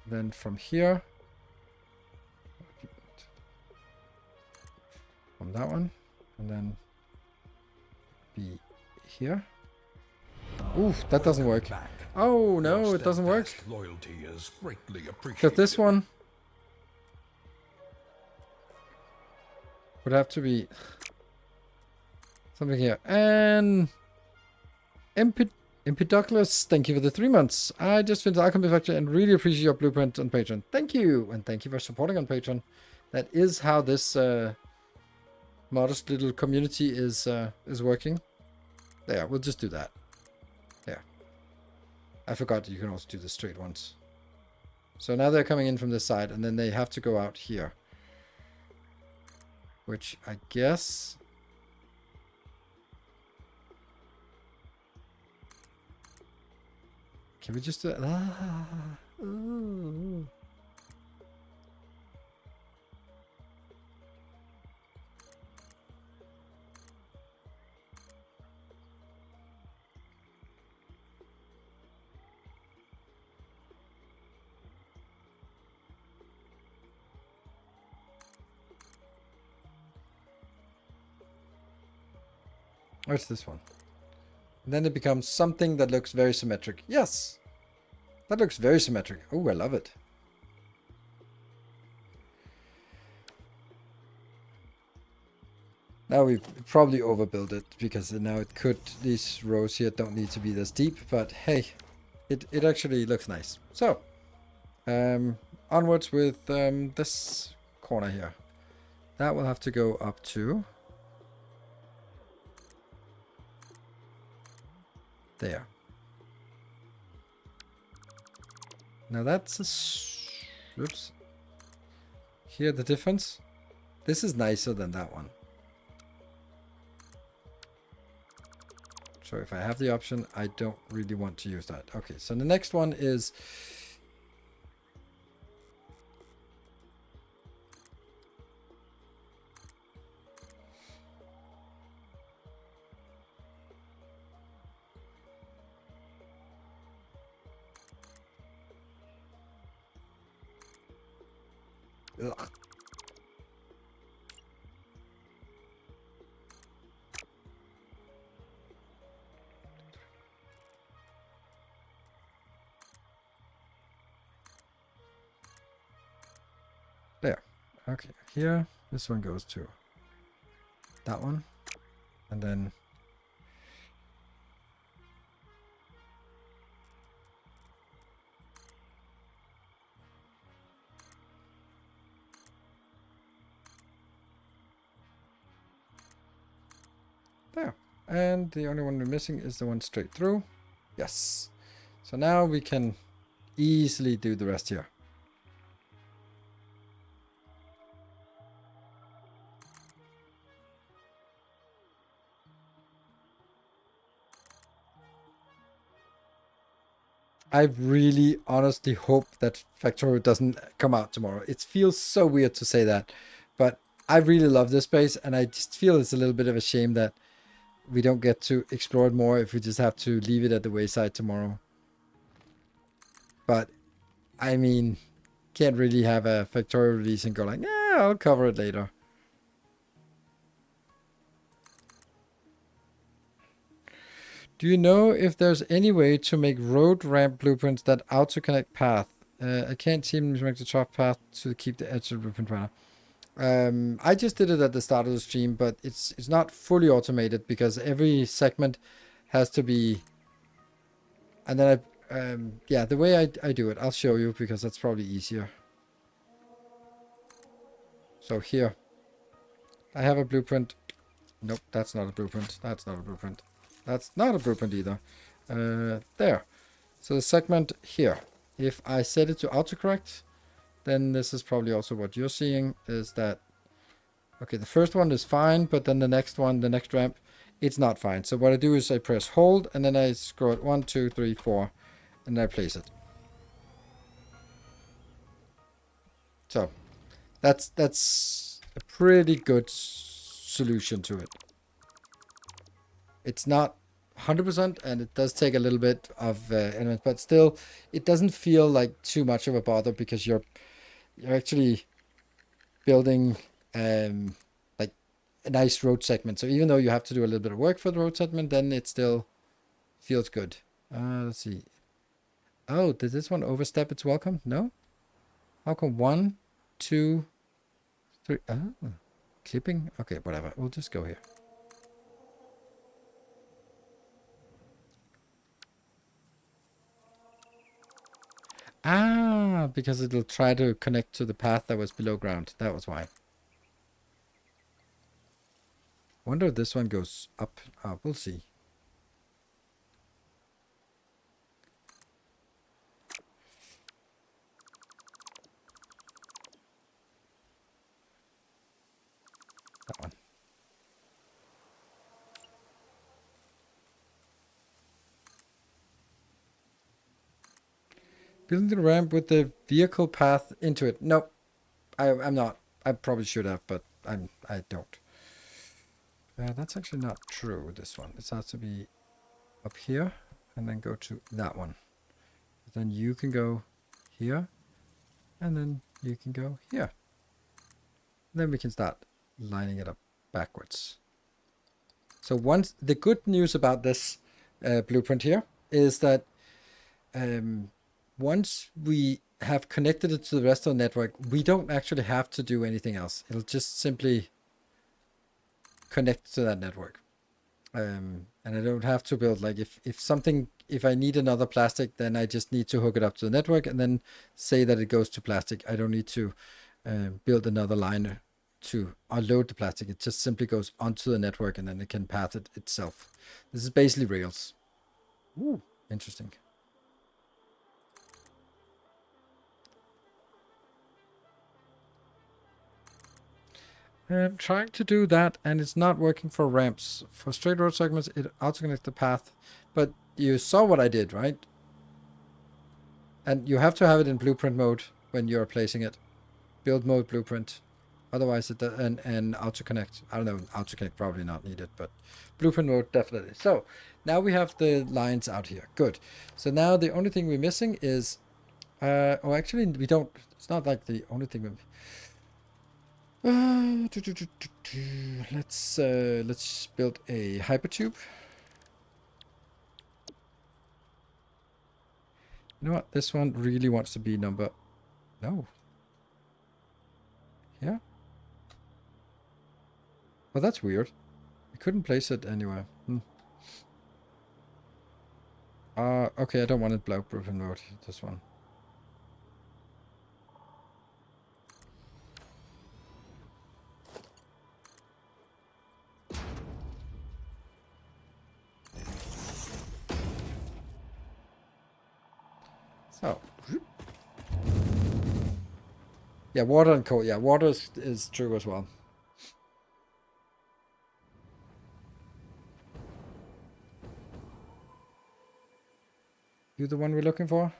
Then from here... From that one, and then be here. Oof, that doesn't work. Back. Oh, no, Your it doesn't work. steadfast Loyalty is greatly Because appreciated. this one would have to be something here. And Empedocles, thank you for the 3 months. I just finished Alchemy Factory and really appreciate your blueprint on Patreon. Thank you, and thank you for supporting on Patreon. That is how this modest little community is working. There, we'll just do that. There. I forgot you can also do the straight ones. So now they're coming in from this side, and then they have to go out here. Which I guess... Can we just do that? Ooh. Where's this one? And then it becomes something that looks very symmetric. Yes! That looks very symmetric. Oh, I love it. Now we probably overbuild it, because now it could... These rows here don't need to be this deep, but hey, it actually looks nice. So, onwards with this corner here. That will have to go up to... There. Now that's a... Oops. Here the difference. This is nicer than that one. So if I have the option, I don't really want to use that. Okay, so the next one is... Ugh. There. Okay, here, this one goes to that one, and then there. And the only one we're missing is the one straight through. Yes. So now we can easily do the rest here. I really honestly hope that Factory doesn't come out tomorrow. It feels so weird to say that, but I really love this space, and I just feel it's a little bit of a shame that we don't get to explore it more if we just have to leave it at the wayside tomorrow. But, I mean, can't really have a Factory release and go like, yeah, I'll cover it later. Do you know if there's any way to make road ramp blueprints that auto-connect path? I can't seem to make the top path to keep the edge of the blueprint runner. I just did it at the start of the stream, but it's not fully automated because every segment has to be... And then yeah, the way I do it, I'll show you because that's probably easier. So here, I have a blueprint. Nope, that's not a blueprint. That's not a blueprint. That's not a blueprint either. There. So the segment here, if I set it to autocorrect, then this is probably also what you're seeing, is that, okay, the first one is fine, but then the next one, the next ramp, it's not fine. So what I do is I press hold, and then I scroll it 1, 2, 3, 4, and then I place it. So that's a pretty good solution to it. It's not 100%, and it does take a little bit of elements, but still, it doesn't feel like too much of a bother because you're actually building like a nice road segment. So even though you have to do a little bit of work for the road segment, then it still feels good. Let's see. Oh, did this one overstep its welcome? No? How come 1, 2, 3? Oh, clipping? Okay, whatever. We'll just go here. Ah, because it'll try to connect to the path that was below ground. That was why. Wonder if this one goes up. We'll see. That one. Building the ramp with the vehicle path into it. Nope. I'm not. I probably should have, but I don't. That's actually not true, this one. This has to be up here and then go to that one. Then you can go here and then you can go here. Then we can start lining it up backwards. So once the good news about this blueprint here is that once we have connected it to the rest of the network, we don't actually have to do anything else. It'll just simply connect to that network. And I don't have to build, like, if I need another plastic, then I just need to hook it up to the network and then say that it goes to plastic. I don't need to build another line to unload the plastic. It just simply goes onto the network and then it can path it itself. This is basically Rails. Ooh, interesting. I'm trying to do that and it's not working for ramps. For straight road segments, it auto-connects the path. But you saw what I did, right? And you have to have it in blueprint mode when you're placing it. Build mode blueprint. Otherwise, it does, and auto-connect. I don't know, auto-connect probably not needed, but blueprint mode definitely. So now we have the lines out here. Good. So now the only thing we're missing is, oh, actually we don't. It's not like the only thing we're. Let's build a hypertube. You know what? This one really wants to be number. No. Yeah. Well, that's weird. I couldn't place it anywhere. Okay, I don't want it blueprint mode. This one. So. Yeah, water and coal. Yeah, water is true as well. You the one we're looking for?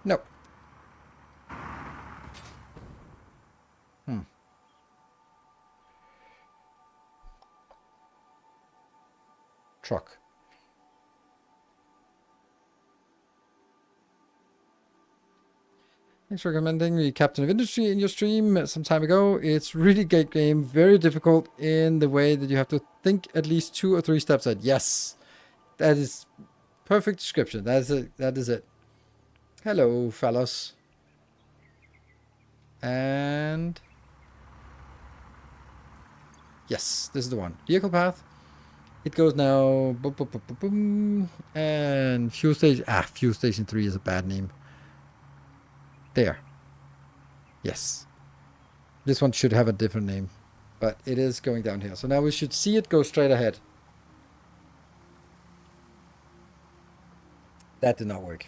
No. Truck. Thanks for recommending the Captain of Industry in your stream some time ago. It's really great game, very difficult in the way that you have to think at least 2 or 3 steps ahead. Yes, that is perfect description. That is it. That is it. Hello, fellas. And yes, this is the one. Vehicle path. It goes now. Boom, boom, boom, boom, boom. And fuel station. Fuel station 3 is a bad name. There. Yes. This one should have a different name. But it is going down here. So now we should see it go straight ahead. That did not work.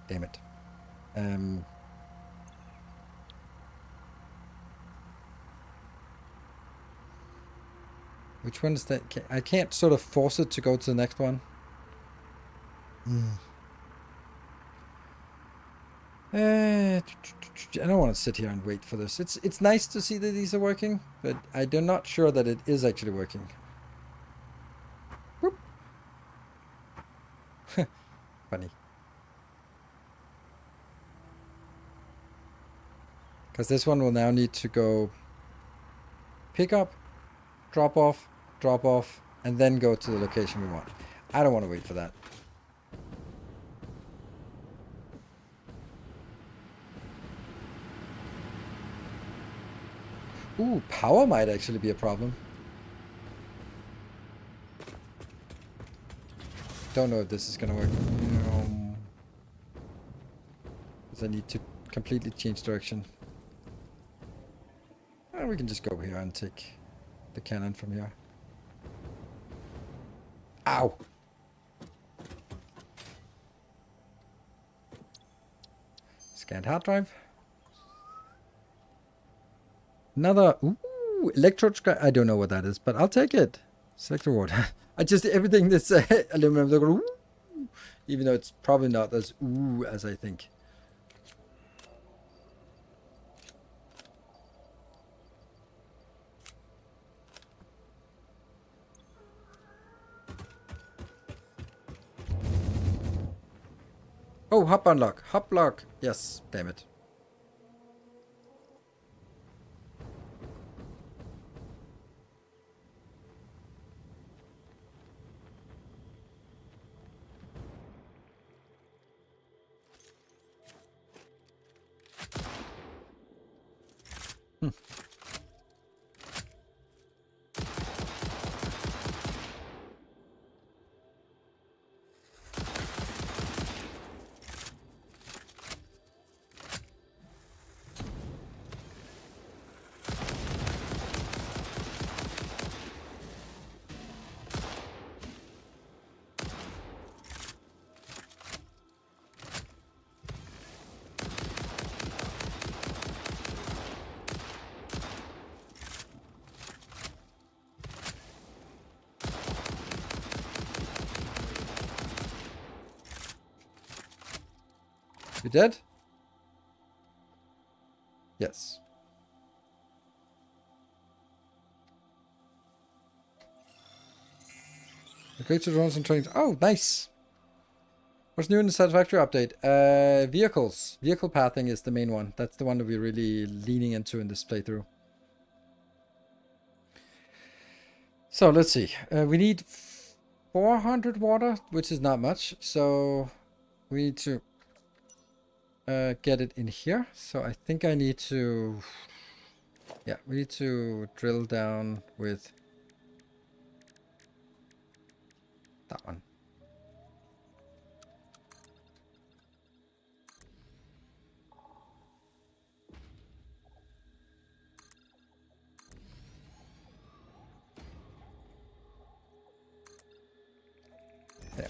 Damn it. Which one is that? I can't sort of force it to go to the next one. I don't want to sit here and wait for this. It's nice to see that these are working, but I'm not sure that it is actually working. Whoop. Funny. Because this one will now need to go pick up, drop off, and then go to the location we want. I don't want to wait for that. Ooh, power might actually be a problem. Don't know if this is gonna work. Because I need to completely change direction. We can just go here and take the cannon from here. Ow! Scanned hard drive. Another, ooh, electrode scrap. I don't know what that is, but I'll take it. Select reward. I just, everything that's aluminum, they're going, ooh, even though it's probably not as ooh as I think. Oh, hop unlock. Hop lock. Yes, damn it. You dead? Yes. The creature drones and trains. Oh, nice. What's new in the Satisfactory update? Vehicles. Vehicle pathing is the main one. That's the one that we're really leaning into in this playthrough. So let's see. We need 400 water, which is not much. So we need to get it in here. So I think I need to... Yeah, we need to drill down with that one. There.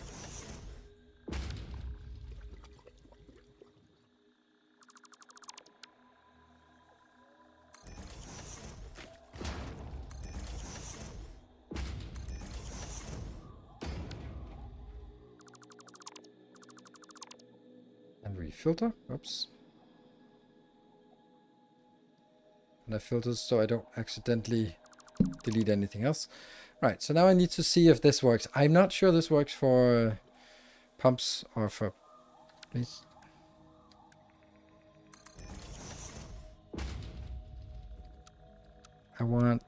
And we filter. Oops. And I filter so I don't accidentally delete anything else. Right, so now I need to see if this works. I'm not sure this works for pumps or for... Please. I want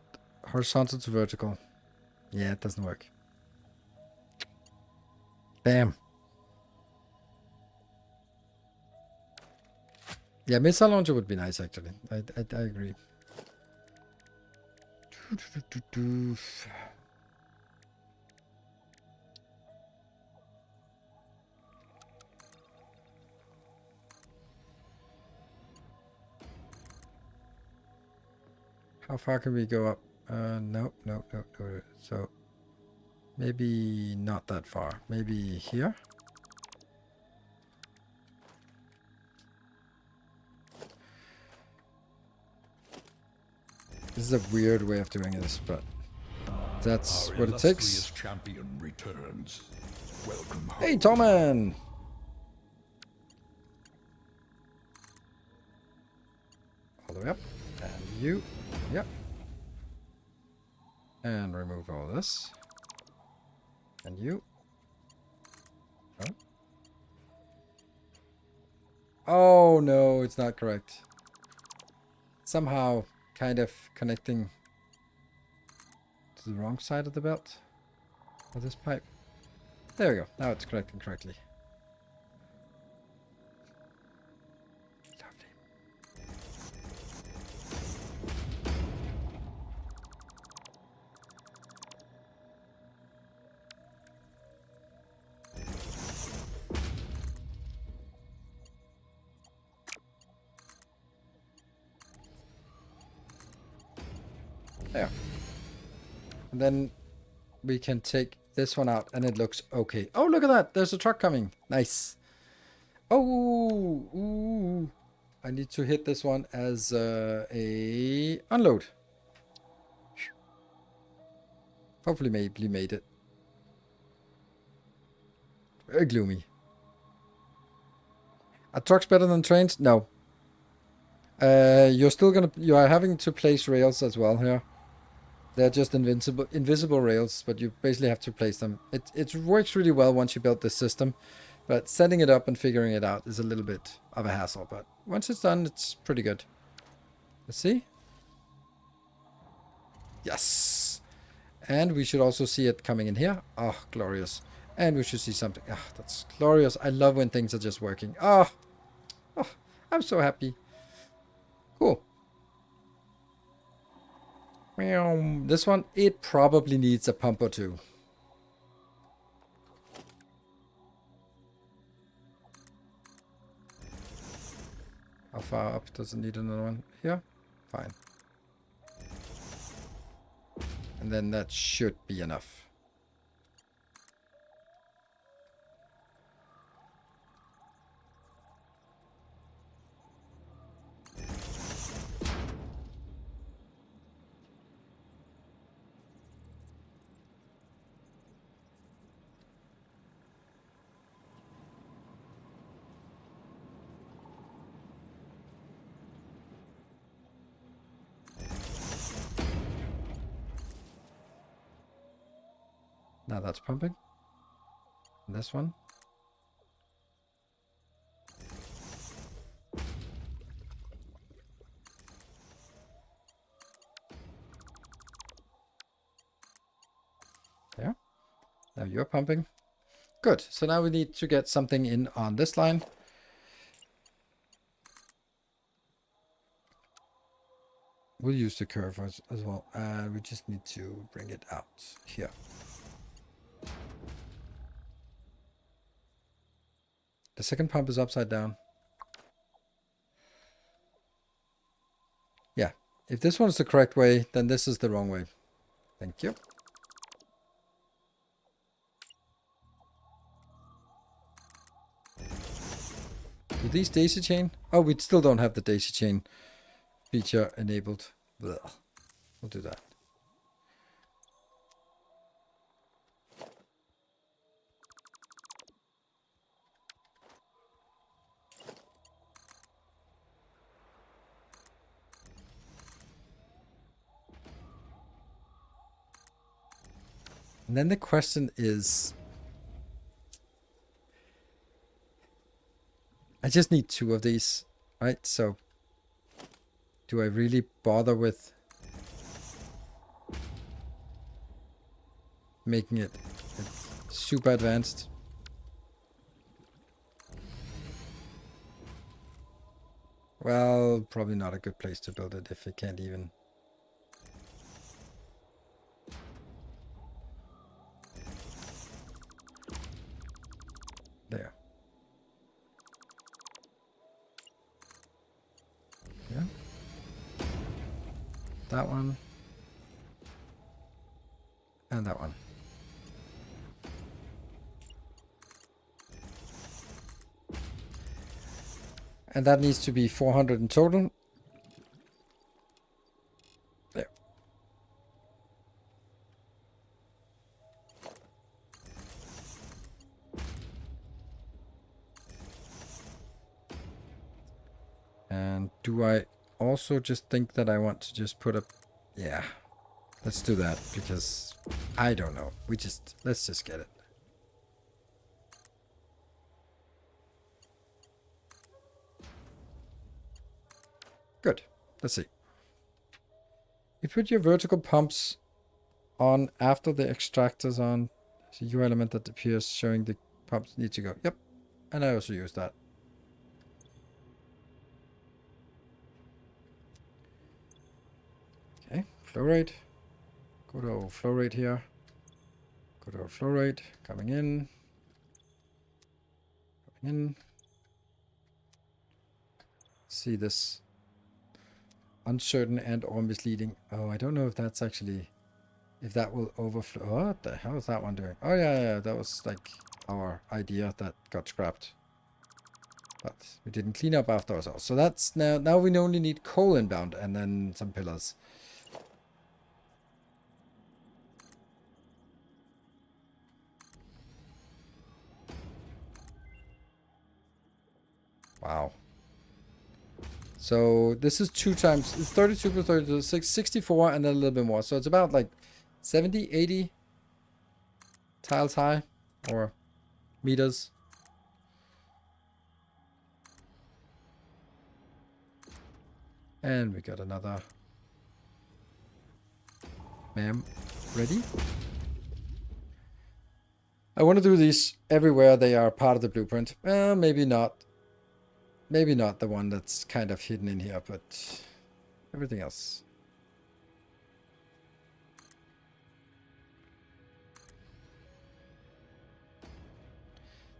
horizontal to vertical. Yeah, it doesn't work. Damn. Yeah, missile launcher would be nice, actually. I agree. How far can we go up? Nope. So maybe not that far. Maybe here. This is a weird way of doing this, but That's Our what it illustrious takes. champion returns. Welcome home. Hey, Tommen! All the way up. And you. Yep. And remove all this. And you. Oh. Oh no, it's not correct. Somehow kind of connecting to the wrong side of the belt of this pipe. There we go. Now it's connecting correctly. Lovely. There. And then we can take this one out and it looks okay. Oh, look at that. There's a truck coming. Nice. Oh, ooh. I need to hit this one as a unload. Hopefully maybe made it. Very gloomy. Are trucks better than trains? No. You are having to place rails as well here. They're just invisible rails, but you basically have to place them. It works really well once you build this system, but setting it up and figuring it out is a little bit of a hassle. But once it's done, it's pretty good. Let's see. Yes. And we should also see it coming in here. Oh, glorious. And we should see something. Ah, oh, that's glorious. I love when things are just working. Oh, I'm so happy. Cool. This one, it probably needs a pump or two. How far up does it need another one? Here? Fine. And then that should be enough. Now that's pumping. And this one. There. Now you're pumping. Good. So now we need to get something in on this line. We'll use the curve as well. We just need to bring it out here. The second pump is upside down. Yeah. If this one's the correct way, then this is the wrong way. Thank you. Do these daisy chain? Oh, we still don't have the daisy chain feature enabled. Blech. We'll do that. And then the question is, I just need 2 of these, right? So do I really bother with making it super advanced? Well, probably not a good place to build it if it can't even. There. Yeah. That one. And that one. And that needs to be 400 in total. There. And do I also just think that I want to just put up... Yeah, let's do that, because I don't know. Let's just get it. Good. Let's see. You put your vertical pumps on after the extractors on. It's a UI element that appears showing the pumps need to go. Yep. And I also use that. Okay, flow rate. Go to flow rate here. Go to flow rate. Coming in. Coming in. See this uncertain and or misleading. Oh, I don't know if that's actually, if that will overflow. What the hell is that one doing? Oh yeah, that was like our idea that got scrapped. But we didn't clean up after ourselves. So that's now we only need coal inbound and then some pillars. Wow. So this is 2 times, it's 32 plus 32, 64 and then a little bit more. So it's about like 70, 80 tiles high or meters. And we got another ma'am ready. I want to do these everywhere they are part of the blueprint. Well, maybe not. Maybe not the one that's kind of hidden in here, but everything else.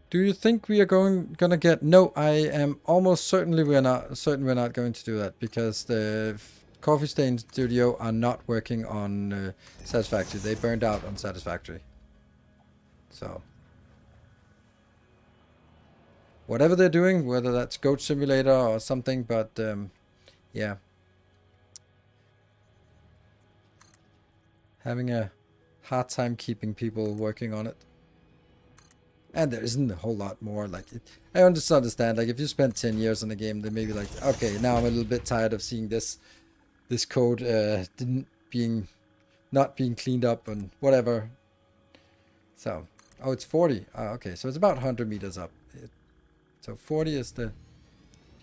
Do you think we are gonna get? No, I am almost certainly we're not going to do that, because the Coffee Stain Studio are not working on Satisfactory. They burned out on Satisfactory. So whatever they're doing, whether that's Goat Simulator or something, but yeah, having a hard time keeping people working on it. And there isn't a whole lot more. Like, I just understand. Like, if you spent 10 years on a game, then maybe like, okay, now I'm a little bit tired of seeing this code not being cleaned up and whatever. So, oh, it's 40. Okay, so it's about 100 meters up. So 40 is the,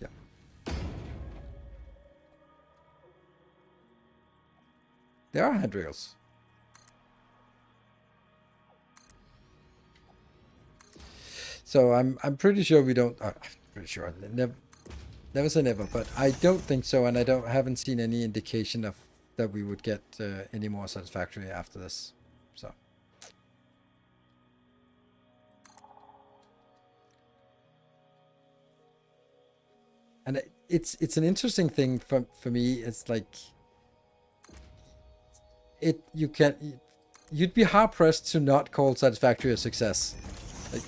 yeah. There are handrails. So I'm pretty sure we don't. I'm pretty sure. Never say never, but I don't think so, and I haven't seen any indication of that we would get any more Satisfactory after this. So. And it's an interesting thing for me. It's like you'd be hard pressed to not call Satisfactory a success. Like,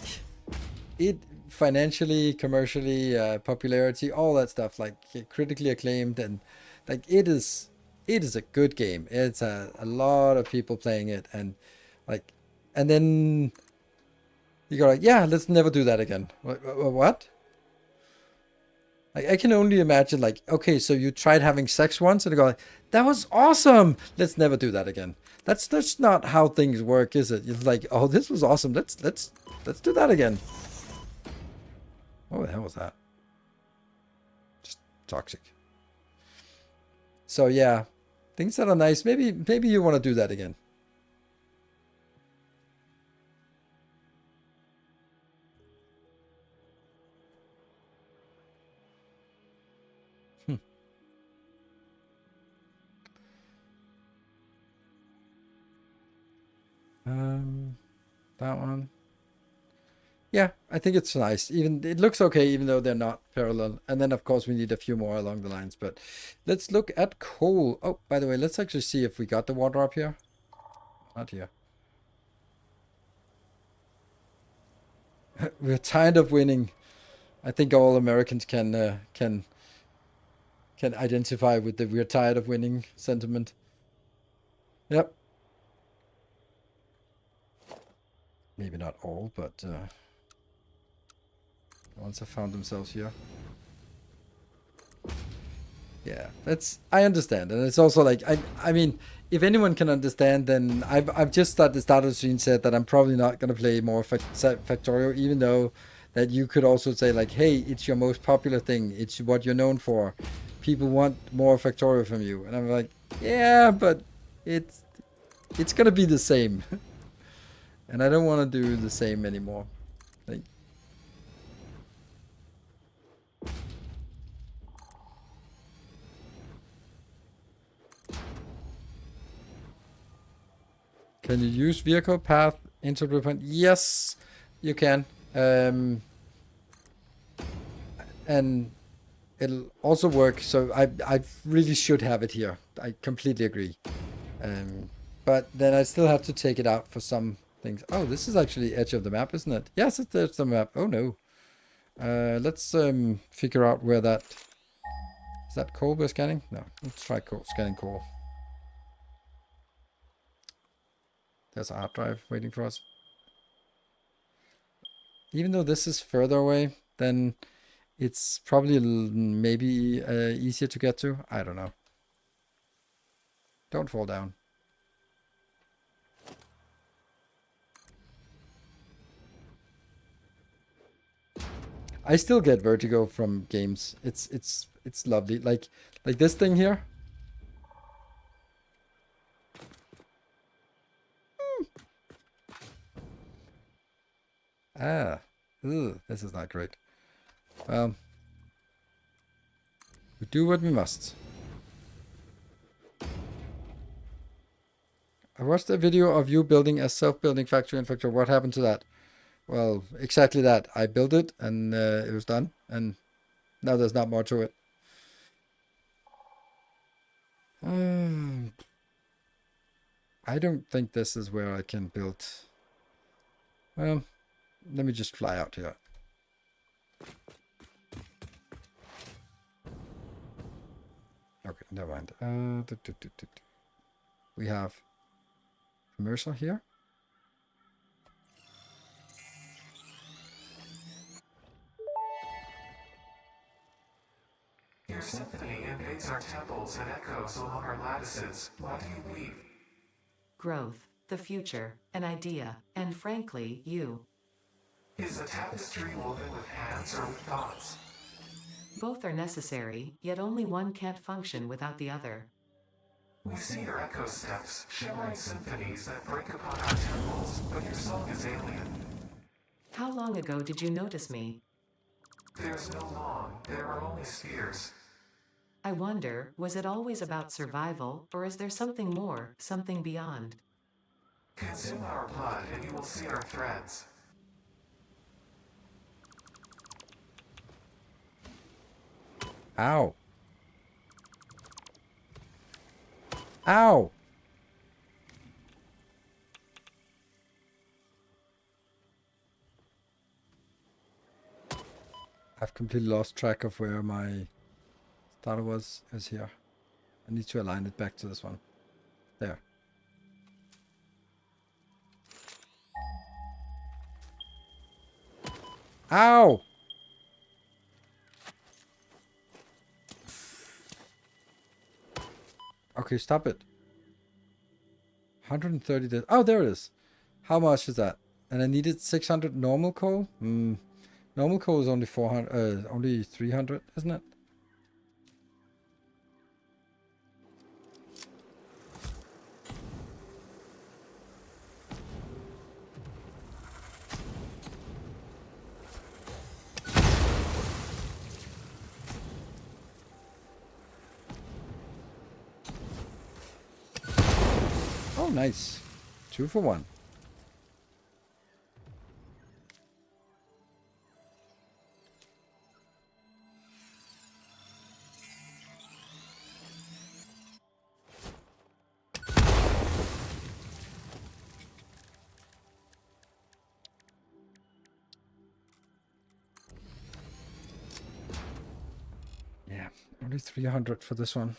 it financially, commercially, popularity, all that stuff, like critically acclaimed, and like it is a good game. It's a lot of people playing it, and like, and then you go like, yeah, let's never do that again. What? Like, I can only imagine, like, okay, so you tried having sex once, and you go like, that was awesome. Let's never do that again. That's not how things work, is it? It's like, oh, this was awesome. Let's do that again. What the hell was that? Just toxic. So yeah, things that are nice. Maybe you want to do that again. That one. Yeah, I think it's nice. Even it looks okay, even though they're not parallel. And then of course we need a few more along the lines. But let's look at coal. Oh, by the way, let's actually see if we got the water up here. Not here. We're tired of winning. I think all Americans can identify with the "we're tired of winning" sentiment. Yep. Maybe not all, but the ones have found themselves here. Yeah, I understand, and it's also like I mean, if anyone can understand, then I've just at the start of the stream said that I'm probably not gonna play more Factorio, even though that you could also say like, hey, it's your most popular thing, it's what you're known for, people want more Factorio from you, and I'm like, yeah, but it's it's gonna be the same, and I don't want to do the same anymore. Like, can you use vehicle path into blueprint? Yes, you can. And it'll also work. So I really should have it here. I completely agree. But then I still have to take it out for some things. Oh, this is actually edge of the map, isn't it? Yes, it's edge of the map. Oh no. Let's figure out where that is. That coal we're scanning? No, let's try scanning coal. There's a hard drive waiting for us. Even though this is further away, then it's probably maybe easier to get to. I don't know. Don't fall down. I still get vertigo from games. It's lovely. Like this thing here. Ah, ugh, this is not great. Well, we do what we must. I watched a video of you building a self-building factory in Factory. What happened to that? Well, exactly that. I built it and it was done, and now there's not more to it. I don't think this is where I can build. Well, let me just fly out here. Okay, never mind. We have Mercer here. Your symphony invades our temples and echoes along our lattices. What do you believe? Growth, the future, an idea, and frankly, you. Is a tapestry woven with hands or with thoughts? Both are necessary, yet only one can't function without the other. We see your echo steps, shimmering symphonies that break upon our temples, but your song is alien. How long ago did you notice me? There's no long, there are only spheres. I wonder, was it always about survival, or is there something more, something beyond? Consume our blood and you will see our threads. Ow. Ow. I've completely lost track of where my starter was. Is here. I need to align it back to this one. There. Ow! Okay, stop it. 130 days. Oh, there it is. How much is that? And I needed 600 normal coal? Normal coal is only 400, only 300, isn't it? Oh, nice. 2 for 1. Yeah, only 300 for this one.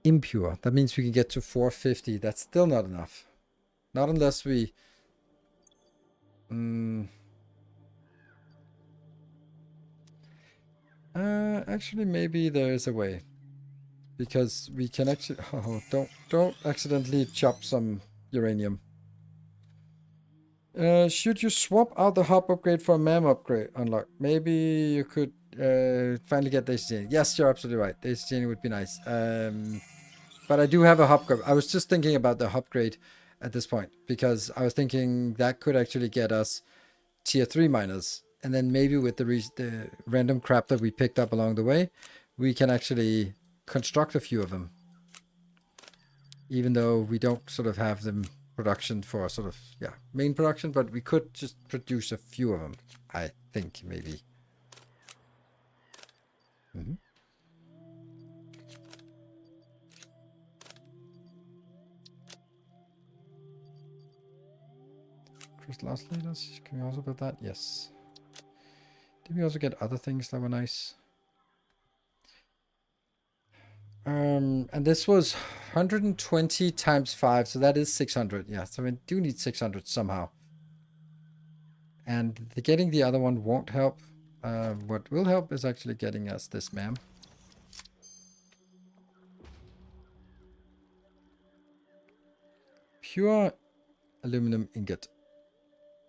impure. That means we can get to 450. That's still not enough. Not unless we... actually, maybe there is a way. Because we can actually... Oh, don't accidentally chop some uranium. Should you swap out the hub upgrade for a MAM upgrade unlock? Maybe you could finally get Daisy Chain. Yes, you're absolutely right. Daisy Chain would be nice. But I do have a hub. I was just thinking about the upgrade at this point. Because I was thinking that could actually get us tier 3 miners. And then maybe with the random crap that we picked up along the way, we can actually construct a few of them. Even though we don't sort of have them production for sort of, yeah, main production, but we could just produce a few of them, I think, maybe. Crystal oscillators, can we also build that? Yes. Did we also get other things that were nice? And this was 120 times 5, so that is 600. Yeah, so we do need 600 somehow. And getting the other one won't help. What will help is actually getting us this MAM. Pure aluminum ingot.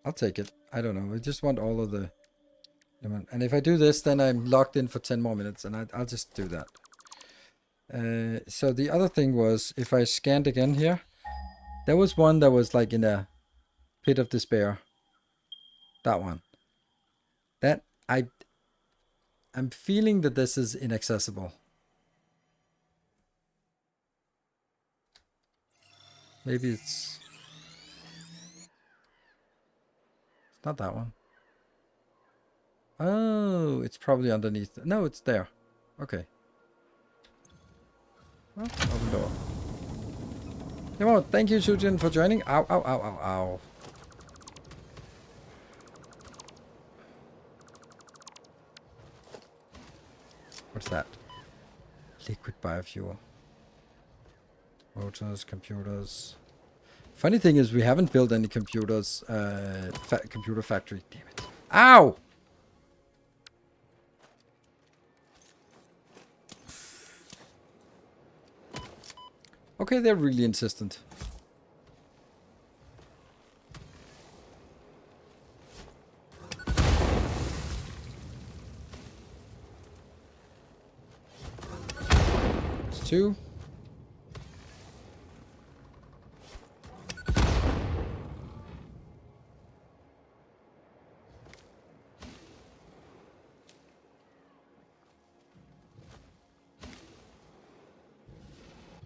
I'll take it. I don't know. I just want all of the... And if I do this, then I'm locked in for 10 more minutes, and I'll just do that. So the other thing was, if I scanned again here, there was one that was like in a pit of despair. That one. That I'm feeling that this is inaccessible. Maybe it's not that one. Oh, it's probably underneath. No, it's there. Okay. Well, open door. Come on, thank you, Shujin, for joining. Ow, ow, ow, ow, ow. What's that? Liquid biofuel. Motors, computers. Funny thing is, we haven't built any computers. Computer factory. Damn it. Ow! Okay, they're really insistent. It's 2.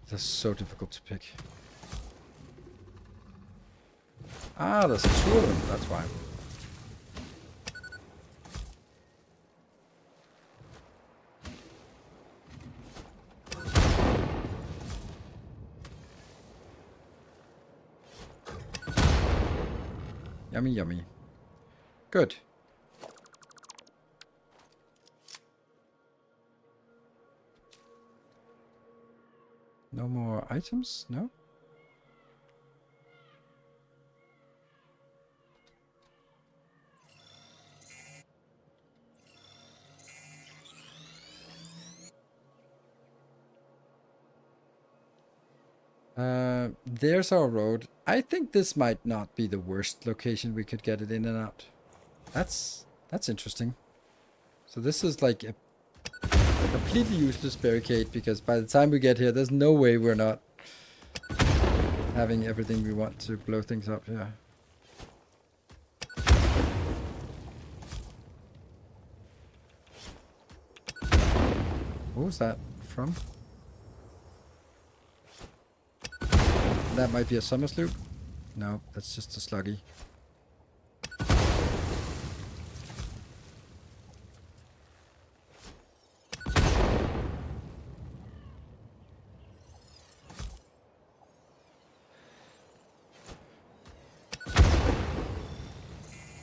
They're so difficult to pick. Ah, there's 2 of them, that's why. Yummy, yummy. Good. No more items? No? There's our road. I think this might not be the worst location we could get it in and out. That's interesting. So this is like a completely useless barricade, because by the time we get here, there's no way we're not having everything we want to blow things up here. What was that from? That might be a summer sloop. No, that's just a sluggy.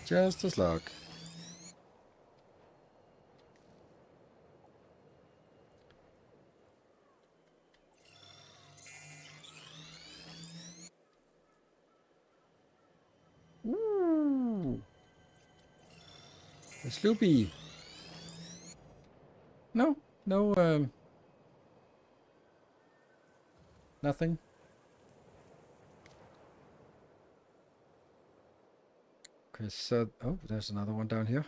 Just a slug. The Sloopy. No, no, nothing. Okay, so, oh, there's another one down here.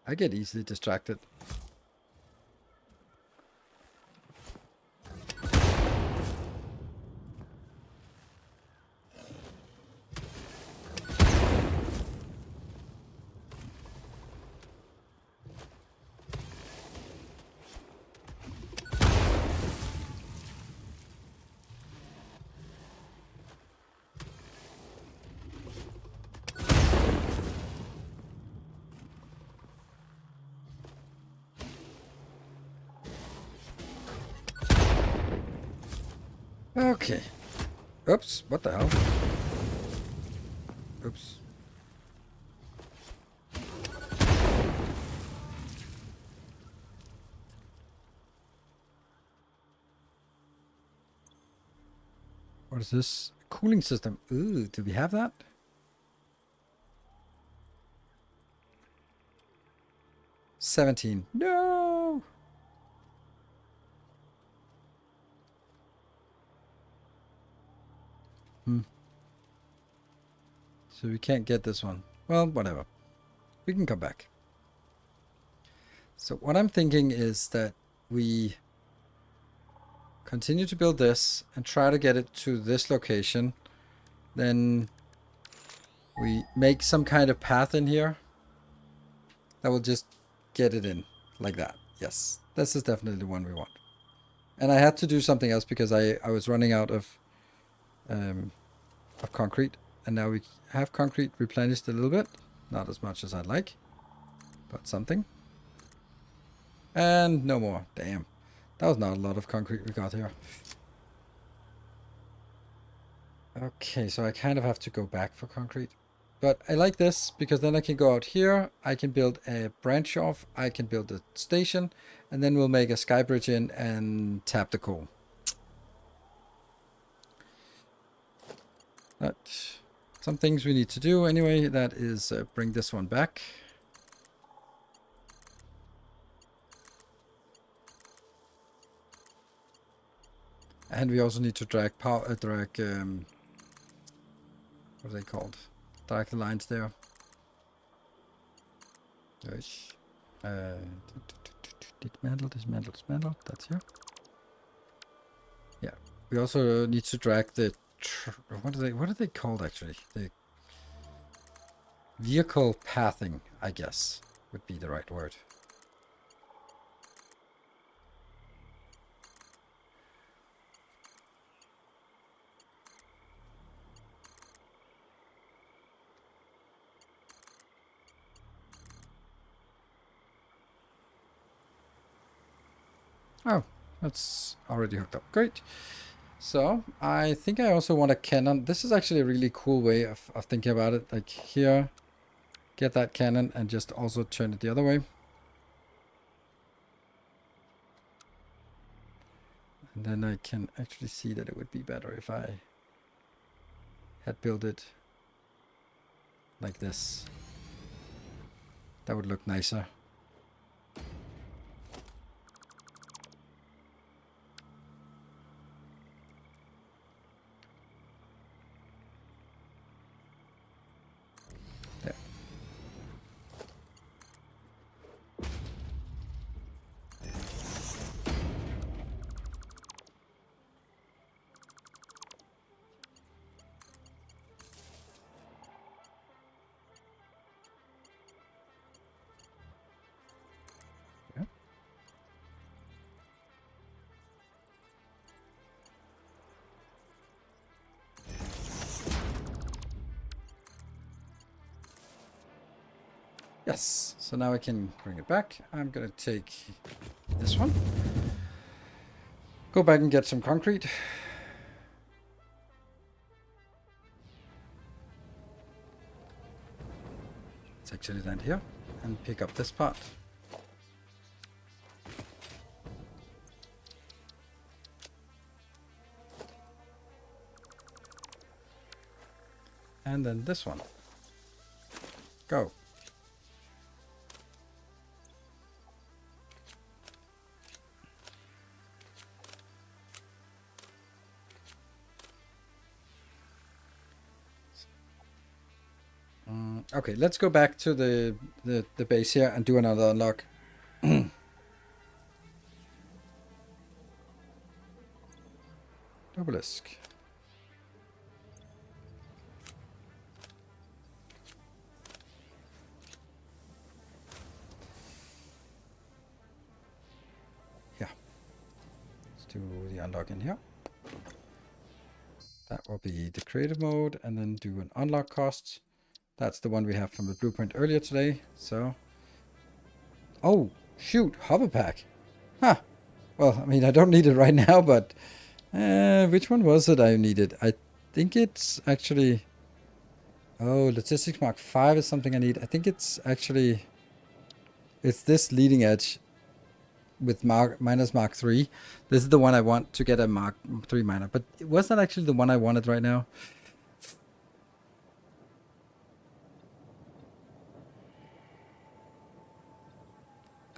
I get easily distracted. Okay. Oops, what the hell? Oops. What is this? Cooling system. Ooh, do we have that? $17. No! So we can't get this one. Well, whatever. We can come back. So what I'm thinking is that we continue to build this and try to get it to this location. Then we make some kind of path in here that will just get it in like that. Yes, this is definitely the one we want. And I had to do something else because I was running out of concrete. And now we have concrete replenished a little bit. Not as much as I'd like, but something. And no more. Damn. That was not a lot of concrete we got here. Okay, so I kind of have to go back for concrete. But I like this because then I can go out here. I can build a branch off. I can build a station. And then we'll make a sky bridge in and tap the coal. But some things we need to do anyway. That is bring this one back. And we also need to drag power, what are they called? Drag the lines there. Dismantle, dismantle, dismantle. That's here. Yeah. We also need to drag the what are they called actually? The vehicle pathing, I guess, would be the right word. Oh, that's already hooked up. Great. So I think I also want a cannon. This is actually a really cool way of thinking about it. Like here, get that cannon and just also turn it the other way. And then I can actually see that it would be better if I had built it like this. That would look nicer. There. Yeah. Yes, so now I can bring it back. I'm gonna take this one. Go back and get some concrete. Let's actually land here and pick up this part. And then this one. Go. Okay, let's go back to the base here and do another unlock. Obelisk. Yeah. Let's do the unlock in here. That will be the creative mode, and then do an unlock cost. That's the one we have from the blueprint earlier today. So, oh shoot, hover pack. Huh. Well, I mean, I don't need it right now, but which one was it I needed? I think it's actually. Oh, logistics Mark 5 is something I need. I think it's actually. It's this leading edge with minus Mark 3. This is the one I want to get a Mark 3 miner, but it was not actually the one I wanted right now.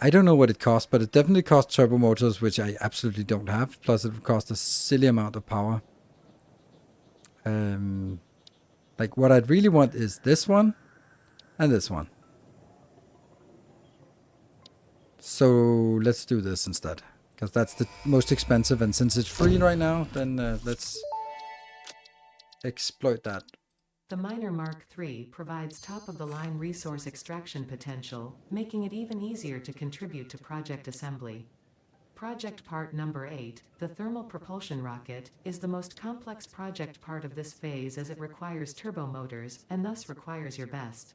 I don't know what it costs, but it definitely costs turbo motors, which I absolutely don't have. Plus, it would cost a silly amount of power. Like, what I'd really want is this one and this one. So, let's do this instead. Because that's the most expensive, and since it's free right now, then let's exploit that. The Miner Mark III provides top-of-the-line resource extraction potential, making it even easier to contribute to project assembly. Project part number 8, the thermal propulsion rocket, is the most complex project part of this phase as it requires turbo motors, and thus requires your best.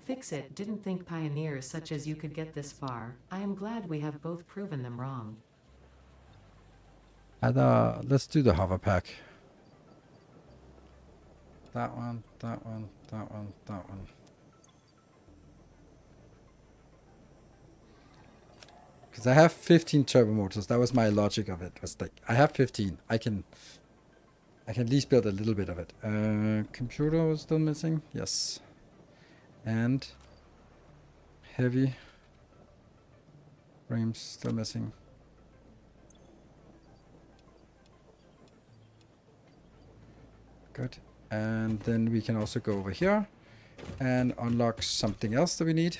Fix it, didn't think pioneers such as you could get this far. I am glad we have both proven them wrong. And, let's do the hover pack. That one, that one, that one, that one. Because I have 15 turbo motors. That was my logic of it. Was like, I have 15. I can at least build a little bit of it. Computer was still missing. Yes. And heavy frames still missing. Good. And then we can also go over here and unlock something else that we need.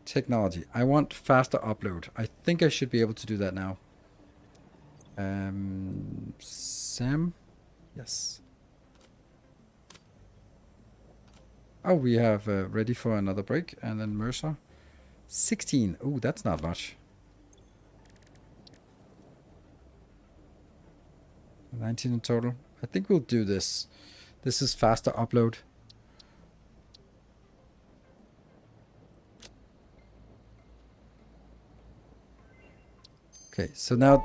Technology. I want faster upload. I think I should be able to do that now. Sam? Yes. Oh, we have ready for another break. And then Mercer. 16. Oh, that's not much. 19 in total. I think we'll do this. This is faster upload. Okay, so now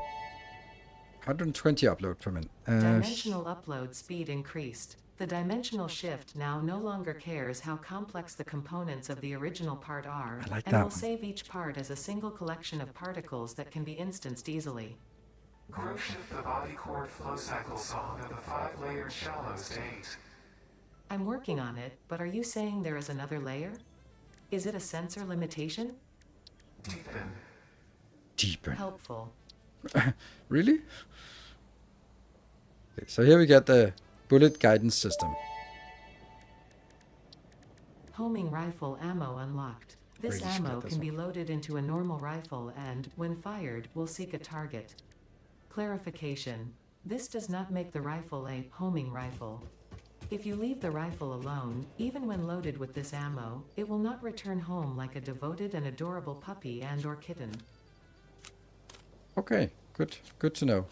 120 upload per minute. Dimensional upload speed increased. The dimensional shift now no longer cares how complex the components of the original part are, I like and that will one. save each part as a single collection of particles that can be instanced easily. Grow shift the body cord flow cycle song of the 5-layered shallow state. I'm working on it, but are you saying there is another layer? Is it a sensor limitation? Deepen. Deeper. Helpful. Really? Okay, so here we get the bullet guidance system. Homing rifle ammo unlocked. This Really should ammo get this can be one. loaded into a normal rifle and, when fired, will seek a target. Clarification. This does not make the rifle a homing rifle. If you leave the rifle alone, even when loaded with this ammo, it will not return home like a devoted and adorable puppy and/or kitten. Okay, good to know.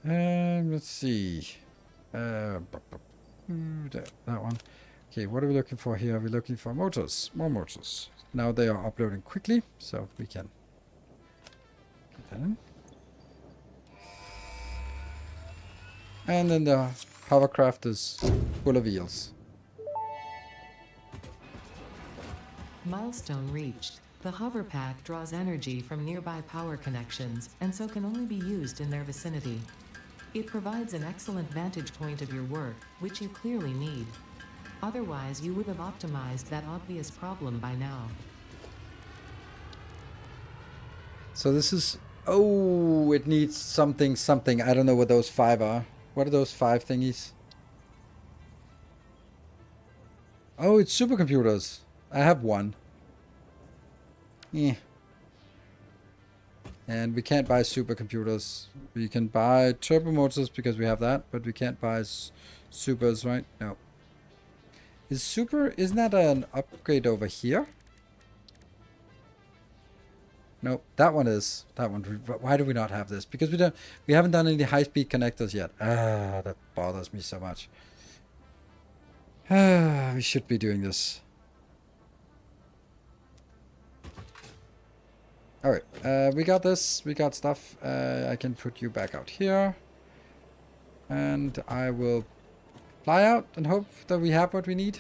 Let's see. That one. Okay, what are we looking for here? We're looking for motors. More motors. Now they are uploading quickly, so we can get that in. And then the hovercraft is full of eels. Milestone reached. The hover pack draws energy from nearby power connections, and so can only be used in their vicinity. It provides an excellent vantage point of your work, which you clearly need. Otherwise, you would have optimized that obvious problem by now. So this is... Oh, it needs something. I don't know what those 5 are. What are those 5 thingies? Oh, it's supercomputers. I have 1. Yeah. And we can't buy supercomputers. We can buy turbo motors because we have that, but we can't buy supers, right? No. Isn't that an upgrade over here? Nope, that one is. That one. Why do we not have this? Because we haven't done any high-speed connectors yet. Ah, that bothers me so much. Ah, we should be doing this. Alright, we got this. We got stuff. I can put you back out here. And I will fly out and hope that we have what we need.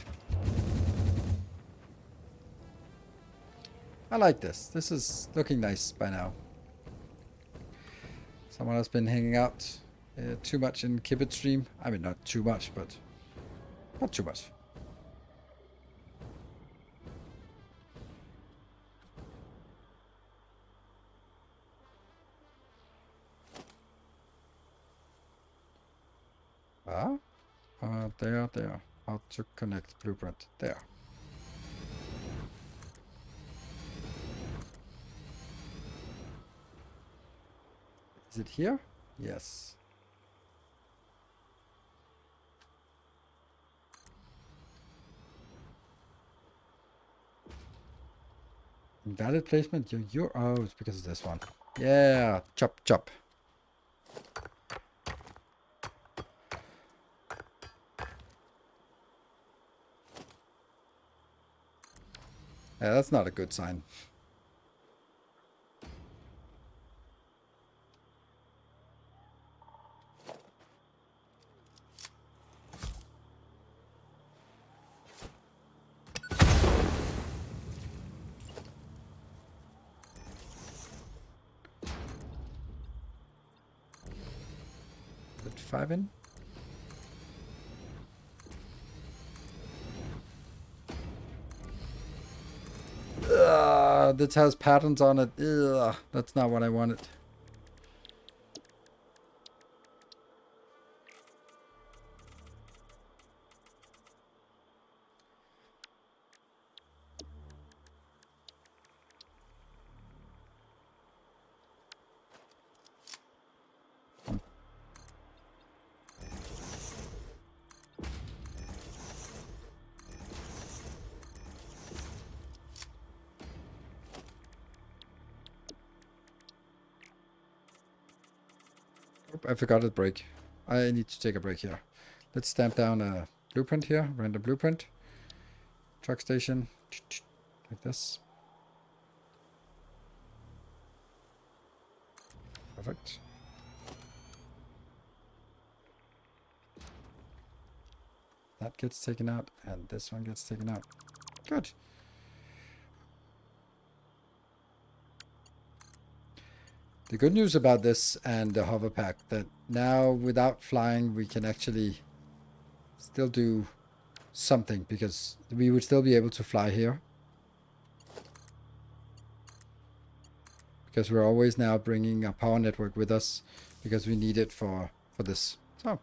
I like this. This is looking nice by now. Someone has been hanging out too much in Kibit stream. I mean, not too much, but not too much. There. How to connect blueprint. There. Is it here? Yes. Invalid placement? Oh, it's because of this one. Yeah, chop, chop. Yeah, that's not a good sign. Put 5 in. Ugh, this has patterns on it. Ugh, that's not what I wanted. Oop, I forgot to break. I need to take a break here. Let's stamp down a blueprint here. Random blueprint. Truck station. Like this. Perfect. That gets taken out, and this one gets taken out. Good. The good news about this and the hover pack that now without flying we can actually still do something because we would still be able to fly here. Because we're always now bringing a power network with us because we need it for this. So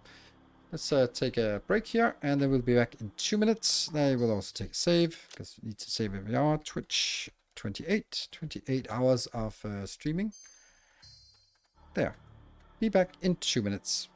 let's take a break here and then we'll be back in 2 minutes. I will also take a save because we need to save every hour. Twitch 28 hours of streaming. There. Be back in 2 minutes.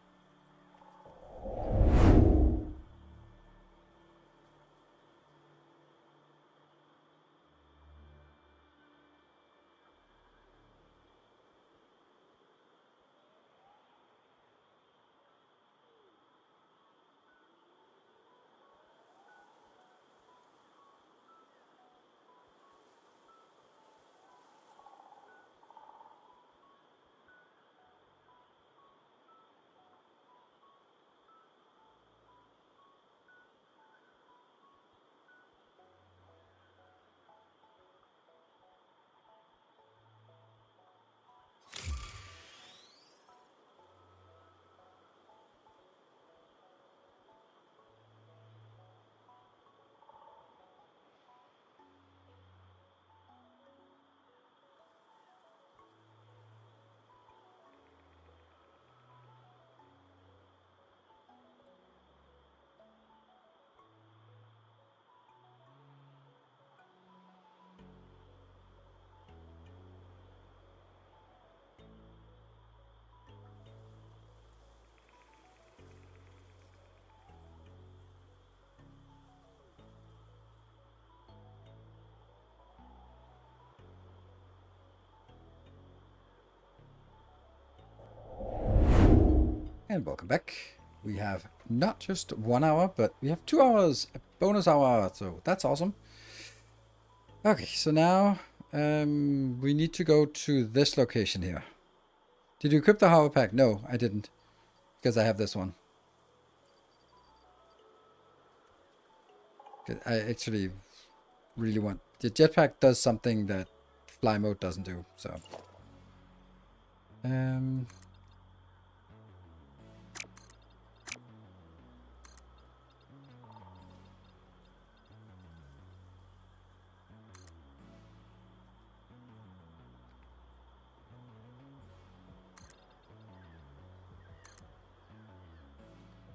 And welcome back. We have not just 1 hour, but we have 2 hours, a bonus hour, so that's awesome. Okay, so now we need to go to this location here. Did you equip the hover pack? No, I didn't, because I have this one. I actually really want... The jetpack does something that fly mode doesn't do, so...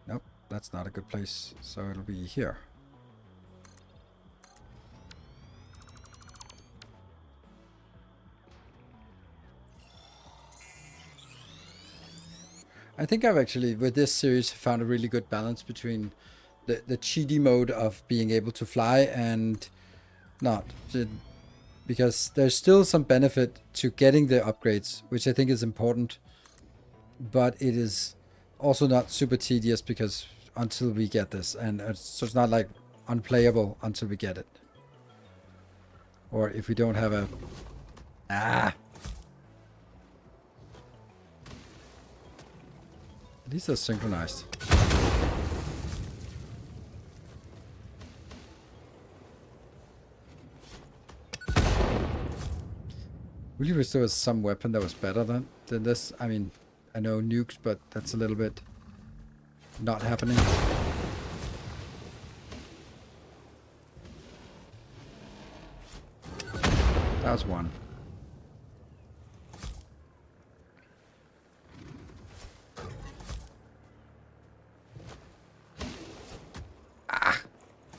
Nope, that's not a good place, so it'll be here. I think I've actually, with this series, found a really good balance between the cheaty mode of being able to fly and not. Because there's still some benefit to getting the upgrades, which I think is important. But it is also not super tedious because until we get this. And so it's not like unplayable until we get it. Or if we don't have a... These are synchronized. Really wish there was some weapon that was better than this. I mean, I know nukes, but that's a little bit not happening. That was one.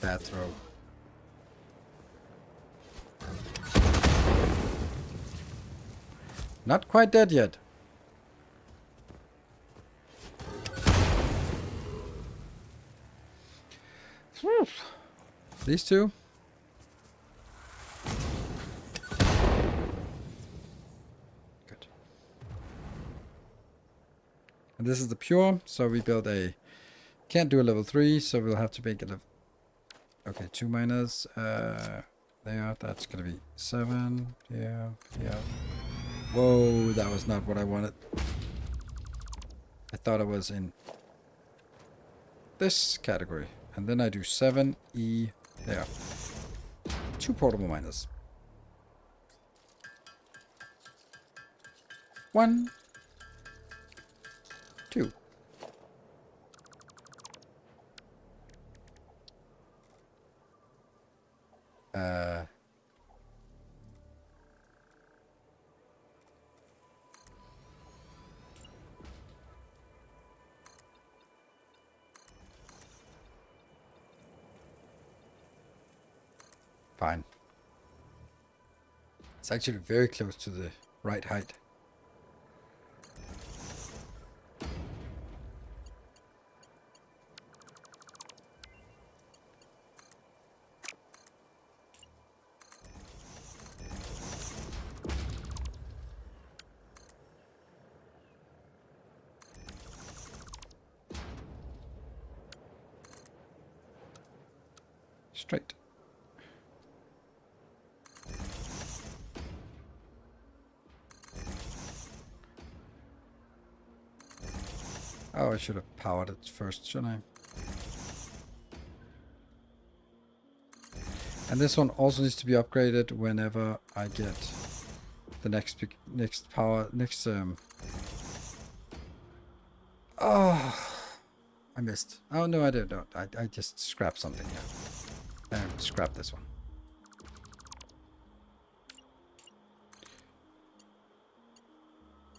Bad throw. Not quite dead yet. These two. Good. And this is the pure, so we build a... Can't do a level 3, so we'll have to make it a... Okay, 2 minus. There, that's gonna be 7. Yeah. Whoa, that was not what I wanted. I thought it was in this category. And then I do 7E there. 2 portable miners. 1, 2. Fine. It's actually very close to the right height. Straight. Oh, I should have powered it first, shouldn't I? And this one also needs to be upgraded whenever I get the next power, Oh, I missed. Oh, no, I didn't. No, I just scrapped something here. Scrap this one.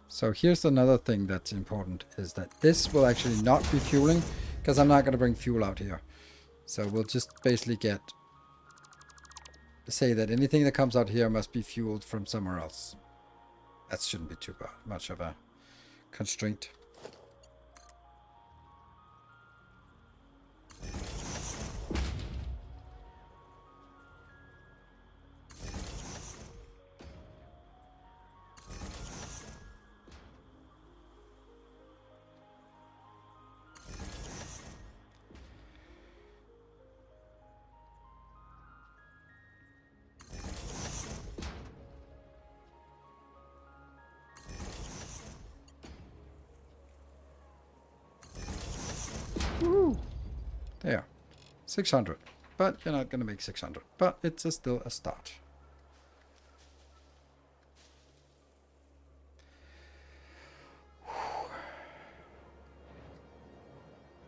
So here's another thing that's important, is that this will actually not be fueling, because I'm not going to bring fuel out here. So we'll just basically say that anything that comes out here must be fueled from somewhere else. That shouldn't be too much of a constraint. 600. But you're not going to make 600. But it's still a start.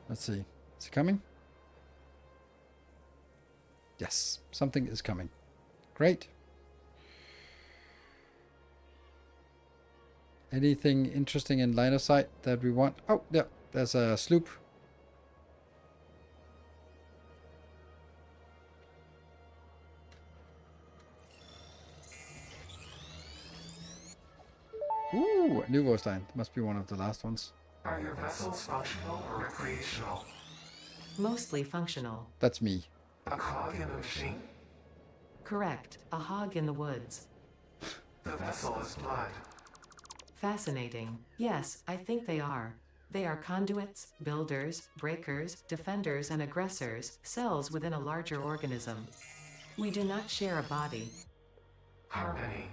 Let's see. Is it coming? Yes, something is coming. Great. Anything interesting in line of sight that we want? Oh, yeah, there's a sloop. Ooh, a new voice line. Must be one of the last ones. Are your vessels functional or recreational? Mostly functional. That's me. A cog in the machine? Correct. A hog in the woods. The vessel is blood. Fascinating. Yes, I think they are. They are conduits, builders, breakers, defenders, and aggressors, cells within a larger organism. We do not share a body. Harmony.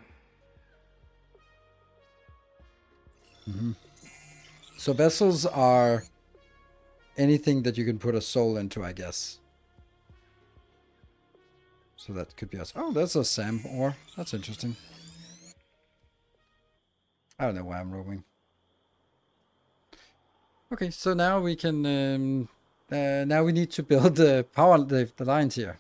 So vessels are anything that you can put a soul into, I guess. So that could be us. Oh, that's a Sam ore. That's interesting. I don't know why I'm roaming. Okay, so now we can. Now we need to build the power the lines here.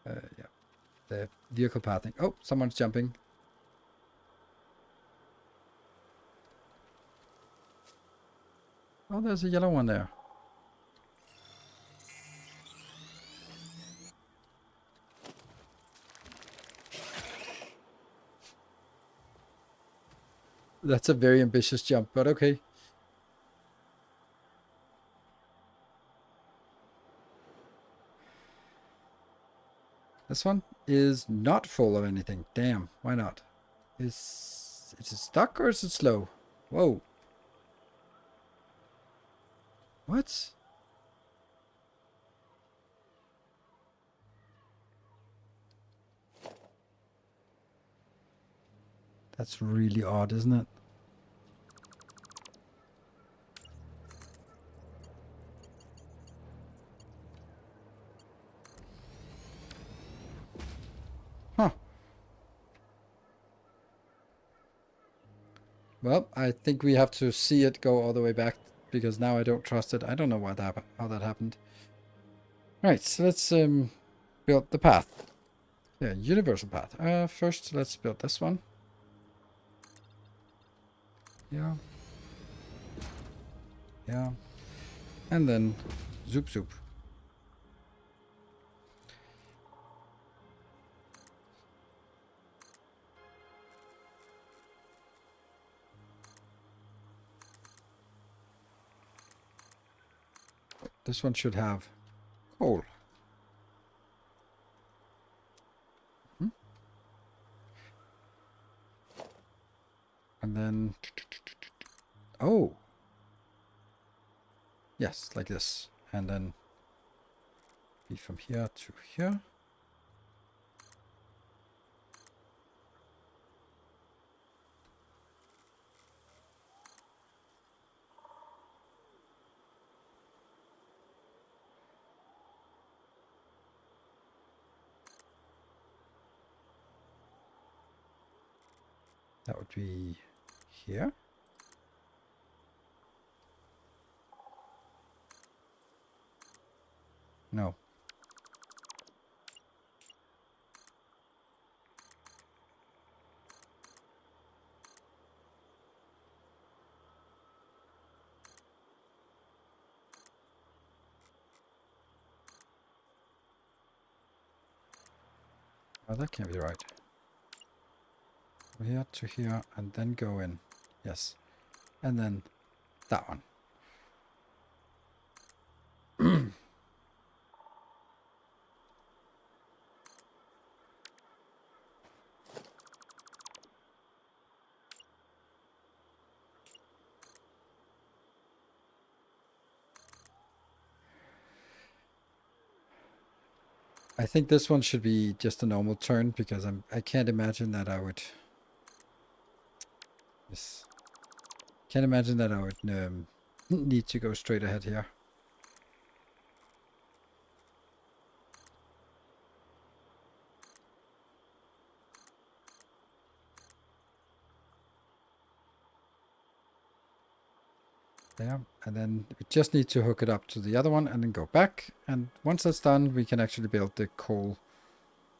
Yeah, the vehicle pathing. Oh, someone's jumping. Oh, there's a yellow one there. That's a very ambitious jump, but okay. This one is not full of anything. Damn, why not? Is it stuck or is it slow? Whoa. What? That's really odd, isn't it? Huh. Well, I think we have to see it go all the way back because now I don't trust it. I don't know how that happened. Right, so let's build the path. Yeah, universal path. First, let's build this one. Yeah. Yeah. And then zoop zoop. This one should have coal. And then, oh, yes, like this. And then be from here to here. That would be here. No. Oh, that can't be right. Here to here and then go in. Yes. And then that one. I think this one should be just a normal turn because I can't imagine that I would. Yes. Can't imagine that I would need to go straight ahead here. There, and then we just need to hook it up to the other one and then go back. And once that's done, we can actually build the coal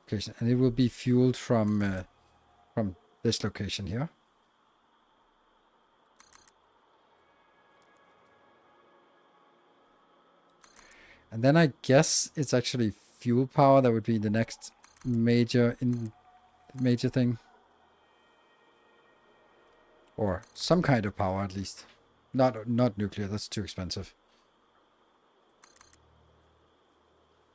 location, and it will be fueled from this location here. And then I guess it's actually fuel power that would be the next major thing, or some kind of power at least. Not nuclear. That's too expensive.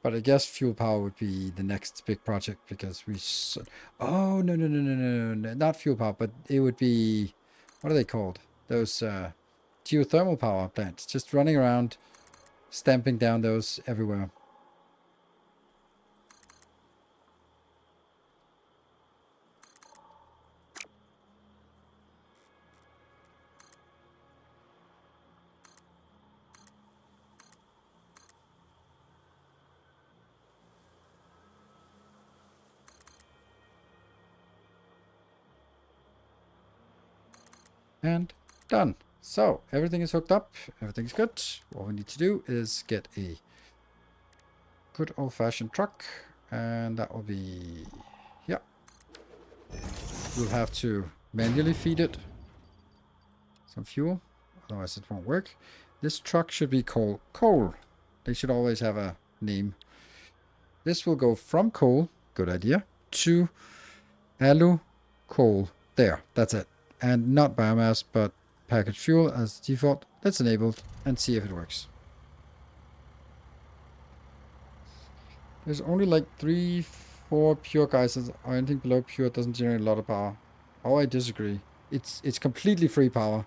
But I guess fuel power would be the next big project because we. Oh no! Not fuel power, but it would be. What are they called? Those geothermal power plants, just running around, stamping down those everywhere. And done. So everything is hooked up. Everything's good. All we need to do is get a good old-fashioned truck, and that will be, yeah. We'll have to manually feed it some fuel, otherwise it won't work. This truck should be called coal. They should always have a name. This will go from coal, good idea, to alu coal. There, that's it. And not biomass, but packaged fuel as default. Let's enable it and see if it works. There's only like 3-4 pure geysers, or anything below pure doesn't generate a lot of power. Oh, I disagree. It's completely free power,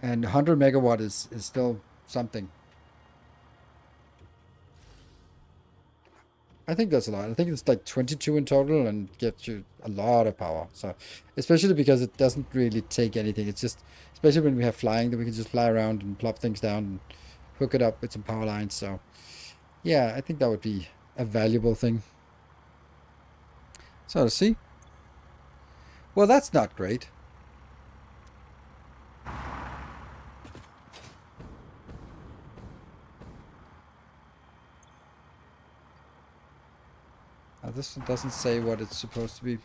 and 100 megawatt is still something. I think that's a lot. I think it's like 22 in total and gets you a lot of power. So, especially because it doesn't really take anything. It's just, especially when we have flying, that we can just fly around and plop things down and hook it up with some power lines. So, yeah, I think that would be a valuable thing. So, let's see. Well, that's not great. This one doesn't say what it's supposed to be.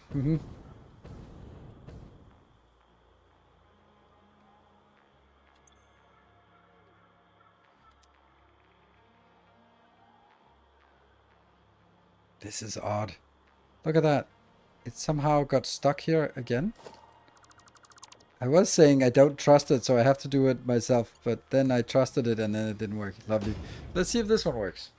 This is odd. Look at that. It somehow got stuck here again. I was saying I don't trust it, so I have to do it myself. But then I trusted it and then it didn't work. Lovely. Let's see if this one works.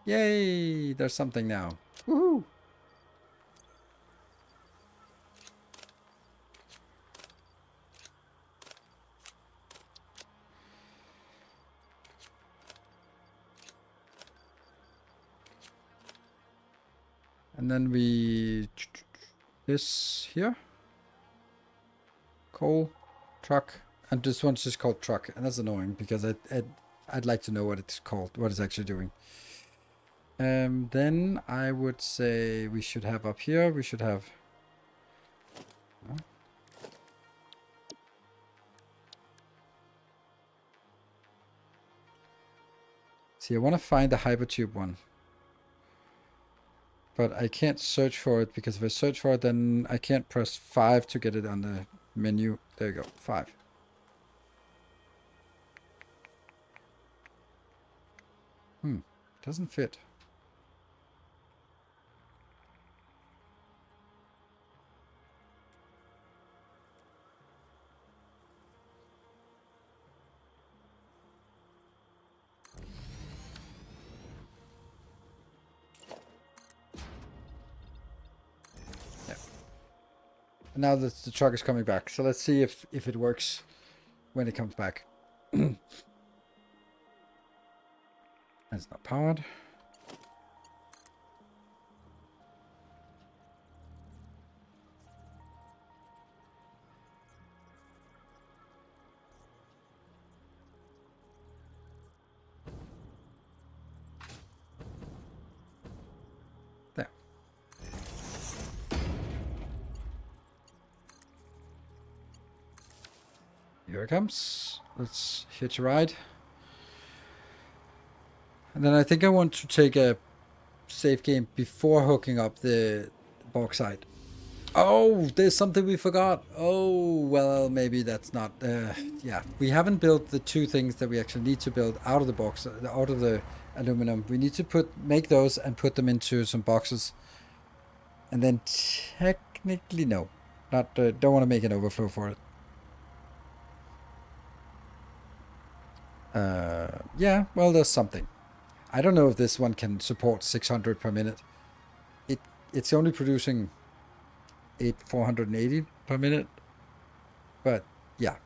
Yay! There's something now. Woohoo! And then this here, coal, truck, and this one's just called truck, and that's annoying because I'd like to know what it's called, what it's actually doing. Then I would say we should have up here, we should have. See, I want to find the hypertube one. But I can't search for it because if I search for it, then I can't press 5 to get it on the menu. There you go, 5. Doesn't fit. And now the truck is coming back. So let's see if it works when it comes back. And it's not powered. There. Here it comes. Let's hitch a ride. And then I think I want to take a save game before hooking up the bauxite. Oh, there's something we forgot. Oh, well, maybe that's not... yeah, we haven't built the two things that we actually need to build out of the box, out of the aluminum. We need to make those and put them into some boxes. And then technically, no. Not don't want to make an overflow for it. Yeah, well, there's something. I don't know if this one can support 600 per minute. It's only producing 480 per minute. But yeah.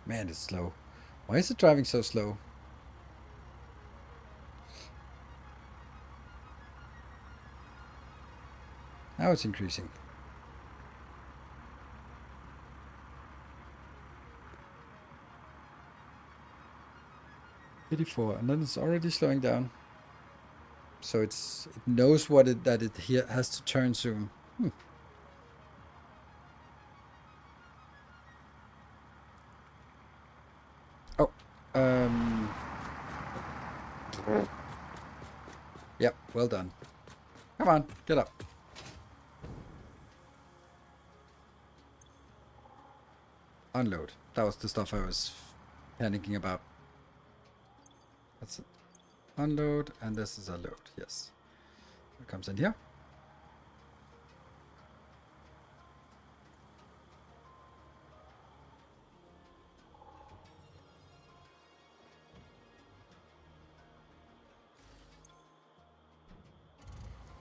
Man, it's slow. Why is it driving so slow? Now it's increasing. 84, and then it's already slowing down. So it knows that it here has to turn soon. Oh, yep, well done. Come on, get up. Unload. That was the stuff I was panicking about. That's it. Unload, and this is a load. Yes. It comes in here.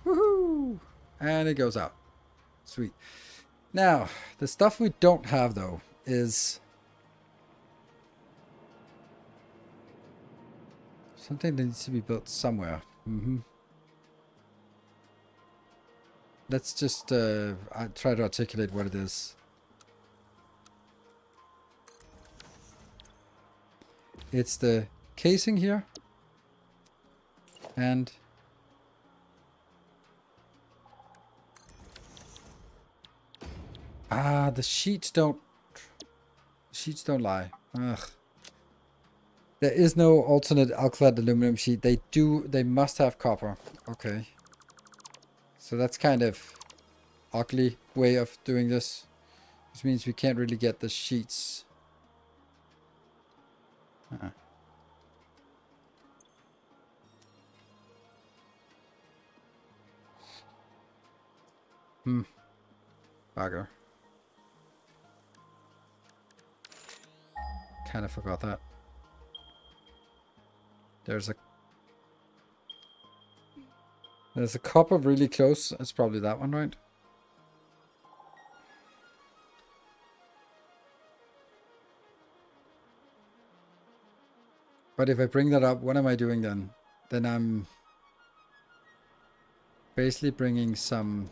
Woohoo! And it goes out. Sweet. Now, the stuff we don't have, though, is something that needs to be built somewhere. Let's just I try to articulate what it is. It's the casing here. And the sheets don't lie. Ugh. There is no alternate alkyd aluminum sheet. They must have copper. Okay. So that's kind of ugly way of doing this. Which means we can't really get the sheets. Bugger. Kind of forgot that. There's a copper really close. It's probably that one, right? But if I bring that up, what am I doing then? Then I'm basically bringing some...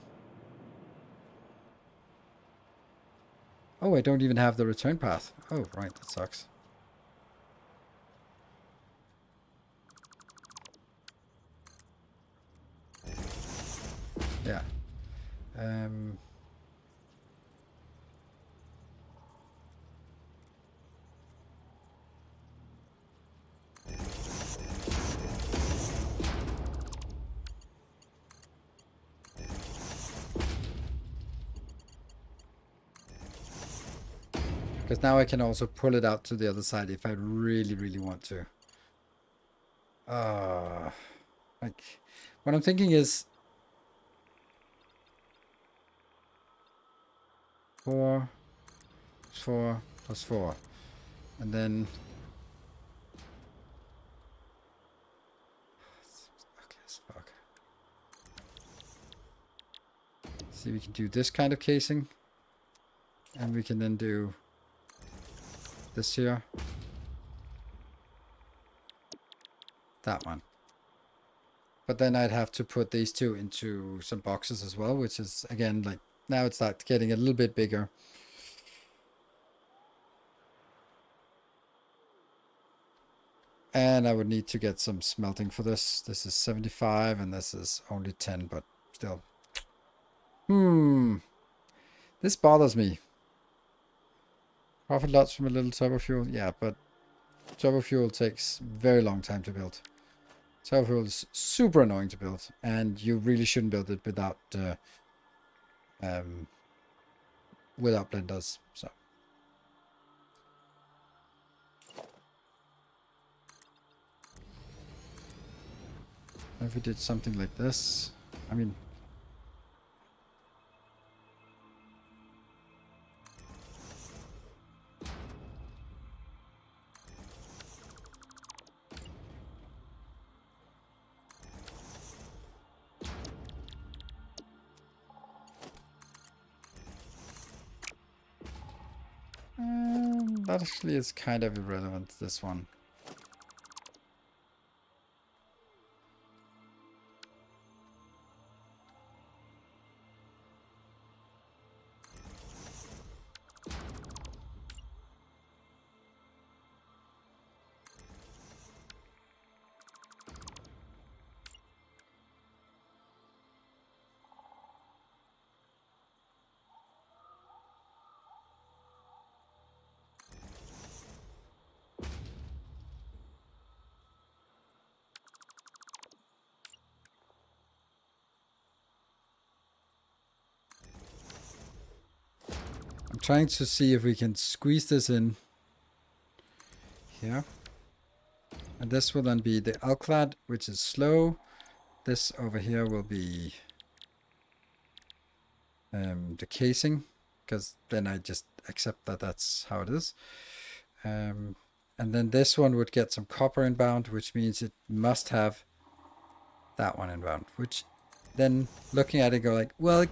Oh, I don't even have the return path. Oh, right, that sucks. Yeah. Because now I can also pull it out to the other side if I really, really want to. Like, what I'm thinking is 4 plus 4 plus 4. And then... It's ugly as fuck. See, we can do this kind of casing. And we can then do this here. That one. But then I'd have to put these two into some boxes as well, which is, again, like, now it's like getting a little bit bigger. And I would need to get some smelting for this. This is 75 and this is only 10, but still. This bothers me. Profit lots from a little turbo fuel. Yeah, but turbo fuel takes very long time to build. Turbo fuel is super annoying to build, and you really shouldn't build it without blenders. So. If we did something like this, I mean, that actually is kind of irrelevant, this one. I'm trying to see if we can squeeze this in here. And this will then be the alclad, which is slow. This over here will be the casing, because then I just accept that that's how it is. And then this one would get some copper inbound, which means it must have that one inbound, which then looking at it go like, well,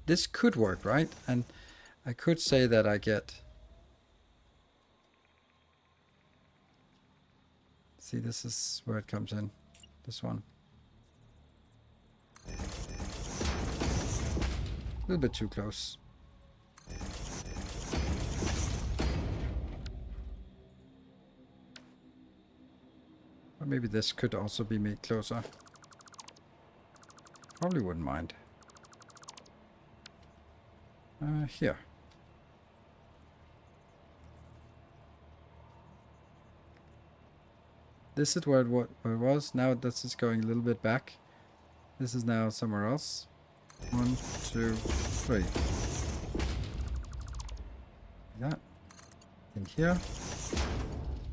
this could work, right? And I could say that I get, see, this is where it comes in, this one. A little bit too close. Or maybe this could also be made closer. Probably wouldn't mind. Here. This is where it was. Now this is going a little bit back. This is now somewhere else. 1, 2, 3. Like that. In here.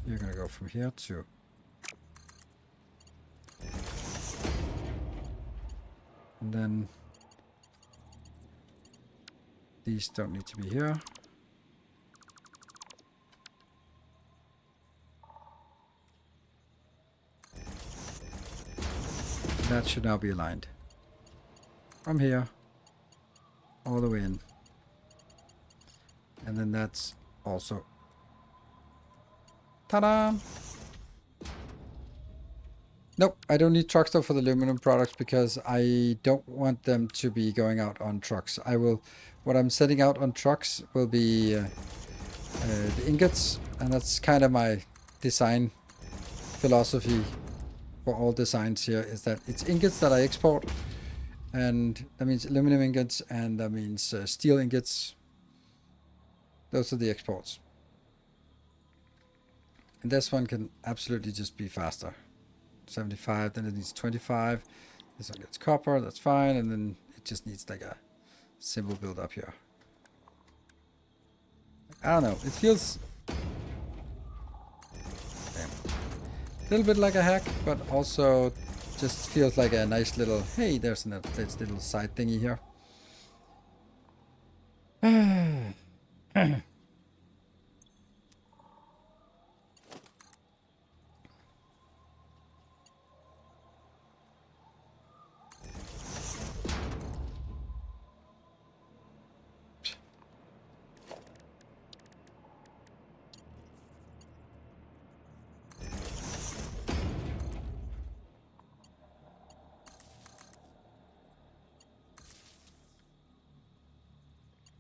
You're gonna go from here to. And then these don't need to be here. That should now be aligned. From here, all the way in. And then that's also... Ta-da! Nope, I don't need truck stop for the aluminum products because I don't want them to be going out on trucks. What I'm setting out on trucks will be the ingots, and that's kind of my design philosophy for all designs here, is that it's ingots that I export, and that means aluminum ingots, and that means steel ingots. Those are the exports. And this one can absolutely just be faster. 75, then it needs 25. This one gets copper, that's fine, and then it just needs like a simple build up here. I don't know, it feels a little bit like a hack, but also just feels like a nice little, hey, there's a nice little side thingy here.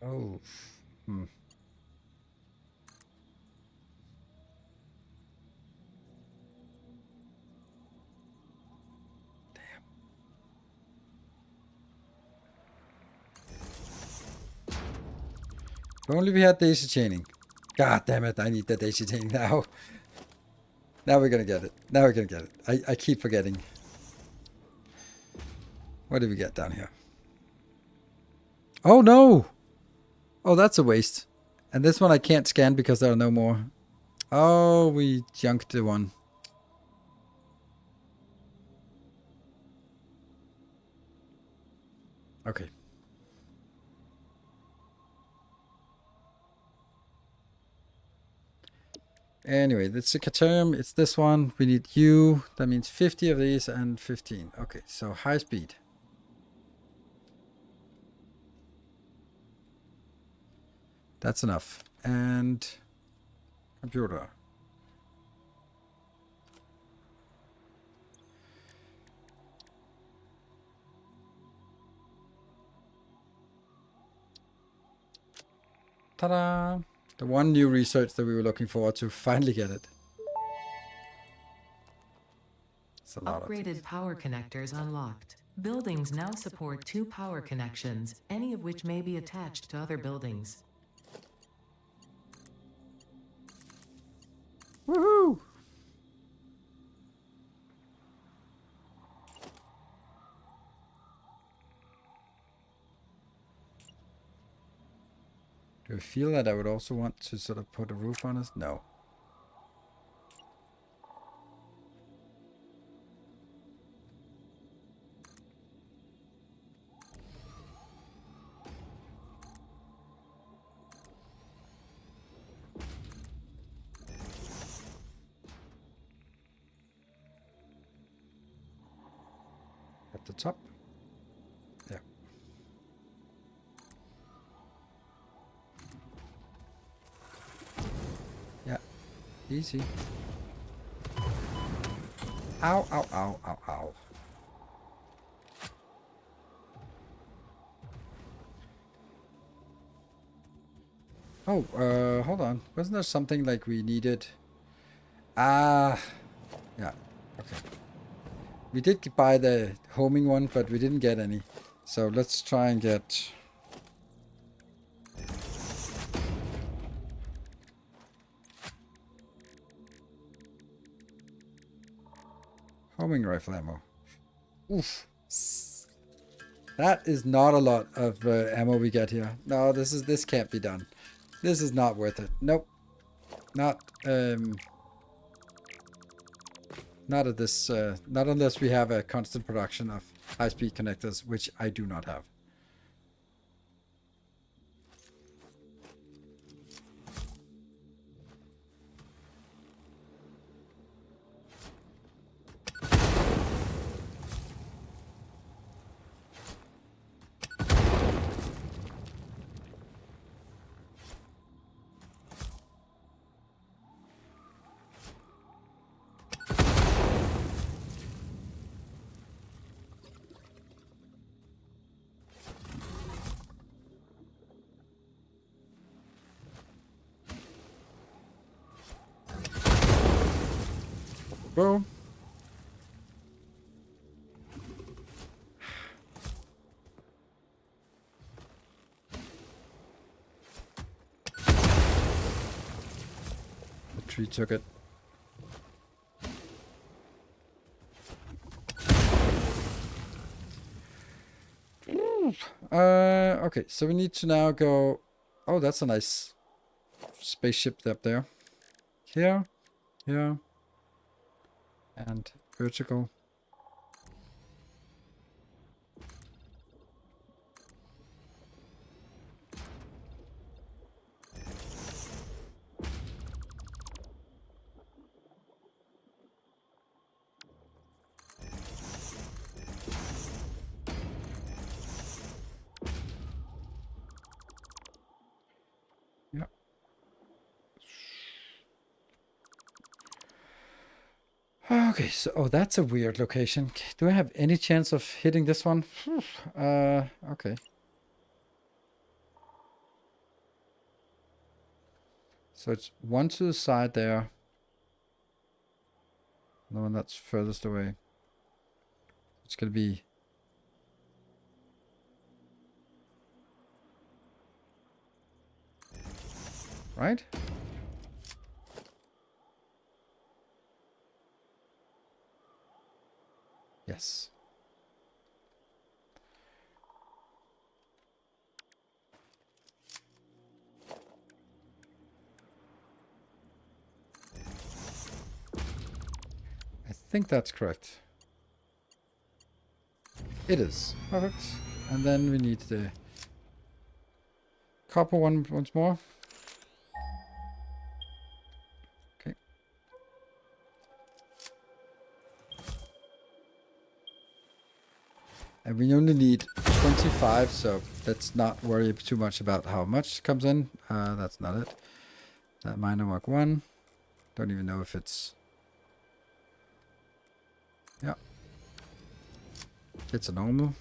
Oh. Hmm. If only we had daisy chaining. God damn it, I need the daisy chaining now. Now we're gonna get it. Now we're gonna get it. I keep forgetting. What did we get down here? Oh no! Oh, that's a waste. And this one I can't scan because there are no more. Oh, we junked the one. Okay. Anyway, that's the Caterium. It's this one. We need you. That means 50 of these and 15. Okay, so high speed. That's enough. And computer. Ta-da! The one new research that we were looking forward to, finally get it. It's a lot Upgraded power connectors unlocked. Buildings now support 2 power connections, any of which may be attached to other buildings. Woohoo! Do you feel that I would also want to sort of put a roof on us? No. At the top. Yeah. Yeah. Easy. Ow, ow, ow, ow, ow. Oh, hold on. Wasn't there something like we needed? Ah, yeah. Okay. We did buy the homing one, but we didn't get any. So let's try and get... homing rifle ammo. Oof. That is not a lot of ammo we get here. No, this can't be done. This is not worth it. Nope. Not at this not unless we have a constant production of high-speed connectors, which I do not have. Boom. The tree took it. Okay, so we need to now go... Oh, that's a nice spaceship up there. Here, here, and vertical. Yeah. Okay, so that's a weird location. Do I have any chance of hitting this one? Okay. So it's one to the side there. The one that's furthest away. It's gonna be right? Yes. I think that's correct. It is. Perfect. And then we need the copper one once more. Okay. And we only need 25, so let's not worry too much about how much comes in. That's not it. That minor mark 1. Don't even know if it's... Yeah. It's a normal.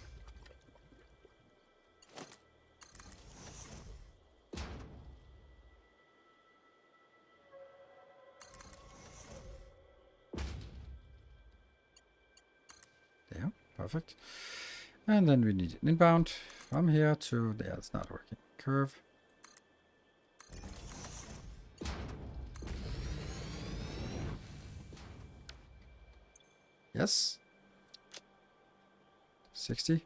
Yeah, perfect. And then we need an inbound from here to there. It's not working. Curve. Yes. 60.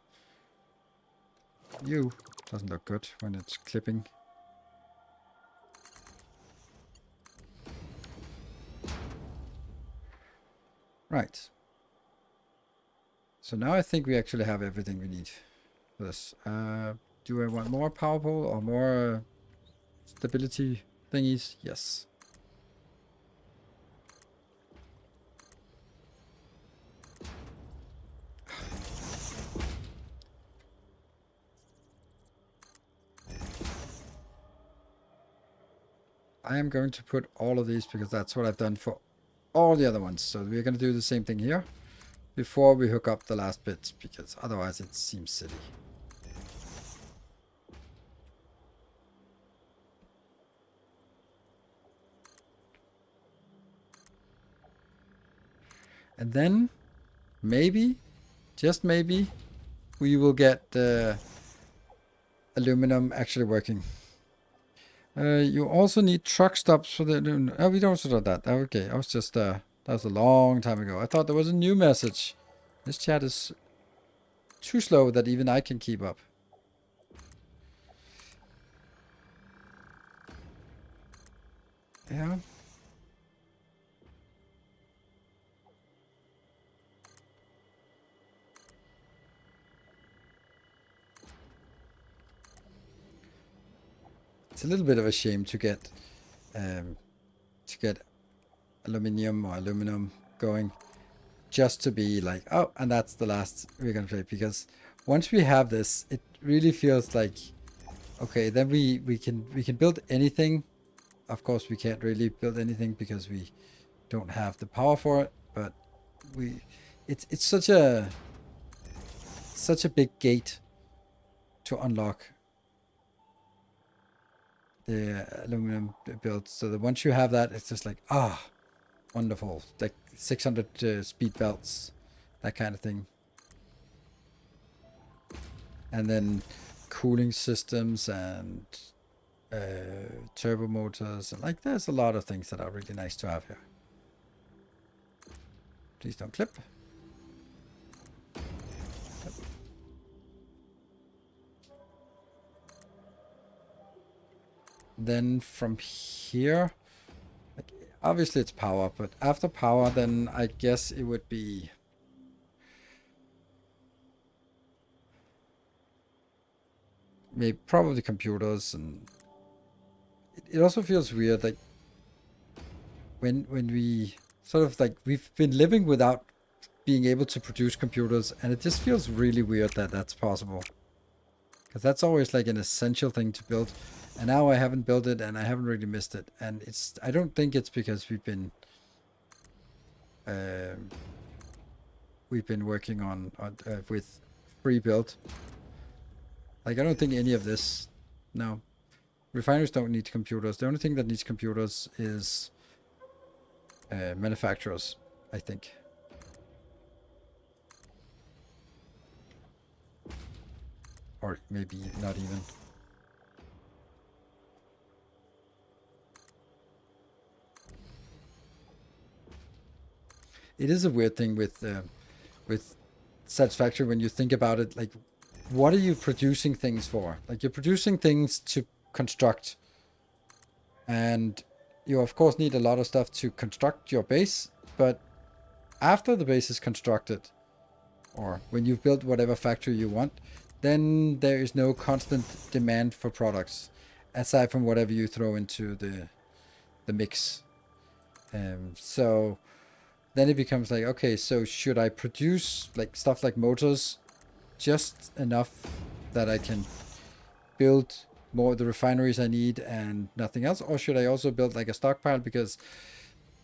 You doesn't look good when it's clipping. Right. So now I think we actually have everything we need for this. Do I want more power pole or more stability thingies? Yes. I am going to put all of these because that's what I've done for all the other ones. So we're going to do the same thing here before we hook up the last bits, because otherwise it seems silly. And then maybe, just maybe, we will get the aluminum actually working. You also need truck stops for the... Oh, we don't sort of that. Okay, I was just... that was a long time ago. I thought there was a new message. This chat is too slow that even I can keep up. Yeah. It's a little bit of a shame to get aluminium or aluminum going just to be like, oh, and that's the last we're gonna play, because once we have this, it really feels like, okay, then we can build anything. Of course, we can't really build anything because we don't have the power for it, but it's such a big gate to unlock the aluminum build, so that once you have that, it's just like, wonderful, like 600 speed belts, that kind of thing. And then cooling systems and turbo motors, and like there's a lot of things that are really nice to have here. Please don't clip. Then from here, like, obviously it's power, but after power, then I guess it would be maybe probably computers. And it also feels weird, like when we sort of like, we've been living without being able to produce computers, and it just feels really weird that that's possible, because that's always like an essential thing to build. And now I haven't built it, and I haven't really missed it. And I don't think it's because we've been working on with free build. Like, I don't think any of this, no. Refineries don't need computers. The only thing that needs computers is manufacturers, I think. Or maybe not even. It is a weird thing with Satisfactory when you think about it. Like, what are you producing things for? Like, you're producing things to construct, and you of course need a lot of stuff to construct your base. But after the base is constructed, or when you've built whatever factory you want, then there is no constant demand for products aside from whatever you throw into the mix. So then it becomes like, okay, so should I produce like stuff like motors just enough that I can build more of the refineries I need and nothing else? Or should I also build like a stockpile, because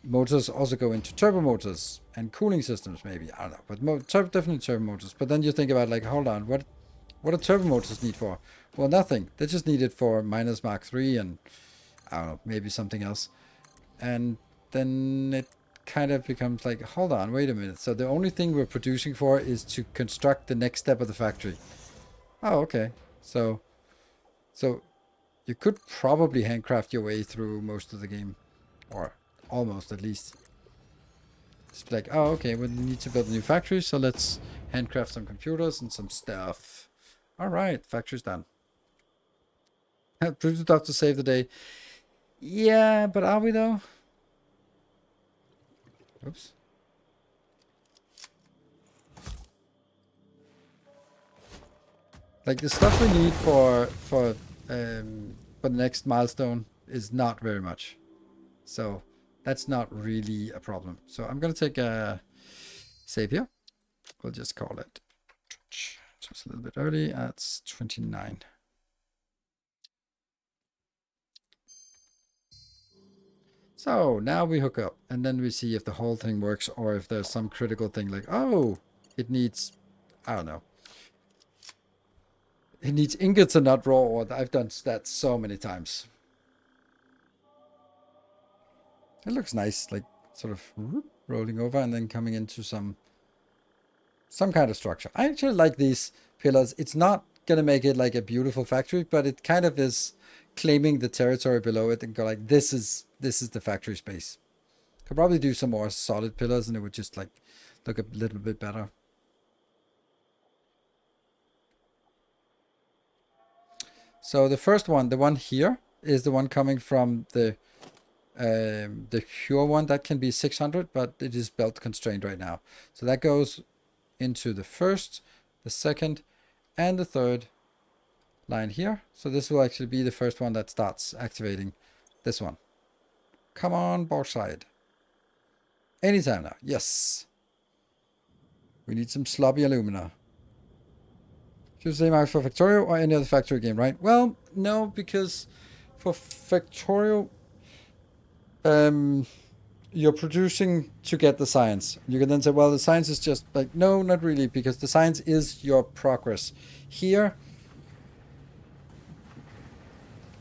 motors also go into turbo motors and cooling systems, maybe, I don't know, but definitely turbo motors. But then you think about like, hold on, what do turbo motors need for? Well, nothing. They just need it for minus Mark 3 and I don't know, maybe something else. And then it kind of becomes like, hold on, wait a minute. So the only thing we're producing for is to construct the next step of the factory. Oh, okay. So you could probably handcraft your way through most of the game, or almost at least. It's like, oh, okay, we need to build a new factory, so let's handcraft some computers and some stuff. All right, factory's done. Produce stuff to save the day. Yeah, but are we though? Oops. Like the stuff we need for the next milestone is not very much, so that's not really a problem. So I'm gonna take a save here. We'll just call it just a little bit early. That's 29. So now we hook up, and then we see if the whole thing works, or if there's some critical thing like, oh, it needs, I don't know. It needs ingots and not raw ore. I've done that so many times. It looks nice, like sort of rolling over and then coming into some kind of structure. I actually like these pillars. It's not gonna make it like a beautiful factory, but it kind of is claiming the territory below it and go like, this is the factory space. Could probably do some more solid pillars and it would just like look a little bit better. So the first one, the one here, is the one coming from the pure one. That can be 600, but it is belt constrained right now. So that goes into the first, the second, and the third line here. So this will actually be the first one that starts activating this one. Come on, bauxite. Anytime now. Yes. We need some sloppy alumina. Should say mark for Factorio or any other factory game, right? Well, no, because for Factorio, you're producing to get the science. You can then say, well, the science is just like, no, not really, because the science is your progress. Here,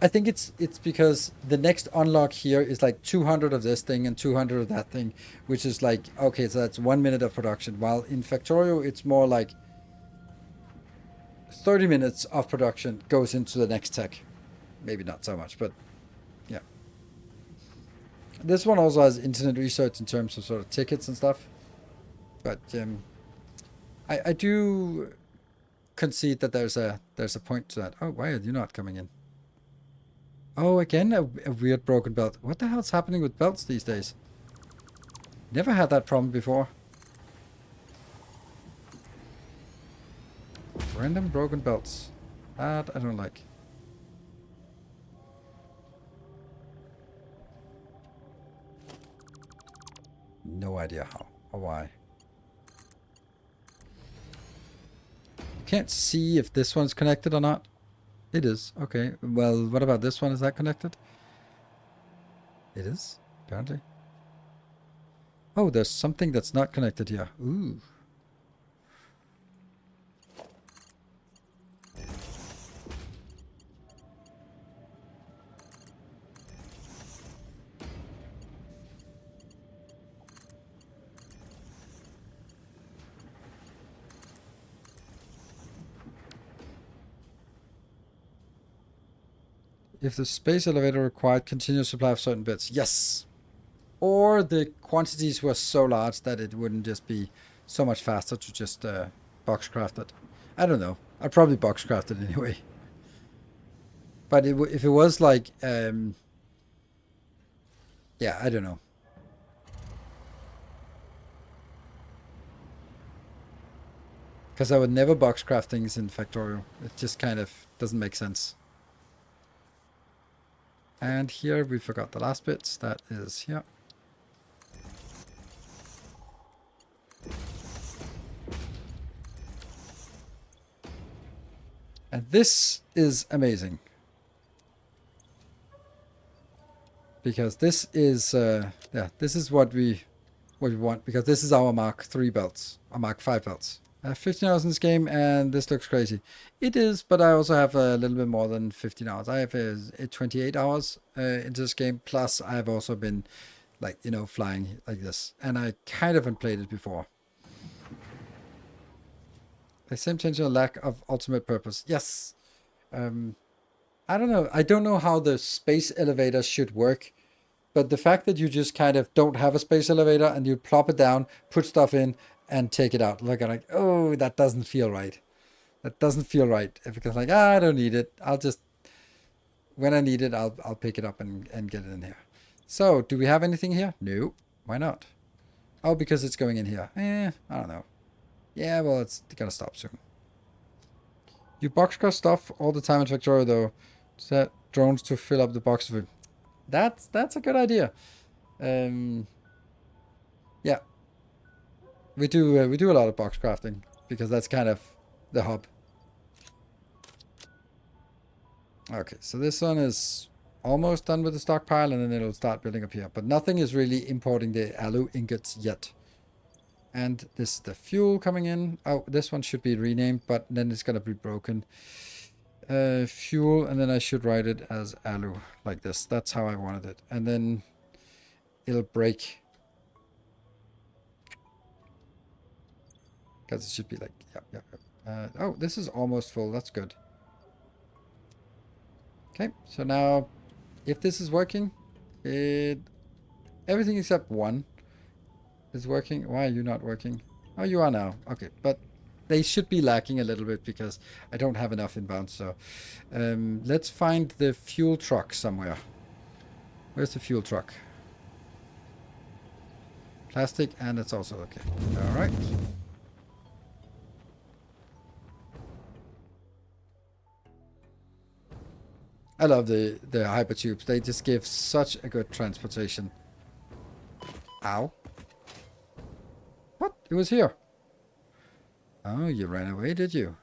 I think it's because the next unlock here is like 200 of this thing and 200 of that thing, which is like, okay, so that's 1 minute of production. While in Factorio, it's more like 30 minutes of production goes into the next tech. Maybe not so much, but yeah. This one also has internet research in terms of sort of tickets and stuff. But I do concede that there's a point to that. Oh, why are you not coming in? Oh, again, a weird broken belt. What the hell's happening with belts these days? Never had that problem before. Random broken belts. That I don't like. No idea how or why. You can't see if this one's connected or not. It is. Okay. Well, what about this one? Is that connected? It is, apparently. Oh, there's something that's not connected here. Ooh. If the space elevator required continuous supply of certain bits. Yes. Or the quantities were so large that it wouldn't just be so much faster to just box craft it. I don't know. I'd probably box craft it anyway. But if it was like, yeah, I don't know. Because I would never box craft things in Factorio. It just kind of doesn't make sense. And here we forgot the last bits. That is here. And this is amazing. Because this is, yeah, this is what we want. Because this is our Mark 3 belts, or Mark 5 belts. I have 15 hours in this game, and this looks crazy. It is, but I also have a little bit more than 15 hours. I have 28 hours into this game, plus I've also been, like, you know, flying like this. And I kind of haven't played it before. The same intentional lack of ultimate purpose. Yes. I don't know. I don't know how the space elevator should work. But the fact that you just kind of don't have a space elevator and you plop it down, put stuff in, and take it out. Like, oh, that doesn't feel right. That doesn't feel right. Because like, I don't need it. I'll just, when I need it, I'll pick it up and get it in here. So, do we have anything here? No. Why not? Oh, because it's going in here. I don't know. Yeah, well, it's gonna stop soon. You boxcar stuff all the time in Factorio, though. Set drones to fill up the box of it. That's a good idea. Yeah, we do a lot of box crafting because that's kind of the hub. Okay, so this one is almost done with the stockpile, and then it'll start building up here. But nothing is really importing the alu ingots yet. And this is the fuel coming in. Oh, this one should be renamed, but then it's gonna be broken. Fuel, and then I should write it as alu, like this. That's how I wanted it. And then it'll break. Because it should be like, yep. Oh, this is almost full. That's good. Okay, so now, if this is working, everything except one is working. Why are you not working? Oh, you are now. Okay, but they should be lacking a little bit because I don't have enough inbound. So let's find the fuel truck somewhere. Where's the fuel truck? Plastic, and it's also okay. All right. I love the hypertubes. They just give such a good transportation. Ow. What? It was here. Oh, you ran away, did you?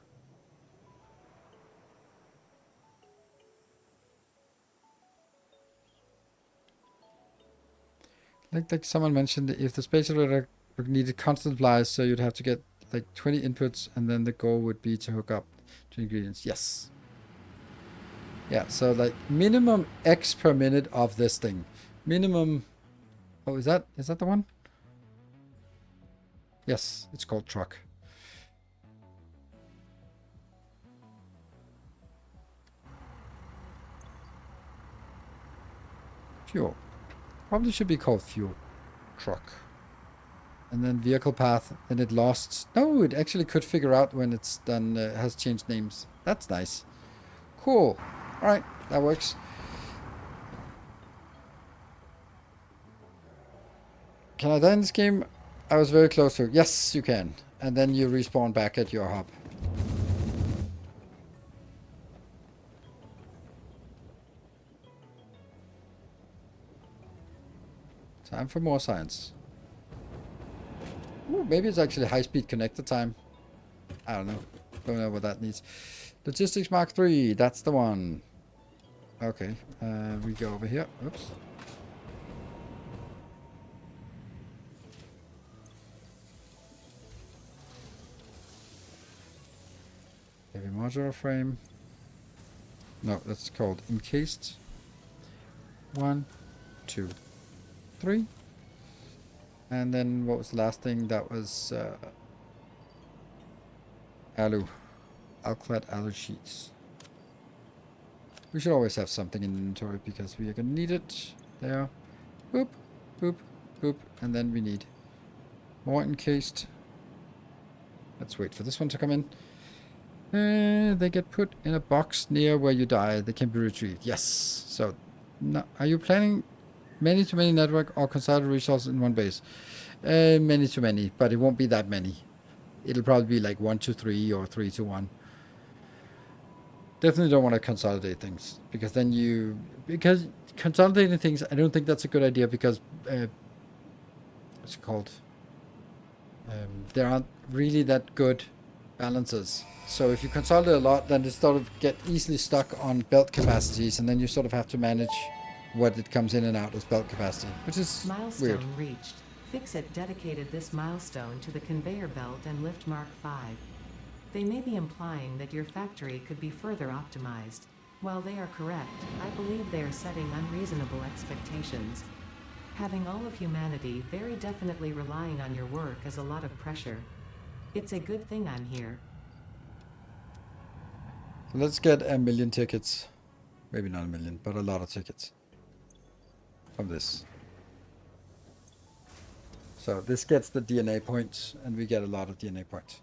Like someone mentioned, if the space elevator needed constant supplies, so you'd have to get like 20 inputs, and then the goal would be to hook up to ingredients. Yes. Yeah, so like minimum X per minute of this thing. Minimum. Oh, is that the one? Yes, it's called truck. Fuel. Probably should be called fuel truck. And then vehicle path, and it lost. No, it actually could figure out when it's done, has changed names. That's nice. Cool. All right, that works. Can I die in this game? I was very close to. Yes, you can. And then you respawn back at your hub. Time for more science. Ooh, maybe it's actually high-speed connector time. I don't know. Don't know what that needs. Logistics Mark 3. That's the one. Okay. We go over here. Oops. Heavy modular frame. No, that's called encased. 1, 2, 3. And then what was the last thing? That was alu. Alclad alu sheets. We should always have something in inventory because we are going to need it. There. Boop, boop, boop. And then we need more encased. Let's wait for this one to come in. They get put in a box near where you die. They can be retrieved. Yes. So, are you planning many-to-many network or consolidate resources in one base? Many-to-many, but it won't be that many. It'll probably be like 1 to 3 or 3 to 1. Definitely don't want to consolidate things because then because consolidating things, I don't think that's a good idea because what's it called? There aren't really that good balances. So if you consolidate a lot, then it sort of get easily stuck on belt capacities, and then you sort of have to manage what it comes in and out as belt capacity, which is Milestone weird. reached. Fixit dedicated this milestone to the conveyor belt and lift Mark 5. They may be implying that your factory could be further optimized. While they are correct, I believe they are setting unreasonable expectations. Having all of humanity very definitely relying on your work is a lot of pressure. It's a good thing I'm here. So let's get 1 million tickets. Maybe not 1 million, but a lot of tickets from this. So this gets the DNA points, and we get a lot of DNA points.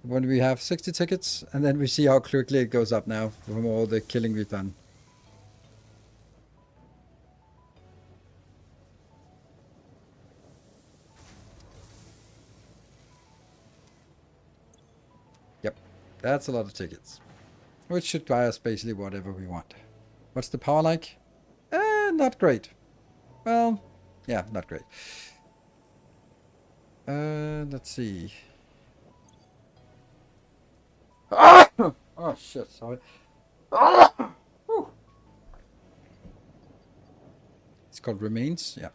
When we have 60 tickets, and then we see how quickly it goes up now from all the killing we've done. Yep, that's a lot of tickets. Which should buy us basically whatever we want. What's the power like? Not great. Well, yeah, not great. Let's see. Oh shit, sorry. It's called Remains, yeah.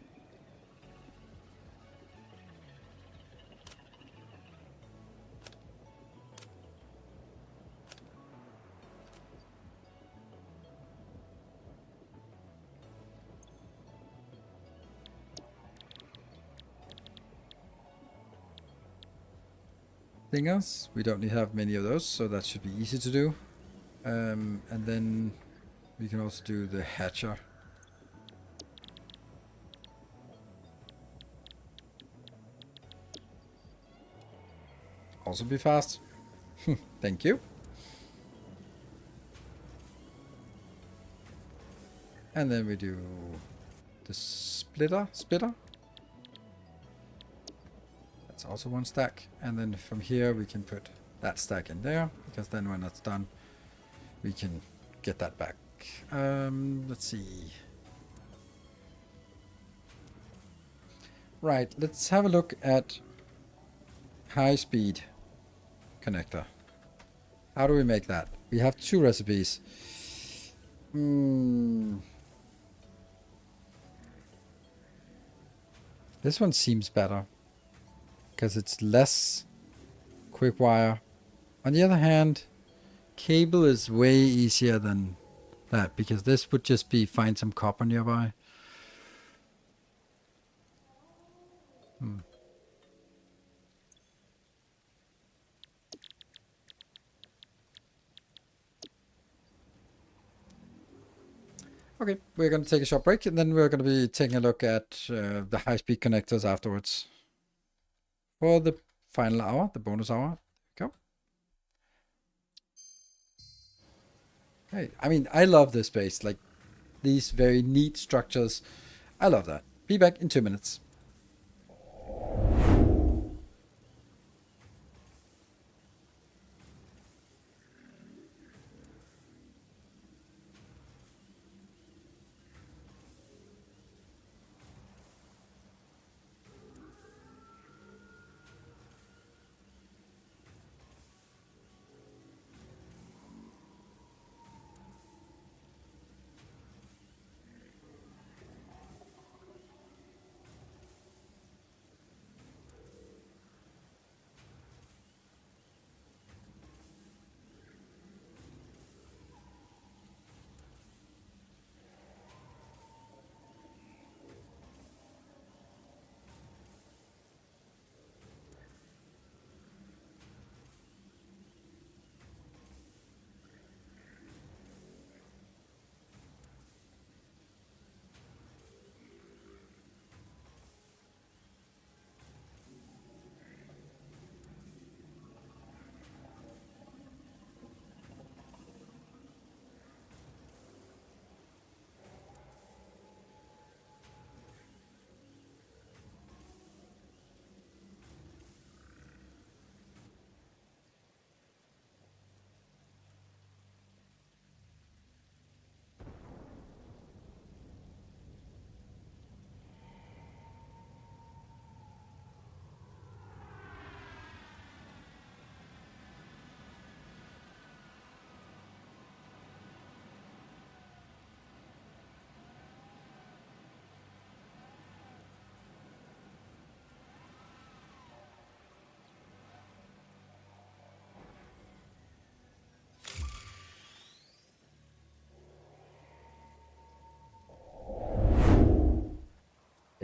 Thing else, we don't have many of those, so that should be easy to do. And then we can also do the hatcher. Also be fast. Thank you. And then we do the splitter. That's also one stack. And then from here we can put that stack in there, because then when that's done, we can get that back. Let's see. Right, let's have a look at high speed connector. How do we make that? We have 2 recipes. This one seems better because it's less quick wire. On the other hand, cable is way easier than that because this would just be find some copper nearby. Okay, we're going to take a short break, and then we're going to be taking a look at the high-speed connectors afterwards. For the final hour, the bonus hour. Go. Hey, I mean, I love this space. Like, these very neat structures. I love that. Be back in 2 minutes.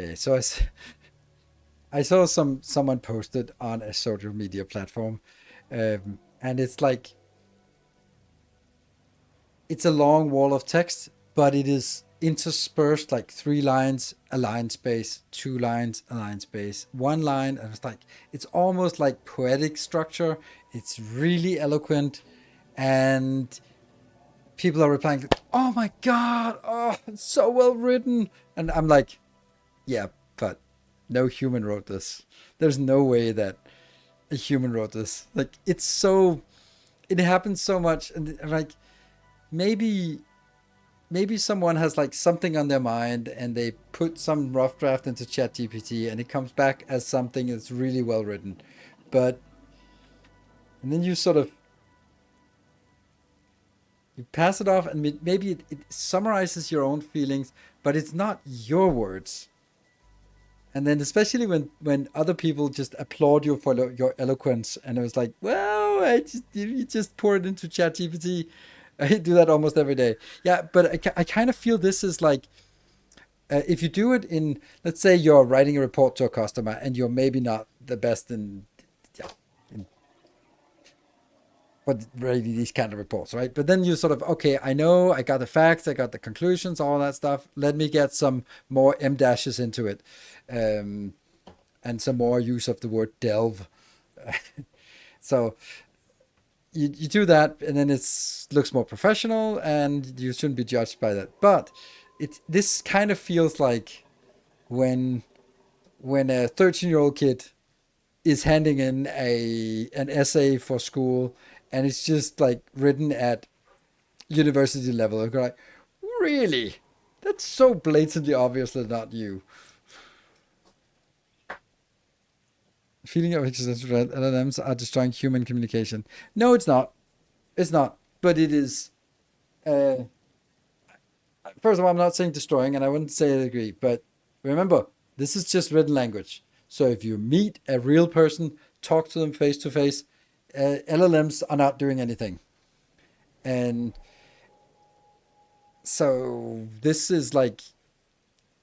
Okay, so I saw someone posted on a social media platform, and it's like it's a long wall of text, but it is interspersed like three lines, a line space, two lines, a line space, one line, and it's like it's almost like poetic structure. It's really eloquent, and people are replying, "Oh my god, oh, it's so well written," and I'm like, "Yeah, but no human wrote this. There's no way that a human wrote this. Like it's so, it happens so much, and like maybe." Maybe someone has like something on their mind and they put some rough draft into ChatGPT and it comes back as something that's really well written. But and then you sort of you pass it off and maybe it summarizes your own feelings, but it's not your words. And then especially when other people just applaud you for your eloquence and it was like, well, you just pour it into ChatGPT. I do that almost every day. Yeah, but I kind of feel this is like if you do it in, let's say you're writing a report to a customer and you're maybe not the best in, yeah, in but writing these kind of reports, right? But then you sort of, okay, I know I got the facts, I got the conclusions, all that stuff. Let me get some more M dashes into it, um, and some more use of the word delve. So you do that, and then it looks more professional, and you shouldn't be judged by that. But this kind of feels like when a 13-year-old kid is handing in an essay for school and it's just like written at university level. They're like, really? That's so blatantly obviously not you. Feeling of existential threat, LLMs are destroying human communication. No, it's not. It's not. But it is. Uh, First of all, I'm not saying destroying, and I wouldn't say I agree. But remember, this is just written language. So if you meet a real person, talk to them face to face, LLMs are not doing anything. And so this is like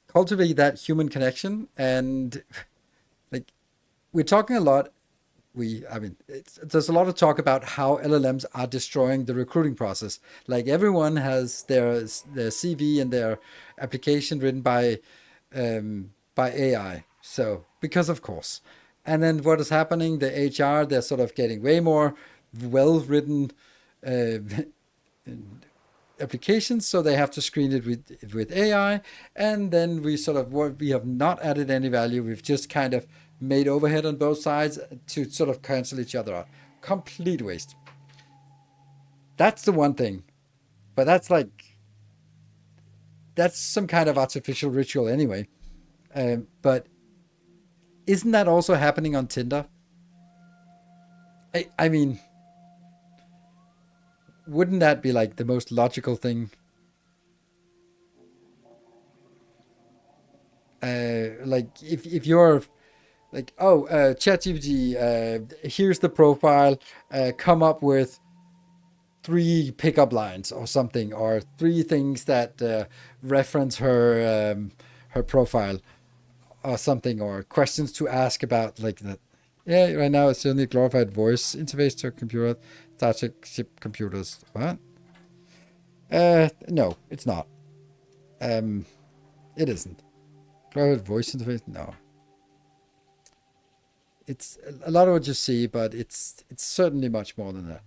cultivate that human connection. And like we're talking a lot. I mean, there's a lot of talk about how LLMs are destroying the recruiting process. Like everyone has their CV and their application written by AI. So because of course, and then what is happening? The HR they're sort of getting way more well written uh, applications, so they have to screen it with AI, and then we have not added any value. We've just kind of made overhead on both sides to sort of cancel each other out. Complete waste. That's the one thing, but that's some kind of artificial ritual anyway. But isn't that also happening on Tinder? I mean, wouldn't that be like the most logical thing? Like if you're like, oh, ChatGPT, here's the profile, come up with three pickup lines or something, or three things that reference her profile or something, or questions to ask about like that. Yeah, right now it's only glorified voice interface to a computer, Starship computers. What? No, it's not. Um, it isn't. Glorified voice interface? No. It's a lot of what you see, but it's certainly much more than that.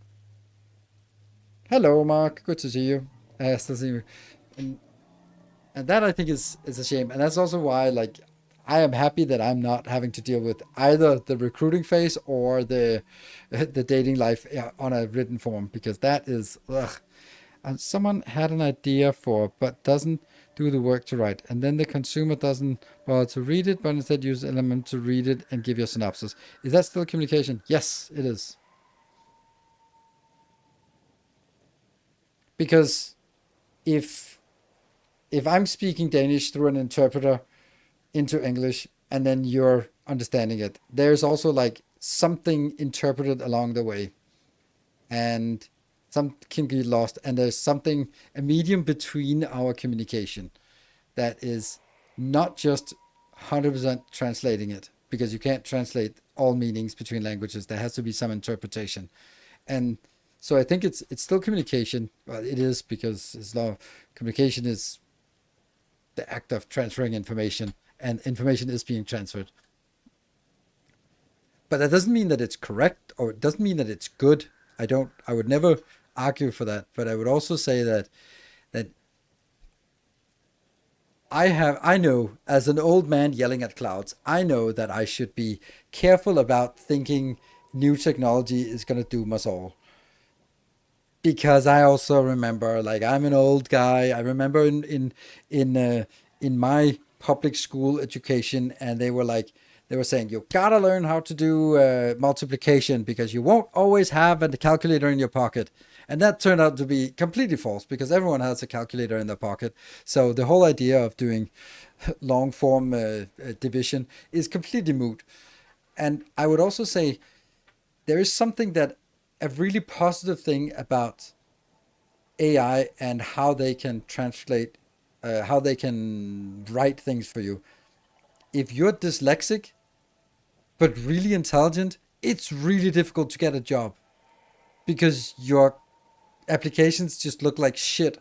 Hello, Mark. Good to see you. Still see you. And and that I think is a shame, and that's also why like I am happy that I'm not having to deal with either the recruiting phase or the the dating life on a written form because that is ugh. And someone had an idea for but doesn't do the work to write, and then the consumer doesn't bother to read it, but instead use element to read it and give you a synopsis. Is that still communication? Yes, it is. Because if I'm speaking Danish through an interpreter into English and then you're understanding it, there's also like something interpreted along the way and some can get lost, and there's something a medium between our communication that is not just 100% translating it, because you can't translate all meanings between languages. There has to be some interpretation. And so I think it's still communication. Well, it is, because as long communication is the act of transferring information, and information is being transferred. But that doesn't mean that it's correct, or it doesn't mean that it's good. I would never argue for that. But I would also say that I know, as an old man yelling at clouds, I know that I should be careful about thinking new technology is going to doom us all. Because I also remember, like, I'm an old guy. I remember in my public school education, and they were saying, you gotta learn how to do multiplication, because you won't always have a calculator in your pocket. And that turned out to be completely false, because everyone has a calculator in their pocket. So the whole idea of doing long form division is completely moot. And I would also say there is something that a really positive thing about AI and how they can translate, how they can write things for you. If you're dyslexic but really intelligent, it's really difficult to get a job, because your applications just look like shit.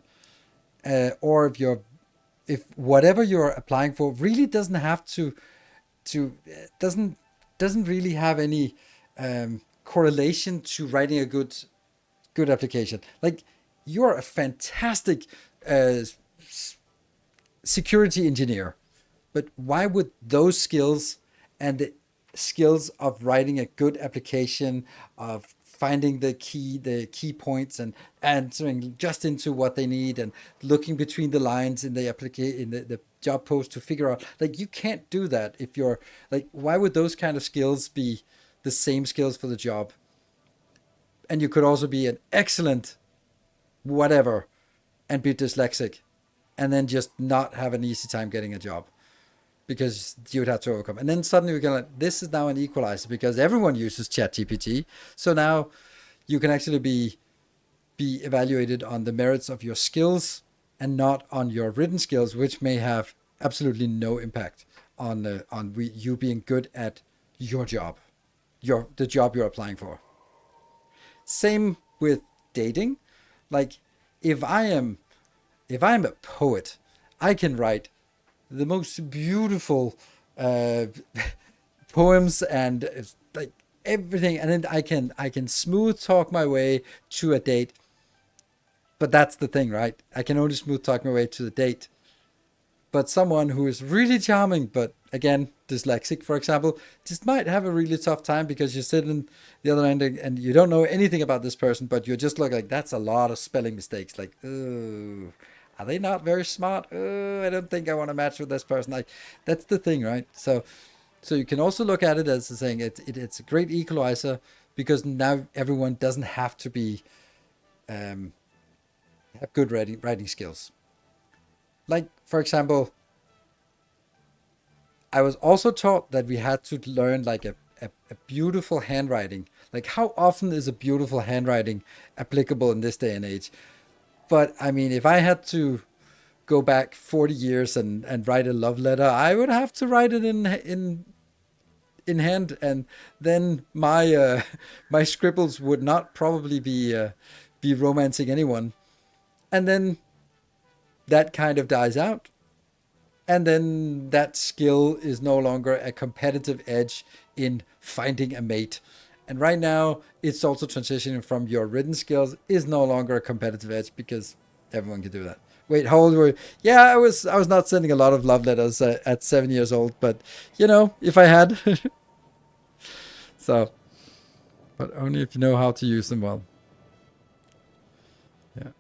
Or if whatever you're applying for really doesn't have to doesn't really have any correlation to writing a good application. Like, you're a fantastic security engineer, but why would those skills and the skills of writing a good application, of finding the key points and answering just into what they need, and looking between the lines in the job post to figure out, like, you can't do that if you're like, why would those kind of skills be the same skills for the job? And you could also be an excellent whatever and be dyslexic, and then just not have an easy time getting a job, because you would have to overcome. And then suddenly we're going to, this is now an equalizer, because everyone uses ChatGPT. So now you can actually be evaluated on the merits of your skills and not on your written skills, which may have absolutely no impact on you being good at your job, the job you're applying for. Same with dating. Like, if I am a poet, I can write the most beautiful poems and like everything, and then I can smooth talk my way to a date. But that's the thing, right? I can only smooth talk my way to the date. But someone who is really charming, but again, dyslexic, for example, just might have a really tough time, because you sit in the other end and you don't know anything about this person, but you just look like, that's a lot of spelling mistakes. Like, oh, are they not very smart? Oh, I don't think I want to match with this person. Like, that's the thing, right? So you can also look at it as saying it's a great equalizer, because now everyone doesn't have to be have good writing skills. Like, for example, I was also taught that we had to learn like a beautiful handwriting. Like, how often is a beautiful handwriting applicable in this day and age? But I mean, if I had to go back 40 years and write a love letter, I would have to write it in hand, and then my my scribbles would not probably be romancing anyone. And then that kind of dies out. And then that skill is no longer a competitive edge in finding a mate. And right now, it's also transitioning from your written skills is no longer a competitive edge, because everyone can do that. Wait, how old were you? Yeah, I was not sending a lot of love letters at 7 years old, but if I had. So, but only if you know how to use them well. Yeah.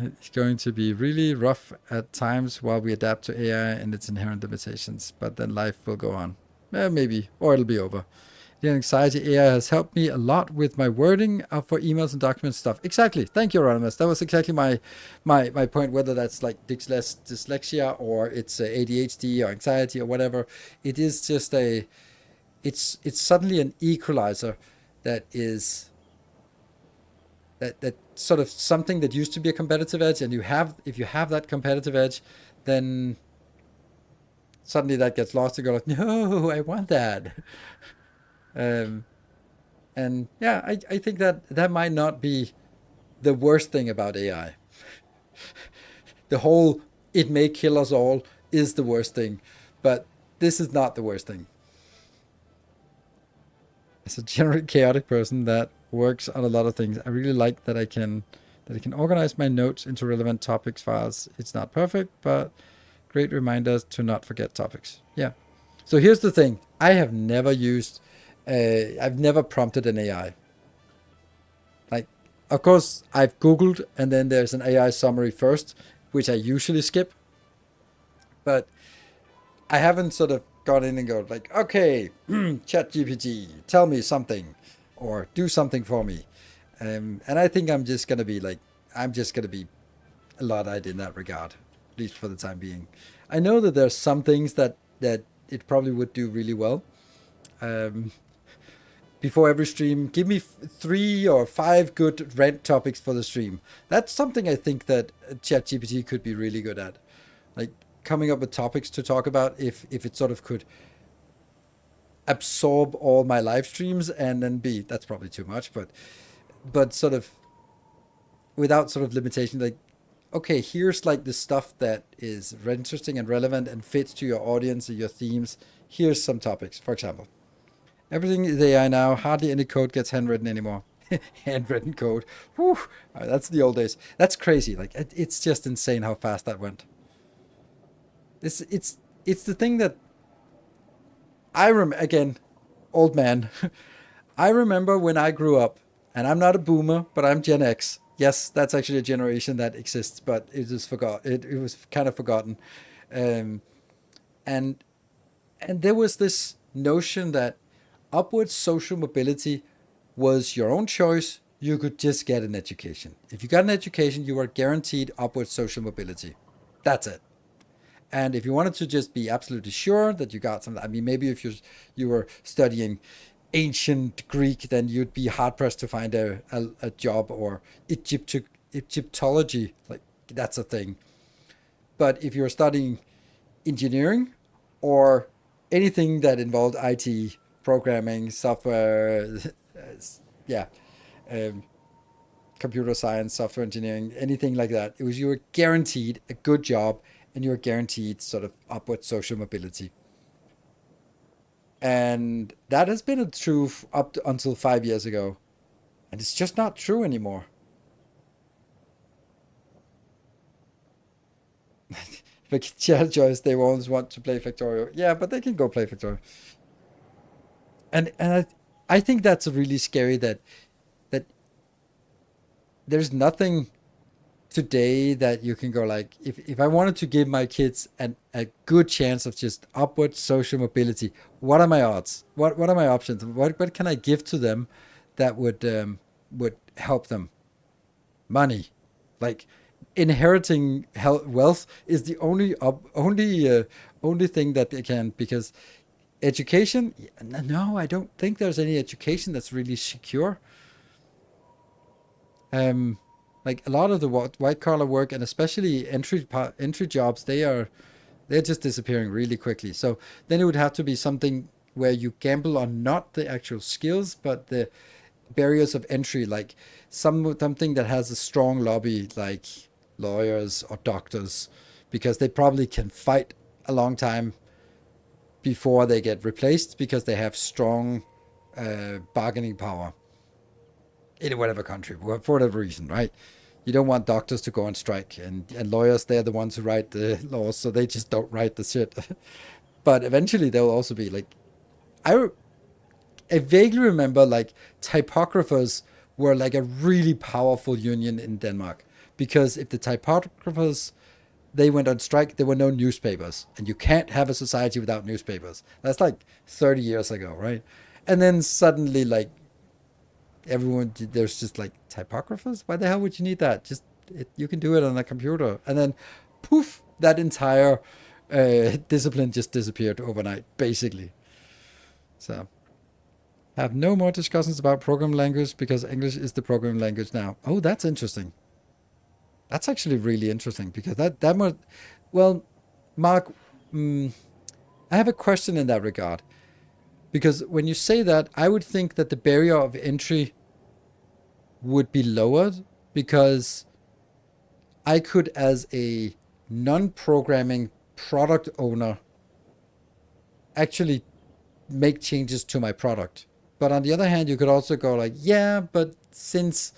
It's going to be really rough at times while we adapt to AI and its inherent limitations, but then life will go on. Maybe, or it'll be over. The anxiety AI has helped me a lot with my wording for emails and documents stuff. Exactly. Thank you, Anonymous. That was exactly my point, whether that's like dyslexia or it's ADHD or anxiety or whatever. It is just it's suddenly an equalizer that is that sort of something that used to be a competitive edge, and if you have that competitive edge, then suddenly that gets lost. You go like, no, I want that. Um, and yeah, I think that might not be the worst thing about AI. The whole it may kill us all is the worst thing, but this is not the worst thing. As a generally chaotic person that works on a lot of things, I really like that I can organize my notes into relevant topics files. It's not perfect, but great reminders to not forget topics. Yeah. So here's the thing: I have never used, I've never prompted an AI. Like, of course, I've Googled, and then there's an AI summary first, which I usually skip. But I haven't sort of gone in and go like, okay, Chat GPT, tell me something, or do something for me. And I think I'm just gonna be a Luddite in that regard, at least for the time being. I know that there's some things that it probably would do really well. Um, Before every stream, give me 3 or 5 good rant topics for the stream. That's something I think that ChatGPT could be really good at, like coming up with topics to talk about. If it sort of could absorb all my live streams and then be, that's probably too much, but sort of without sort of limitation, like, okay, here's like the stuff that is interesting and relevant and fits to your audience and your themes. Here's some topics, for example. Everything is AI now. Hardly any code gets handwritten anymore. Handwritten code. Whew, that's the old days. That's crazy. Like it's just insane how fast that went. It's the thing that again, old man. I remember when I grew up, and I'm not a boomer, but I'm Gen X. Yes, that's actually a generation that exists, but it is forgot. It was kind of forgotten, um, and there was this notion that upward social mobility was your own choice. You could just get an education. If you got an education, you were guaranteed upward social mobility. That's it. And if you wanted to just be absolutely sure that you got something, I mean, maybe if you were studying ancient Greek, then you'd be hard pressed to find a job, or Egyptology, like that's a thing. But if you're studying engineering or anything that involved IT, programming, software, yeah, um, computer science, software engineering, anything like that, it was you were guaranteed a good job and you were guaranteed sort of upward social mobility. And that has been a truth until 5 years ago, and it's just not true anymore. But Chad Joyce, they always want to play Factorio. Yeah, but they can go play Factorio. And I think that's really scary that there's nothing today that you can go like, if I wanted to give my kids a good chance of just upward social mobility, what are my odds? What are my options? What can I give to them that would help them? Money, like inheriting wealth is the only thing that they can, because education, no, I don't think there's any education that's really secure. Um, like a lot of the white collar work, and especially entry jobs, they're just disappearing really quickly. So then it would have to be something where you gamble on not the actual skills, but the barriers of entry, like something that has a strong lobby, like lawyers or doctors, because they probably can fight a long time before they get replaced because they have strong bargaining power in whatever country, for whatever reason, right? You don't want doctors to go on strike, and lawyers, they're the ones who write the laws, so they just don't write the shit. But eventually they'll also be like, I, I vaguely remember like typographers were like a really powerful union in Denmark, because if the typographers, they went on strike, there were no newspapers, and you can't have a society without newspapers. That's like 30 years ago, right? And then suddenly, like everyone, there's just like typographers. Why the hell would you need that? Just you can do it on a computer, and then poof, that entire discipline just disappeared overnight, basically. So Have no more discussions about programming language because English is the programming language now. Oh, that's interesting. That's actually really interesting because that might. Well, Mark, I have a question in that regard because when you say that, I would think that the barrier of entry would be lowered because I could, as a non-programming product owner, actually make changes to my product. But on the other hand, you could also go like, yeah, but since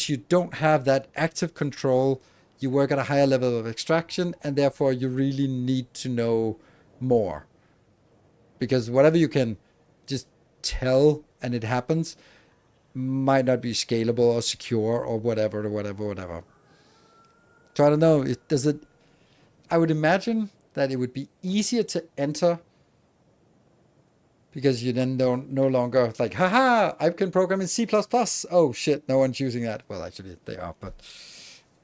you don't have that active control, you work at a higher level of abstraction, and therefore you really need to know more. Because whatever you can just tell and it happens might not be scalable or secure or whatever. So I don't know. I would imagine that it would be easier to enter because you then don't no longer like, haha, I can program in C++. Oh shit, no one's using that. Well, actually they are, but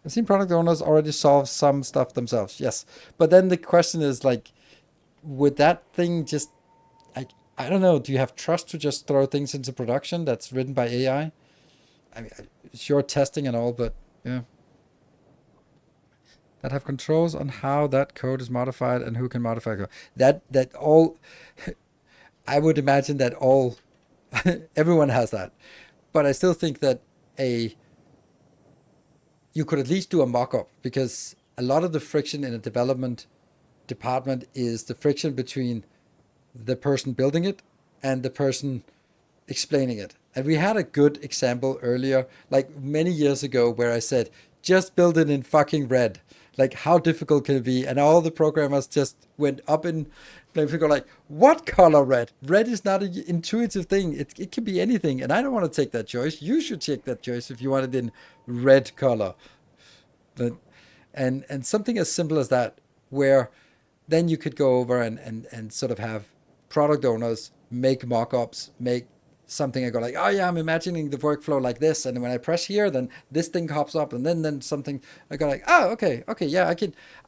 I've seen product owners already solve some stuff themselves. Yes, but then the question is like, would that thing just, I don't know. Do you have trust to just throw things into production that's written by AI? I mean, it's your testing and all, but yeah. That have controls on how that code is modified and who can modify code. That all. I would imagine that all. Everyone has that, but I still think that you could at least do a mock-up because a lot of the friction in a development department is the friction between the person building it and the person explaining it. And we had a good example earlier, like many years ago, where I said, just build it in fucking red. Like, how difficult can it be? And all the programmers just went up in flames and go like, what color red? Red is not an intuitive thing. It can be anything. And I don't want to take that choice. You should take that choice if you want it in red color. But, and something as simple as that, where then you could go over and sort of have product owners make mock-ups, make something and go like, oh yeah, I'm imagining the workflow like this, and when I press here, then this thing pops up, and then something. I go like, oh, okay, yeah,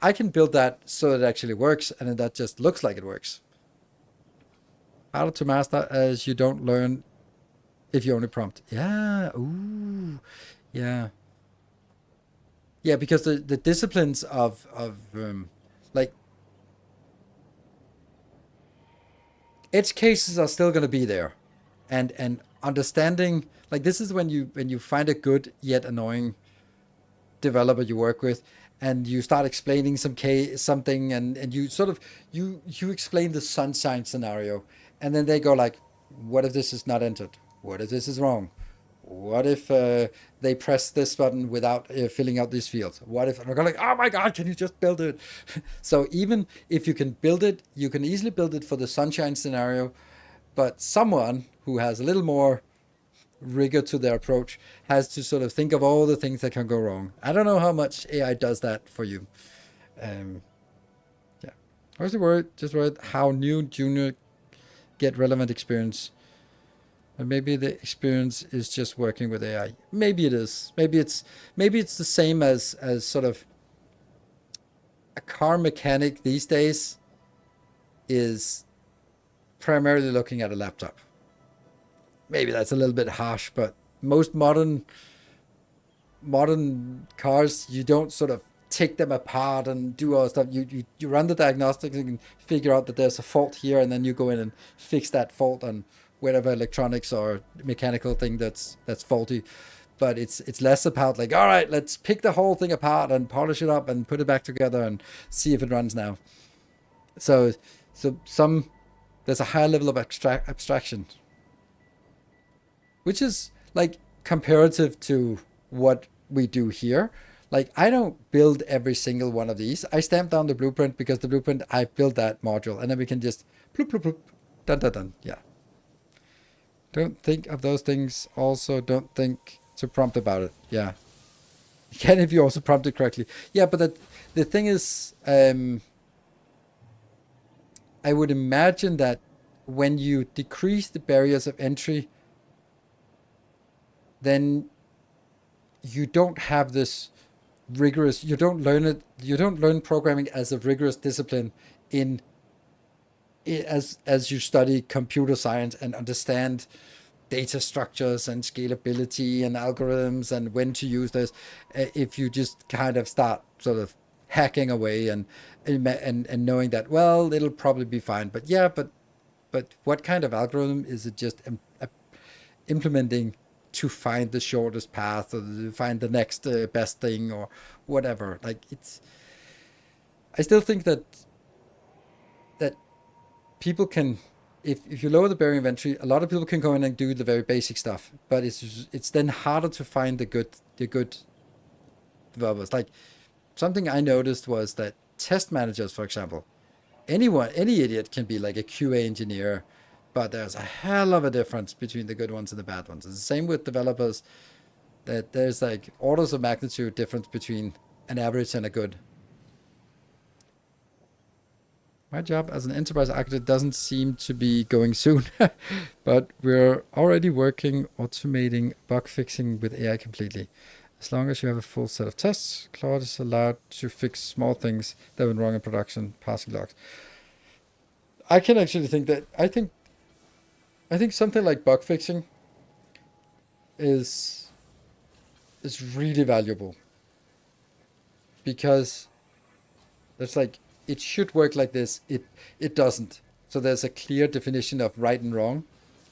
I can build that so that it actually works, and then that just looks like it works. Harder to master as you don't learn if you only prompt. Yeah, ooh, yeah, because the disciplines of like edge cases are still going to be there, and understanding, like, this is when you find a good yet annoying developer you work with, and you start explaining something, and you sort of you explain the sunshine scenario, and then they go like, what if this is not entered? What if this is wrong? What if they press this button without filling out these fields? What if, and I'm like, oh my god, can you just build it? So even if you can build it, you can easily build it for the sunshine scenario, but someone who has a little more rigor to their approach has to sort of think of all the things that can go wrong. I don't know how much AI does that for you. Yeah. What's the word? Just word how new junior get relevant experience. And maybe the experience is just working with AI. Maybe it is. Maybe it's the same as sort of a car mechanic these days is primarily looking at a laptop. Maybe that's a little bit harsh, but most modern cars, you don't sort of take them apart and do all stuff. You run the diagnostics and figure out that there's a fault here, and then you go in and fix that fault on whatever electronics or mechanical thing that's faulty. But it's less about like, all right, let's pick the whole thing apart and polish it up and put it back together and see if it runs now. So there's a higher level of abstraction, which is like comparative to what we do here. Like, I don't build every single one of these. I stamp down the blueprint because the blueprint, I build that module, and then we can just bloop, bloop, bloop, dun, dun, dun. Yeah. Don't think of those things. Also, don't think to prompt about it. Yeah. You can if you also prompt it correctly. Yeah, but the thing is, I would imagine that when you decrease the barriers of entry, then you don't have this rigorous, you don't learn programming as a rigorous discipline in as you study computer science and understand data structures and scalability and algorithms and when to use those, if you just kind of start sort of hacking away and knowing that, well, it'll probably be fine, but yeah, but what kind of algorithm is it? Just implementing to find the shortest path or to find the next best thing or whatever. Like, it's, I still think that people can, if you lower the barrier inventory, a lot of people can go in and do the very basic stuff, but it's then harder to find the good developers. Like, something I noticed was that test managers, for example, any idiot can be like a QA engineer, but there's a hell of a difference between the good ones and the bad ones. It's the same with developers, that there's like orders of magnitude difference between an average and a good. My job as an enterprise architect doesn't seem to be going soon, but we're already working automating bug fixing with AI completely. As long as you have a full set of tests, Claude is allowed to fix small things that went wrong in production, passing logs. I can actually think that I think something like bug fixing is really valuable, because it's like, it should work like this. It doesn't. So there's a clear definition of right and wrong,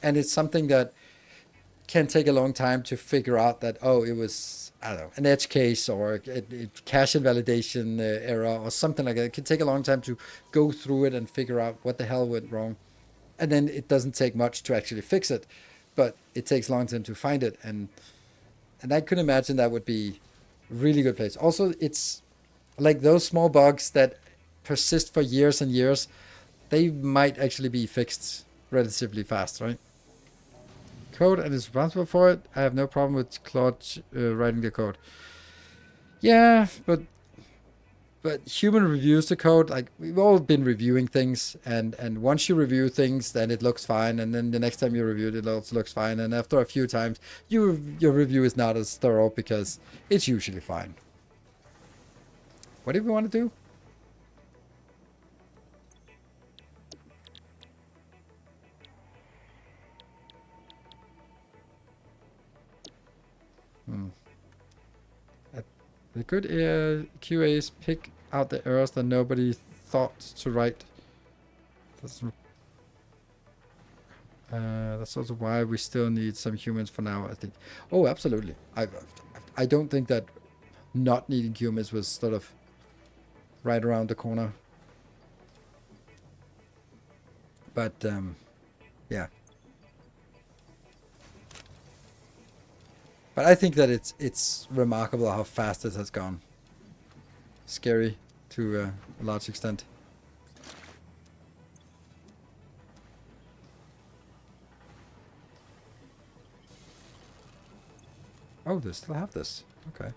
and it's something that can take a long time to figure out that, oh, it was, I don't know, an edge case or cache invalidation error or something like that. It can take a long time to go through it and figure out what the hell went wrong, and then it doesn't take much to actually fix it, but it takes a long time to find it, and I could imagine that would be a really good place. Also, it's like those small bugs that persist for years and years, they might actually be fixed relatively fast, right? Code and is responsible for it. I have no problem with Claude writing the code. Yeah, but human reviews the code. Like, we've all been reviewing things, and once you review things, then it looks fine, and then the next time you review it, it also looks fine, and after a few times, your review is not as thorough because it's usually fine. What do we want to do? The good QAs pick out the errors that nobody thought to write. That's also why we still need some humans for now, I think. Oh, absolutely. I don't think that not needing humans was sort of right around the corner. But yeah. But I think that it's remarkable how fast it has gone. Scary to a large extent. Oh, they still have this. Okay.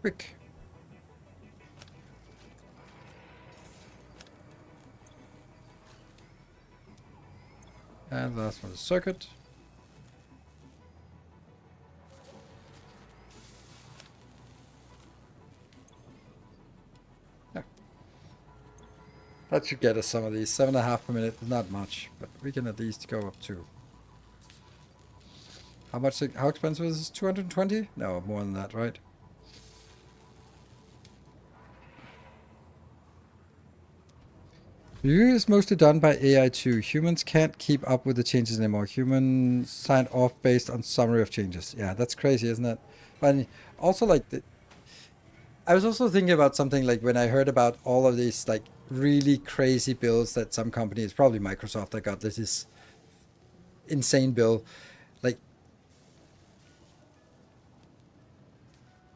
Quick. And the last one is circuit. Yeah. That should get us some of these. 7.5 per minute is not much, but we can at least go up to. How much? How expensive is this? 220? No, more than that, right? Review is mostly done by AI too. Humans can't keep up with the changes anymore. Humans sign off based on summary of changes. Yeah, that's crazy, isn't it? But also, like, I was also thinking about something like when I heard about all of these like really crazy bills that some companies, probably Microsoft, that got this insane bill. Like,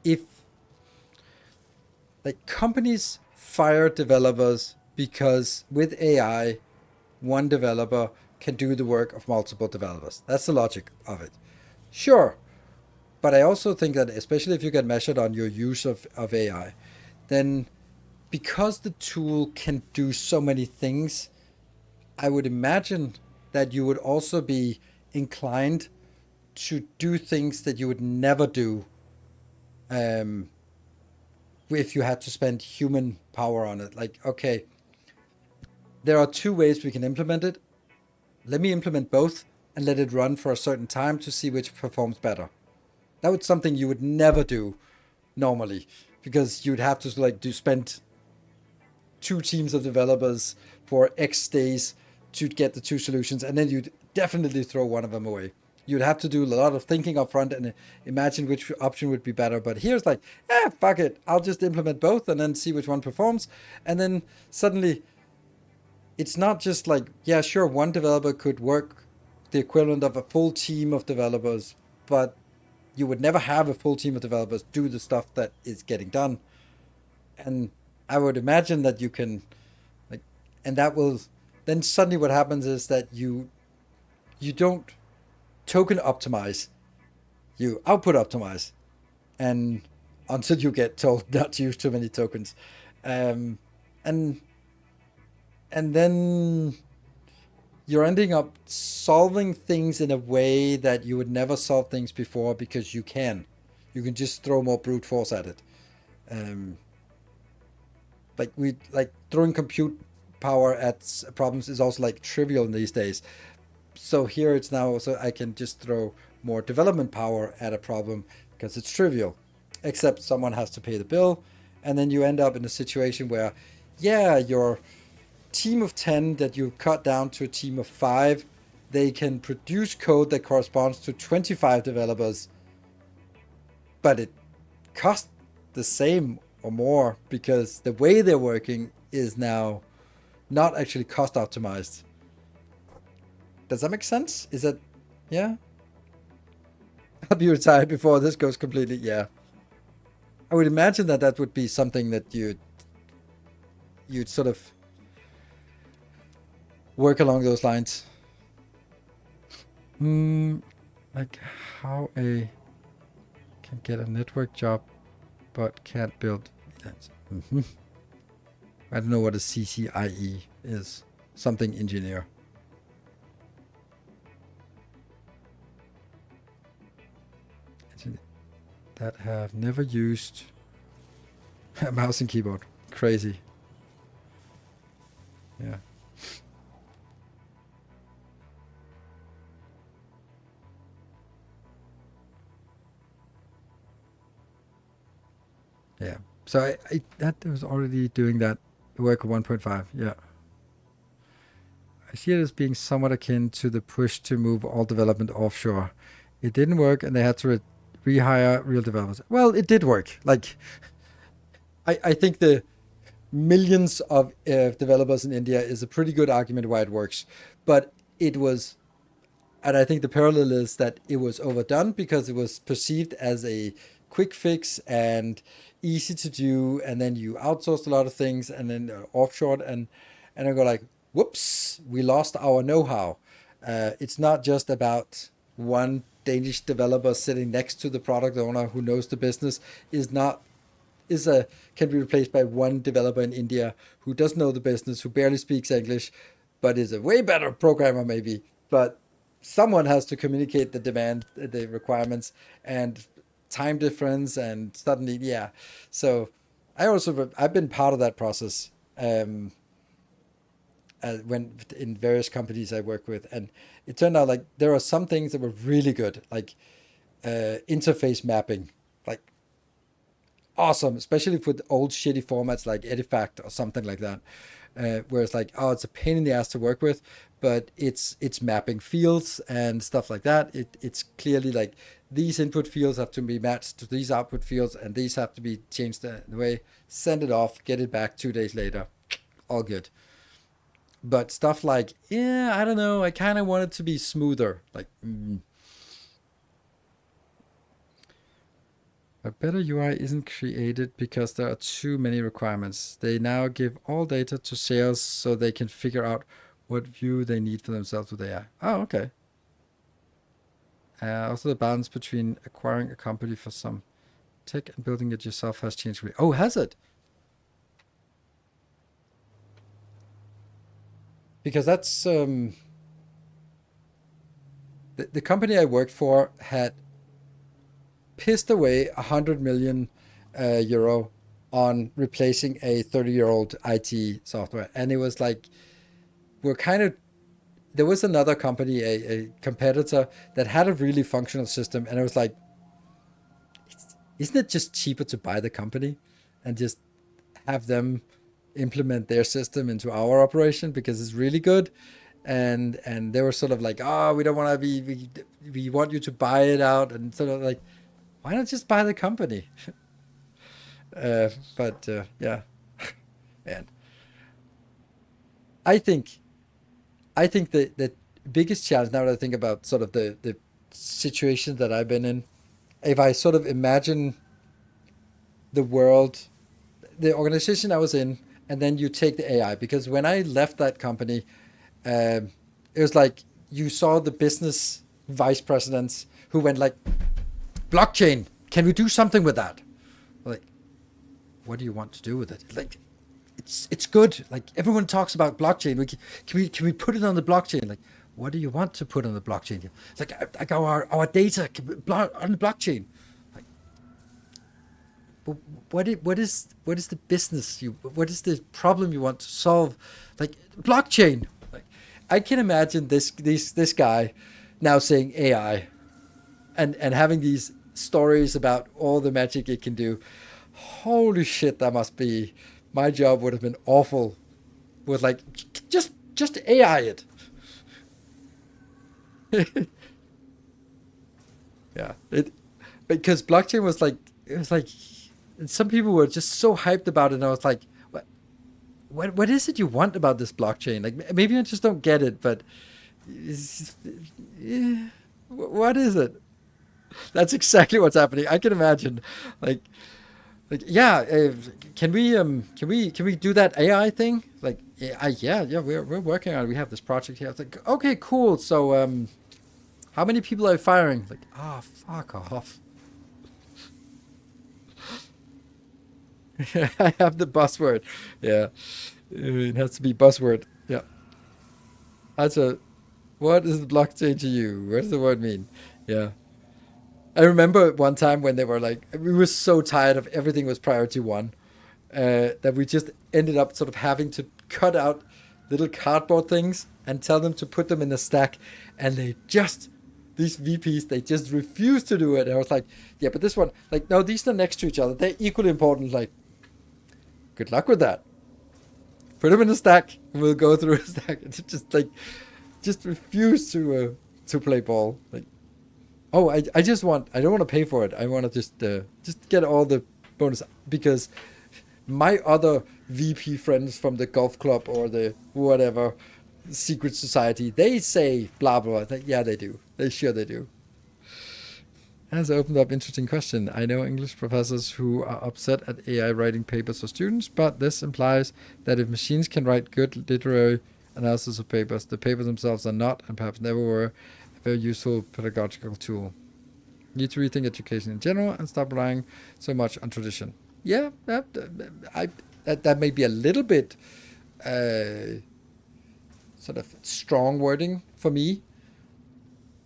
if like companies fire developers because with AI, one developer can do the work of multiple developers. That's the logic of it. Sure. But I also think that especially if you get measured on your use of AI, then because the tool can do so many things, I would imagine that you would also be inclined to do things that you would never do um, if you had to spend human power on it. Like, okay, there are two ways we can implement it. Let me implement both and let it run for a certain time to see which performs better. That was something you would never do normally because you'd have to like spend two teams of developers for X days to get the two solutions, and then you'd definitely throw one of them away. You'd have to do a lot of thinking up front and imagine which option would be better. But here's like, fuck it. I'll just implement both and then see which one performs. And then suddenly it's not just like, yeah, sure, one developer could work the equivalent of a full team of developers, but you would never have a full team of developers do the stuff that is getting done. And I would imagine that you can, like, and that will, then suddenly what happens is that you don't token optimize, you output optimize, and until you get told not to use too many tokens, and then you're ending up solving things in a way that you would never solve things before because you can just throw more brute force at it. Like throwing compute power at problems is also like trivial these days. So here it's now also I can just throw more development power at a problem because it's trivial, except someone has to pay the bill, and then you end up in a situation where, yeah, your team of 10 that you cut down to a team of 5, they can produce code that corresponds to 25 developers, but it costs the same or more because the way they're working is now not actually cost optimized. Does that make sense? Is that, yeah? I'll be retired before this goes completely, yeah. I would imagine that that would be something that you'd sort of work along those lines. Like how a can get a network job but can't build VLANs. I don't know what a CCIE is. Something engineer. That have never used a mouse and keyboard. Crazy. Yeah. Yeah. So I that was already doing that work of 1.5. Yeah. I see it as being somewhat akin to the push to move all development offshore. It didn't work, and they had to rehire real developers. Well, it did work. Like, I think the millions of developers in India is a pretty good argument why it works. But it was, and I think the parallel is that it was overdone because it was perceived as a quick fix and easy to do, and then you outsourced a lot of things and then offshored, and I go like, whoops, we lost our know-how. It's not just about one Danish developer sitting next to the product owner who knows the business can be replaced by one developer in India who doesn't know the business, who barely speaks English, but is a way better programmer maybe. But someone has to communicate the demand, the requirements, and time difference, and suddenly, yeah. So I've been part of that process when in various companies I work with, and it turned out like there are some things that were really good, like interface mapping, like awesome, especially with old shitty formats like Edifact or something like that, where it's like, oh, it's a pain in the ass to work with, but it's mapping fields and stuff like that. It's clearly like these input fields have to be matched to these output fields, and these have to be changed the way. Send it off, get it back 2 days later, all good. But stuff like, yeah, I don't know, I kind of want it to be smoother. Like, A better UI isn't created because there are too many requirements. They now give all data to sales so they can figure out what view they need for themselves with AI. Oh, okay. Also, the balance between acquiring a company for some tech and building it yourself has changed. Oh, has it? Because that's the company I worked for had pissed away 100 million euro on replacing a 30-year-old IT software, and it was like we're kind of there was another company, a competitor that had a really functional system, and it was like, isn't it just cheaper to buy the company and just have them implement their system into our operation because it's really good? And they were sort of like, oh, we don't want to we want you to buy it out, and sort of like, why not just buy the company? But yeah, and I think the biggest challenge now that I think about sort of the situation that I've been in, if I sort of imagine the world, the organization I was in, and then you take the AI, because when I left that company, it was like you saw the business vice presidents who went like, blockchain, can we do something with that? Like, what do you want to do with it? Like, it's good. Like, everyone talks about blockchain. Can we put it on the blockchain? Like, what do you want to put on the blockchain? It's like our data on the blockchain. Like, but what is the business what is the problem you want to solve? Like, blockchain. Like, I can imagine this guy now saying AI, and having these stories about all the magic it can do. Holy shit, that must be, my job would have been awful with like, just AI it. Yeah, because blockchain was like, it was like, and some people were just so hyped about it, and I was like, what is it you want about this blockchain? Like, maybe I just don't get it, but what is it? That's exactly what's happening. I can imagine, like yeah, can we do that AI thing? Like, yeah, we're working on it. We have this project here. It's like, okay, cool. So how many people are you firing? Like, ah, oh, fuck off. I have the buzzword. Yeah, it has to be buzzword. Yeah. What is the blockchain to you? What does the word mean? Yeah. I remember one time when they were like, we were so tired of everything was priority one, that we just ended up sort of having to cut out little cardboard things and tell them to put them in a stack. And these VPs, they just refused to do it. And I was like, yeah, but this one, like, no, these are next to each other. They're equally important. Like, good luck with that. Put them in a stack, and we'll go through a stack. It's just refuse to play ball. Like, oh, I don't want to pay for it. I want to just get all the bonus, because my other VP friends from the golf club or the whatever secret society, they say blah blah. Yeah, they do. They do. Has opened up interesting question. I know English professors who are upset at AI writing papers for students, but this implies that if machines can write good literary analysis of papers, the papers themselves are not, and perhaps never were, a very useful pedagogical tool. Need to rethink education in general and stop relying so much on tradition. Yeah, that may be a little bit sort of strong wording for me,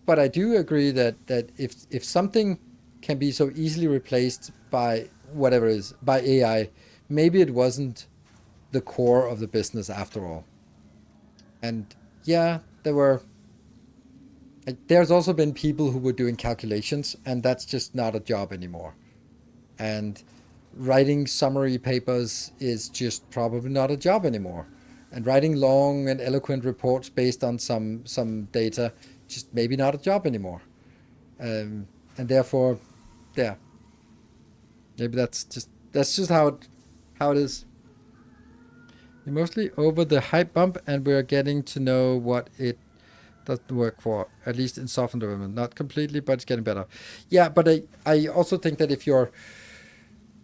but I do agree that if something can be so easily replaced by whatever it is, by AI, maybe it wasn't the core of the business after all. And yeah, there's also been people who were doing calculations, and that's just not a job anymore. And writing summary papers is just probably not a job anymore. And writing long and eloquent reports based on some data, just maybe not a job anymore. And therefore, yeah, maybe that's just how it is. We're mostly over the hype bump, and we're getting to know what it Doesn't work for, at least in software development. Not completely, but it's getting better. Yeah, but I also think that if you're,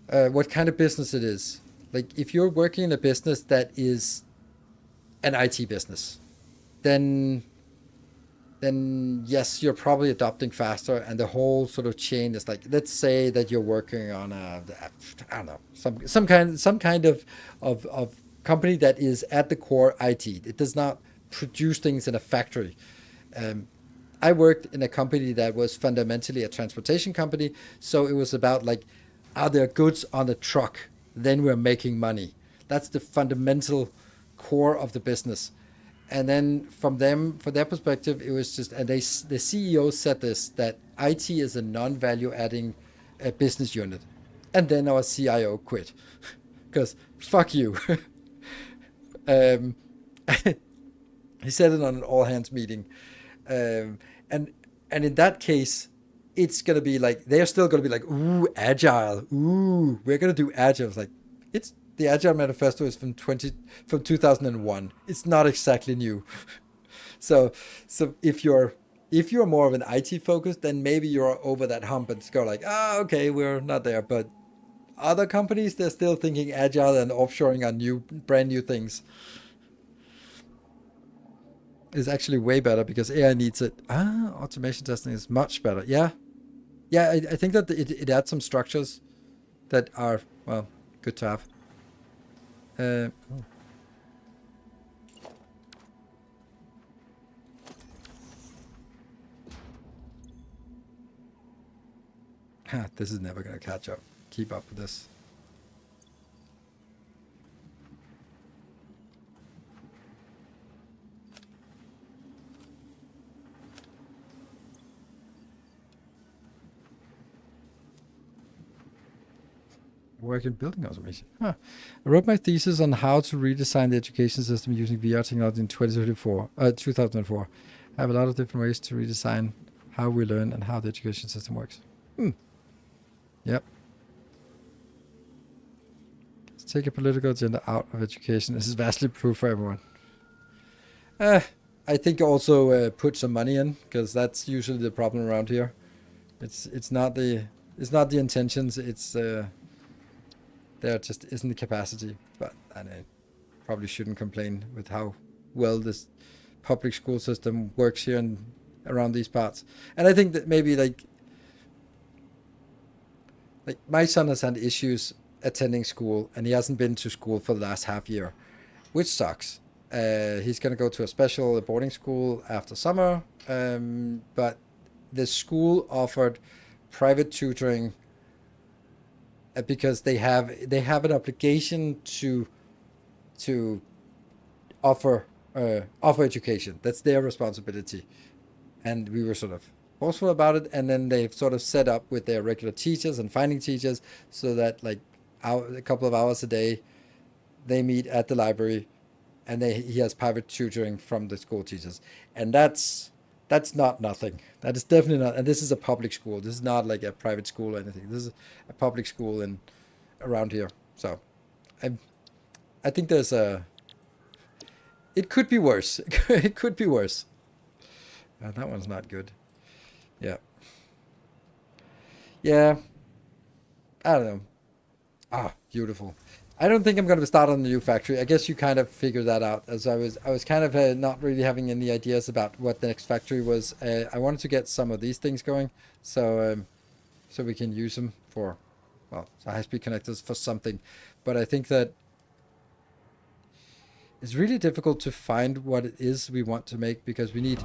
what kind of business it is, like if you're working in a business that is an IT business, then yes, you're probably adopting faster, and the whole sort of chain is like, let's say that you're working on I don't know, some kind of company that is at the core IT. It does not produce things in a factory. I worked in a company that was fundamentally a transportation company, so it was about like, are there goods on the truck? Then we're making money. That's the fundamental core of the business. And then from their perspective, it was just, and the CEO said this, that IT is a non-value adding business unit. And then our CIO quit because fuck you. um, he said it on an all hands meeting. And in that case, it's gonna be like, they're still gonna be like, ooh, agile, ooh, we're gonna do agile. It's like, it's the Agile Manifesto is from 2001. It's not exactly new. So if you're more of an IT focused, then maybe you're over that hump and go like, okay, we're not there. But other companies, they're still thinking agile and offshoring on brand new things. Is actually way better because AI needs it. Automation testing is much better. Yeah. I think that it adds some structures that are, well, good to have. This is never gonna keep up with this. Work in building automation. I wrote my thesis on how to redesign the education system using VR technology in 2004. I have a lot of different ways to redesign how we learn and how the education system works. Yep. Let's take a political agenda out of education. This is vastly improved for everyone. I think also put some money in, because that's usually the problem around here. It's not the intentions. It's there just isn't the capacity. But I probably shouldn't complain with how well this public school system works here and around these parts. And I think that maybe like my son has had issues attending school, and he hasn't been to school for the last half year, which sucks. He's going to go to a special boarding school after summer, but the school offered private tutoring because they have an obligation to offer education. That's their responsibility, and we were sort of forceful about it. And then they've sort of set up with their regular teachers and finding teachers so that like a couple of hours a day they meet at the library, and he has private tutoring from the school teachers, and that's not nothing. That is definitely not. And this is a public school. This is not like a private school or anything. This is a public school around here. So I think it could be worse. It could be worse. That one's not good. Yeah. I don't know. Beautiful. I don't think I'm going to start on the new factory. I guess you kind of figured that out, as I was kind of not really having any ideas about what the next factory was. I wanted to get some of these things going, so we can use them for, well, high-speed connectors for something. But I think that it's really difficult to find what it is we want to make, because we need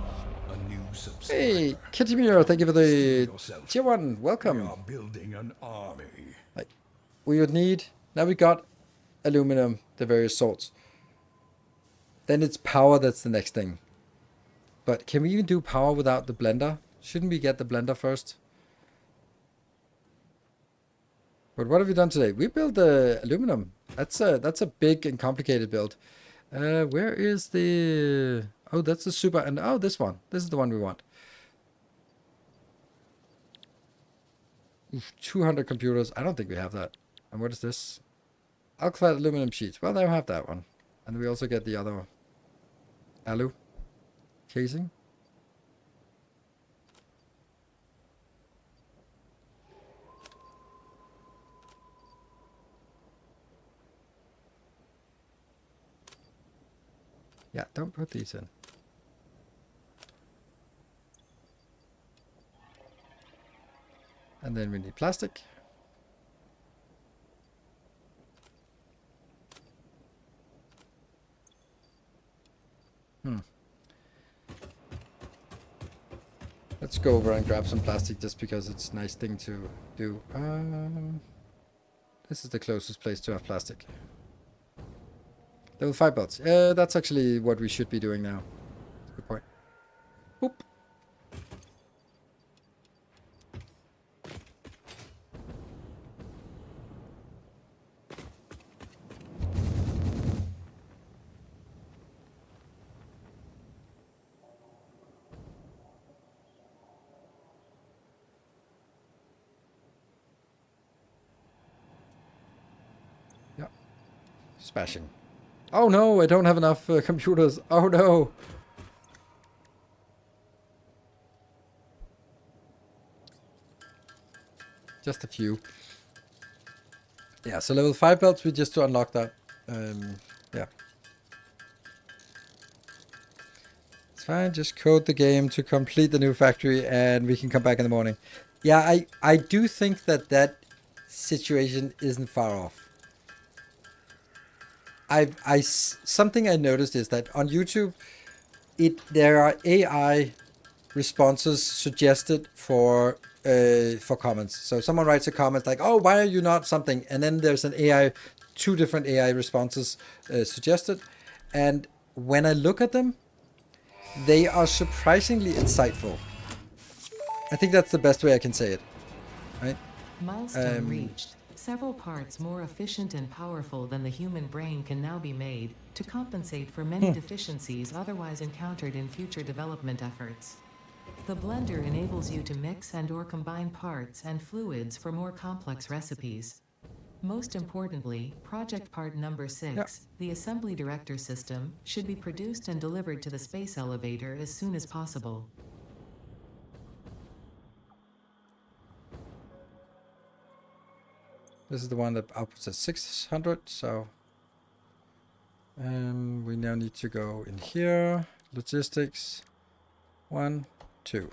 a new subscriber. Hey, Kittimir, thank you for the tier 1. Welcome. We are building an army. Like, we would need, now we got aluminum, the various sorts. Then it's power, that's the next thing. But can we even do power without the blender? Shouldn't we get the blender first? But what have we done today? We built the aluminum. That's a big and complicated build. Where is the... Oh, that's the super... And oh, this one. This is the one we want. Oof, 200 computers. I don't think we have that. And what is this? Alclad aluminum sheets. Well, they have that one. And we also get the other alu casing. Yeah, don't put these in. And then we need plastic. Let's go over and grab some plastic just because it's a nice thing to do. This is the closest place to have plastic. Level 5 belts. That's actually what we should be doing now. Good point. Boop. Yeah. Smashing. Oh no, I don't have enough computers. Oh no. Just a few. Yeah, so level 5 belts, we just to unlock that. Yeah. It's fine, just code the game to complete the new factory and we can come back in the morning. Yeah, I do think that that situation isn't far off. Something I noticed is that on YouTube, there are AI responses suggested for comments. So someone writes a comment like, "Oh, why are you not something?" And then there's an AI, two different AI responses suggested, and when I look at them, they are surprisingly insightful. I think that's the best way I can say it, right? Milestone reached. Several parts more efficient and powerful than the human brain can now be made to compensate for many deficiencies otherwise encountered in future development efforts. The blender enables you to mix and/or combine parts and fluids for more complex recipes. Most importantly, project part number 6, the assembly director system, should be produced and delivered to the space elevator as soon as possible. This is the one that outputs at 600, so we now need to go in here, logistics, 1, 2.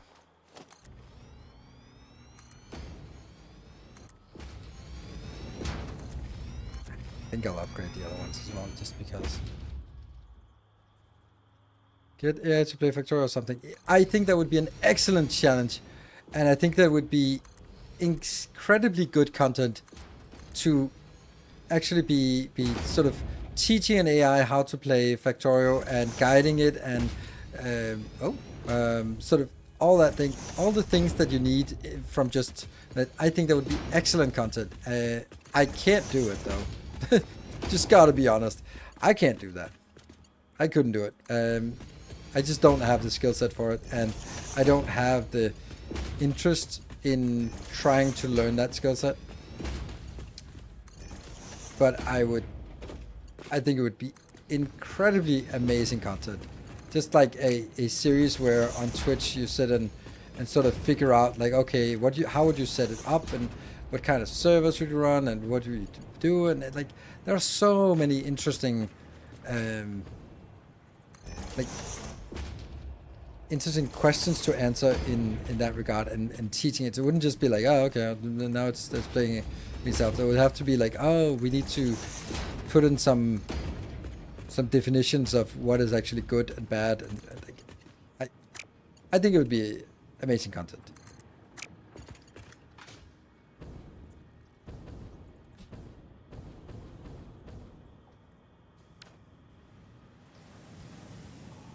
I think I'll upgrade the other ones as well, just because. Get AI to play Factorio or something. I think that would be an excellent challenge, and I think that would be incredibly good content to actually be sort of teaching an AI how to play Factorio and guiding it and sort of all that thing, all the things that you need from just that. I think that would be excellent content. I can't do it though. Just gotta be honest. I can't do that. I couldn't do it. I just don't have the skill set for it, and I don't have the interest in trying to learn that skill set. But I think it would be incredibly amazing content. Just like a series where on Twitch you sit and sort of figure out like, okay, how would you set it up, and what kind of servers would you run, and what do you do, and like there are so many interesting interesting questions to answer in that regard, and teaching it. It wouldn't just be like, oh, okay, now it's playing itself. It would have to be like, oh, we need to put in some definitions of what is actually good and bad, and like, I think it would be amazing content.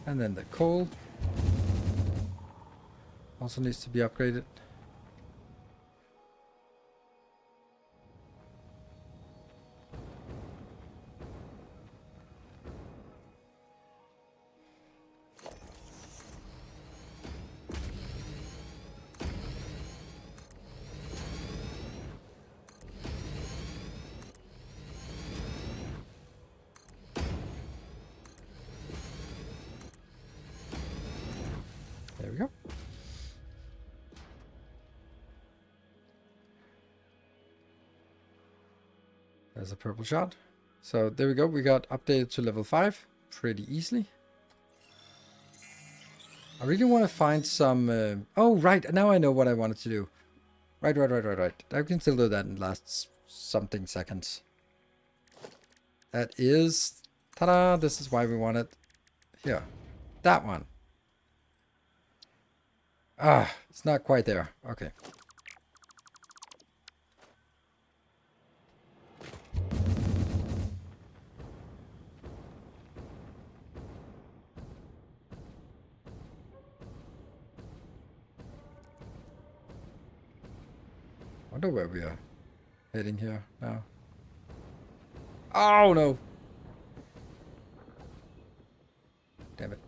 And then the coal also needs to be upgraded. There we go. There's a purple shot. So there we go. We got updated to level 5 pretty easily. I really want to find some... oh, right. Now I know what I wanted to do. Right. I can still do that in the last something seconds. That is... Ta-da! This is why we want it. Here. That one. Ah, it's not quite there. Okay. Wonder where we are heading here now. Oh no! Damn it.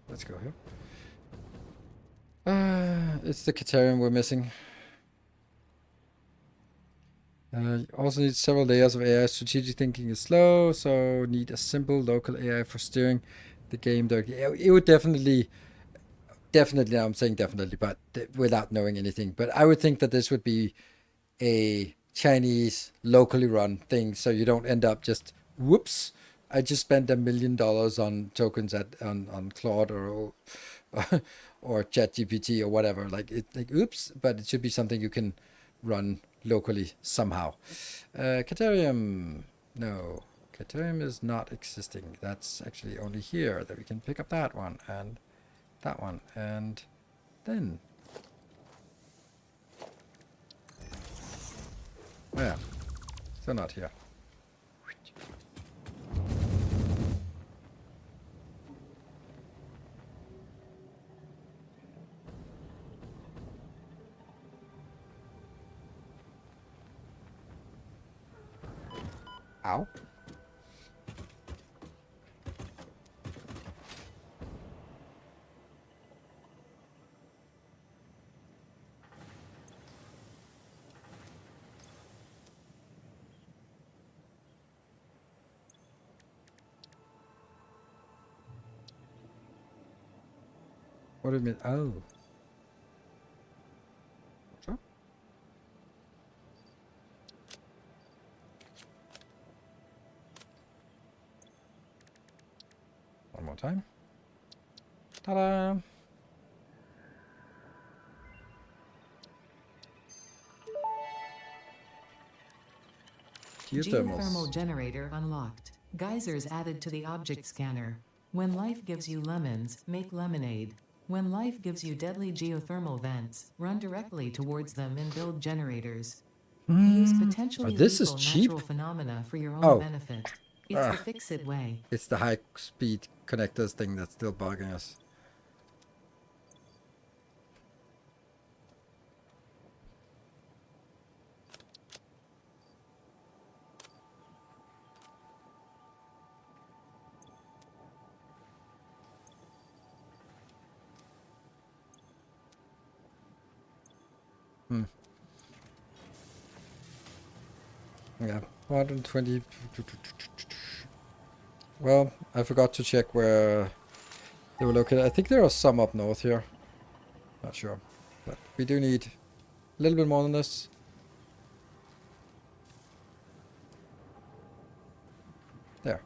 Let's go here. It's the Caterium we're missing. Also need several layers of AI. Strategic thinking is slow, so need a simple local AI for steering the game directly. It would definitely, I'm saying definitely, but without knowing anything. But I would think that this would be a Chinese locally run thing, so you don't end up just, whoops, I just spent $1 million on tokens on Claude or or ChatGPT or whatever. Like oops, but it should be something you can run locally somehow. Caterium, no, Caterium is not existing. That's actually only here that we can pick up that one and that one, and then yeah, still not here. Ow. What do you mean? Oh. Sure. One more time. Ta-da! Geothermal generator unlocked. Geysers added to the object scanner. When life gives you lemons, make lemonade. When life gives you deadly geothermal vents, run directly towards them and build generators. Use potentially this is lethal cheap. natural phenomena for your own benefit. It's the fix-it way. It's the high-speed connectors thing that's still bugging us. Yeah, 120. Well, I forgot to check where they were located. I think there are some up north here. Not sure. But we do need a little bit more than this. There.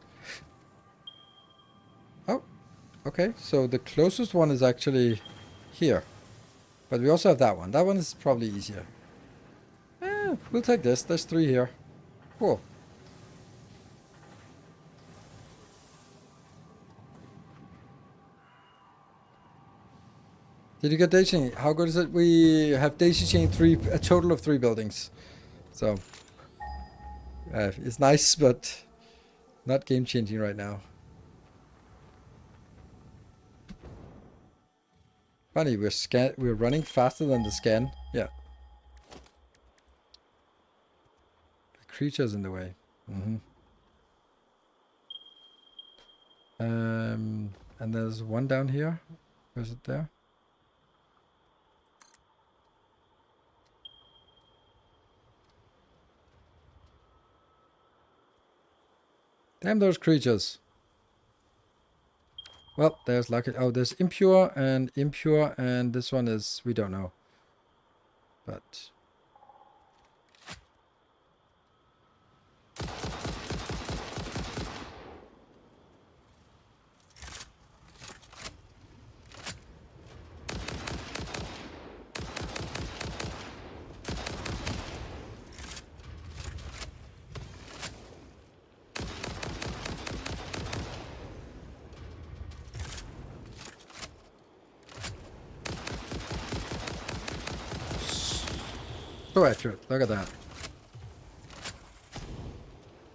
Oh, okay. So the closest one is actually here. But we also have that one. That one is probably easier. We'll take this. There's 3 here. Cool. Did you get daisy chain? How good is it? We have daisy chain a total of 3 buildings. So it's nice, but not game changing right now. Funny, we're running faster than the scan. Yeah. The creature's in the way. And there's one down here. Where's it there? Damn those creatures. Well, there's lucky. Oh, there's impure, and this one is, we don't know. But So accurate. Look at that.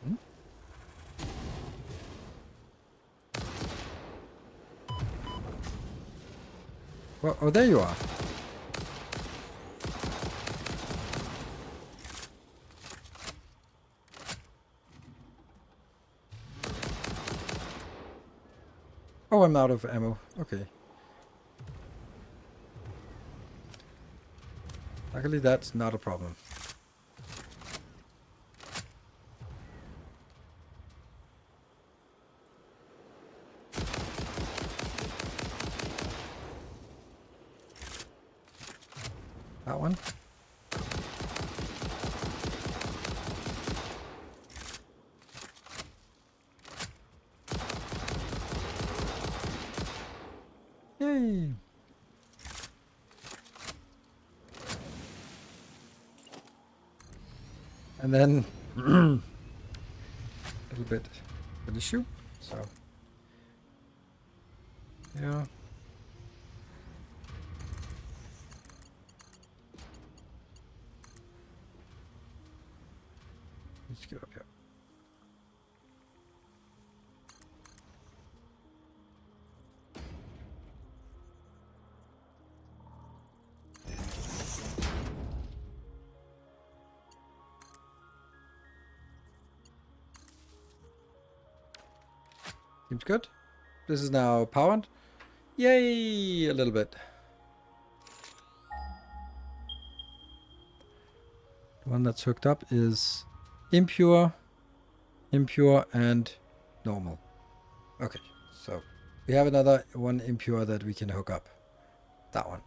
Hmm? Well, oh, there you are. Oh, I'm out of ammo. Okay. Luckily, that's not a problem. That one. Yay! And then a little bit of the shoe. So yeah. Let's get up here. Seems good. This is now powered. Yay! A little bit. The one that's hooked up is impure, impure, and normal. Okay, so we have another one impure that we can hook up. That one.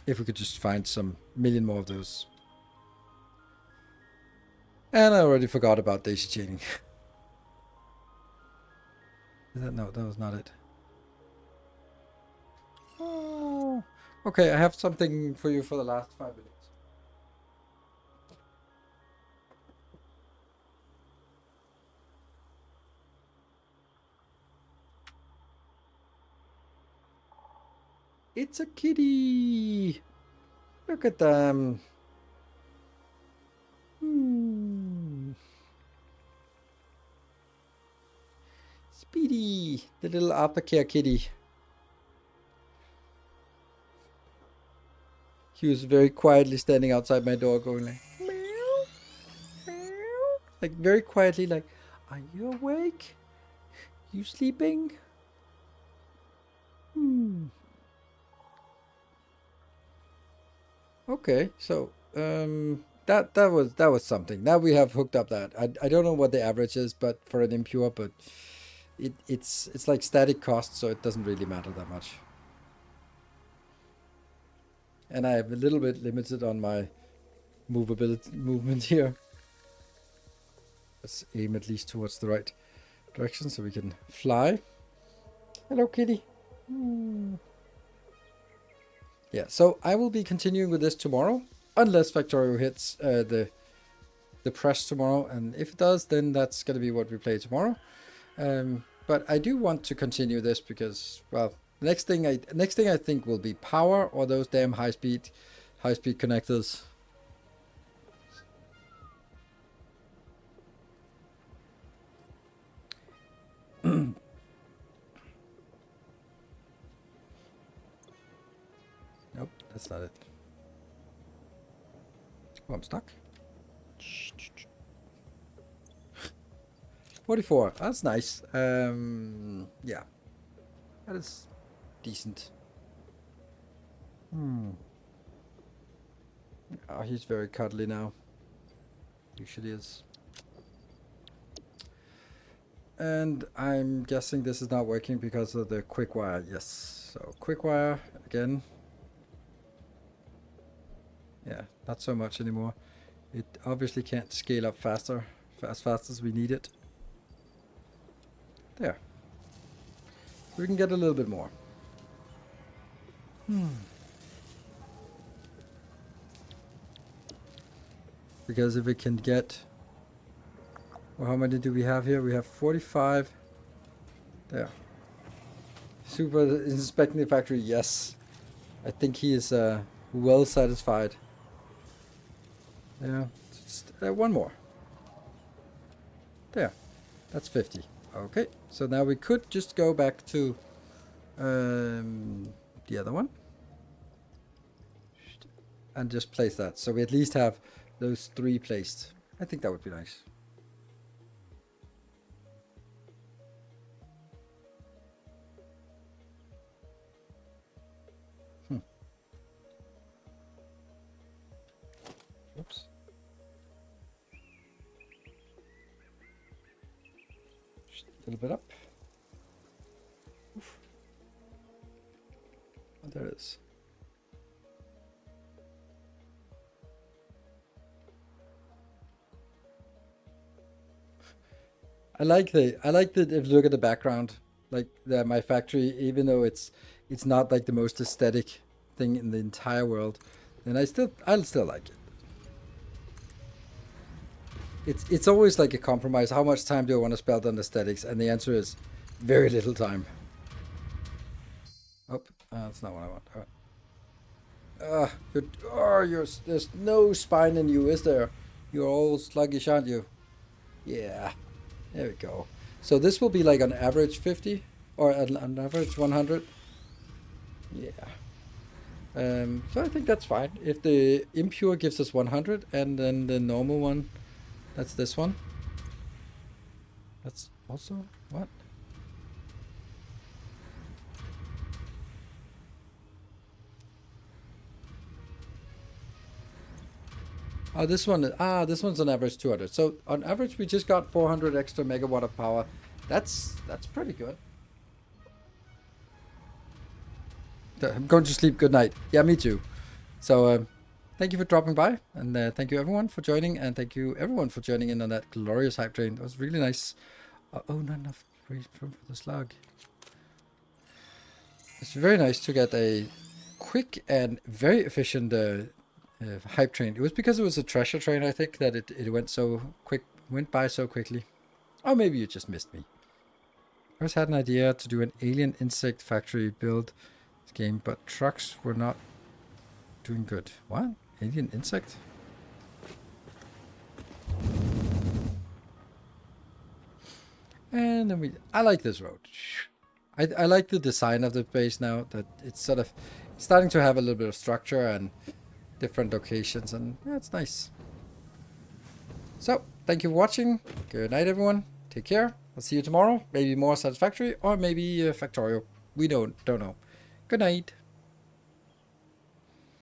If we could just find some million more of those. And I already forgot about daisy chaining. Is that, no, that was not it. Oh, okay, I have something for you for the last 5 minutes. It's a kitty. Look at them. Speedy, the little aftercare kitty. He was very quietly standing outside my door going like, meow, meow. Like very quietly like, are you awake? You sleeping? Okay, so that was something. Now we have hooked up that. I don't know what the average is, but for an impure, but it's like static cost, so it doesn't really matter that much. And I have a little bit limited on my movement here. Let's aim at least towards the right direction so we can fly. Hello, kitty. Yeah, so I will be continuing with this tomorrow, unless Factorio hits the press tomorrow, and if it does, then that's going to be what we play tomorrow. But I do want to continue this because, well, next thing I think will be power or those damn high speed connectors. Nope, that's not it. Oh, I'm stuck. 44. That's nice. Yeah, that is decent. Oh, he's very cuddly now. Usually is. And I'm guessing this is not working because of the quick wire. Yes. So quick wire again. Yeah, not so much anymore. It obviously can't scale up faster, as fast as we need it. There. We can get a little bit more. Because if we can get... Well, how many do we have here? We have 45. There. Super inspecting the factory. Yes. I think he is well satisfied. Yeah, just, one more. There, that's 50. Okay, so now we could just go back to the other one and just place that. So we at least have those 3 placed. I think that would be nice. Oops. Just a little bit up. Oof. Oh, there it is. I like the if you look at the background, like my factory, even though it's not like the most aesthetic thing in the entire world, then I'll still like it. It's always like a compromise. How much time do I want to spend on aesthetics? And the answer is very little time. Oh, that's not what I want. All right. There's no spine in you, is there? You're all sluggish, aren't you? Yeah, there we go. So this will be like on average 50 or on average 100. Yeah. So I think that's fine. If the impure gives us 100 and then the normal one, that's this one. That's also what? Oh, this one. This one's on average 200. So on average, we just got 400 extra megawatt of power. That's pretty good. I'm going to sleep. Good night. Yeah, me too. So thank you for dropping by, and thank you everyone for joining, and thank you everyone for joining in on that glorious hype train. It was really nice. Oh, not enough room for the slug. It's very nice to get a quick and very efficient hype train. It was because it was a treasure train, I think, that it went by so quickly. Or maybe you just missed me. I always had an idea to do an alien insect factory build game, but trucks were not doing good. What? Alien insect? And then I like this road. I like the design of the base now, that it's sort of starting to have a little bit of structure and different locations, and yeah, it's nice. So, thank you for watching. Good night, everyone. Take care. I'll see you tomorrow. Maybe more Satisfactory, or maybe Factorio. We don't know. Good night.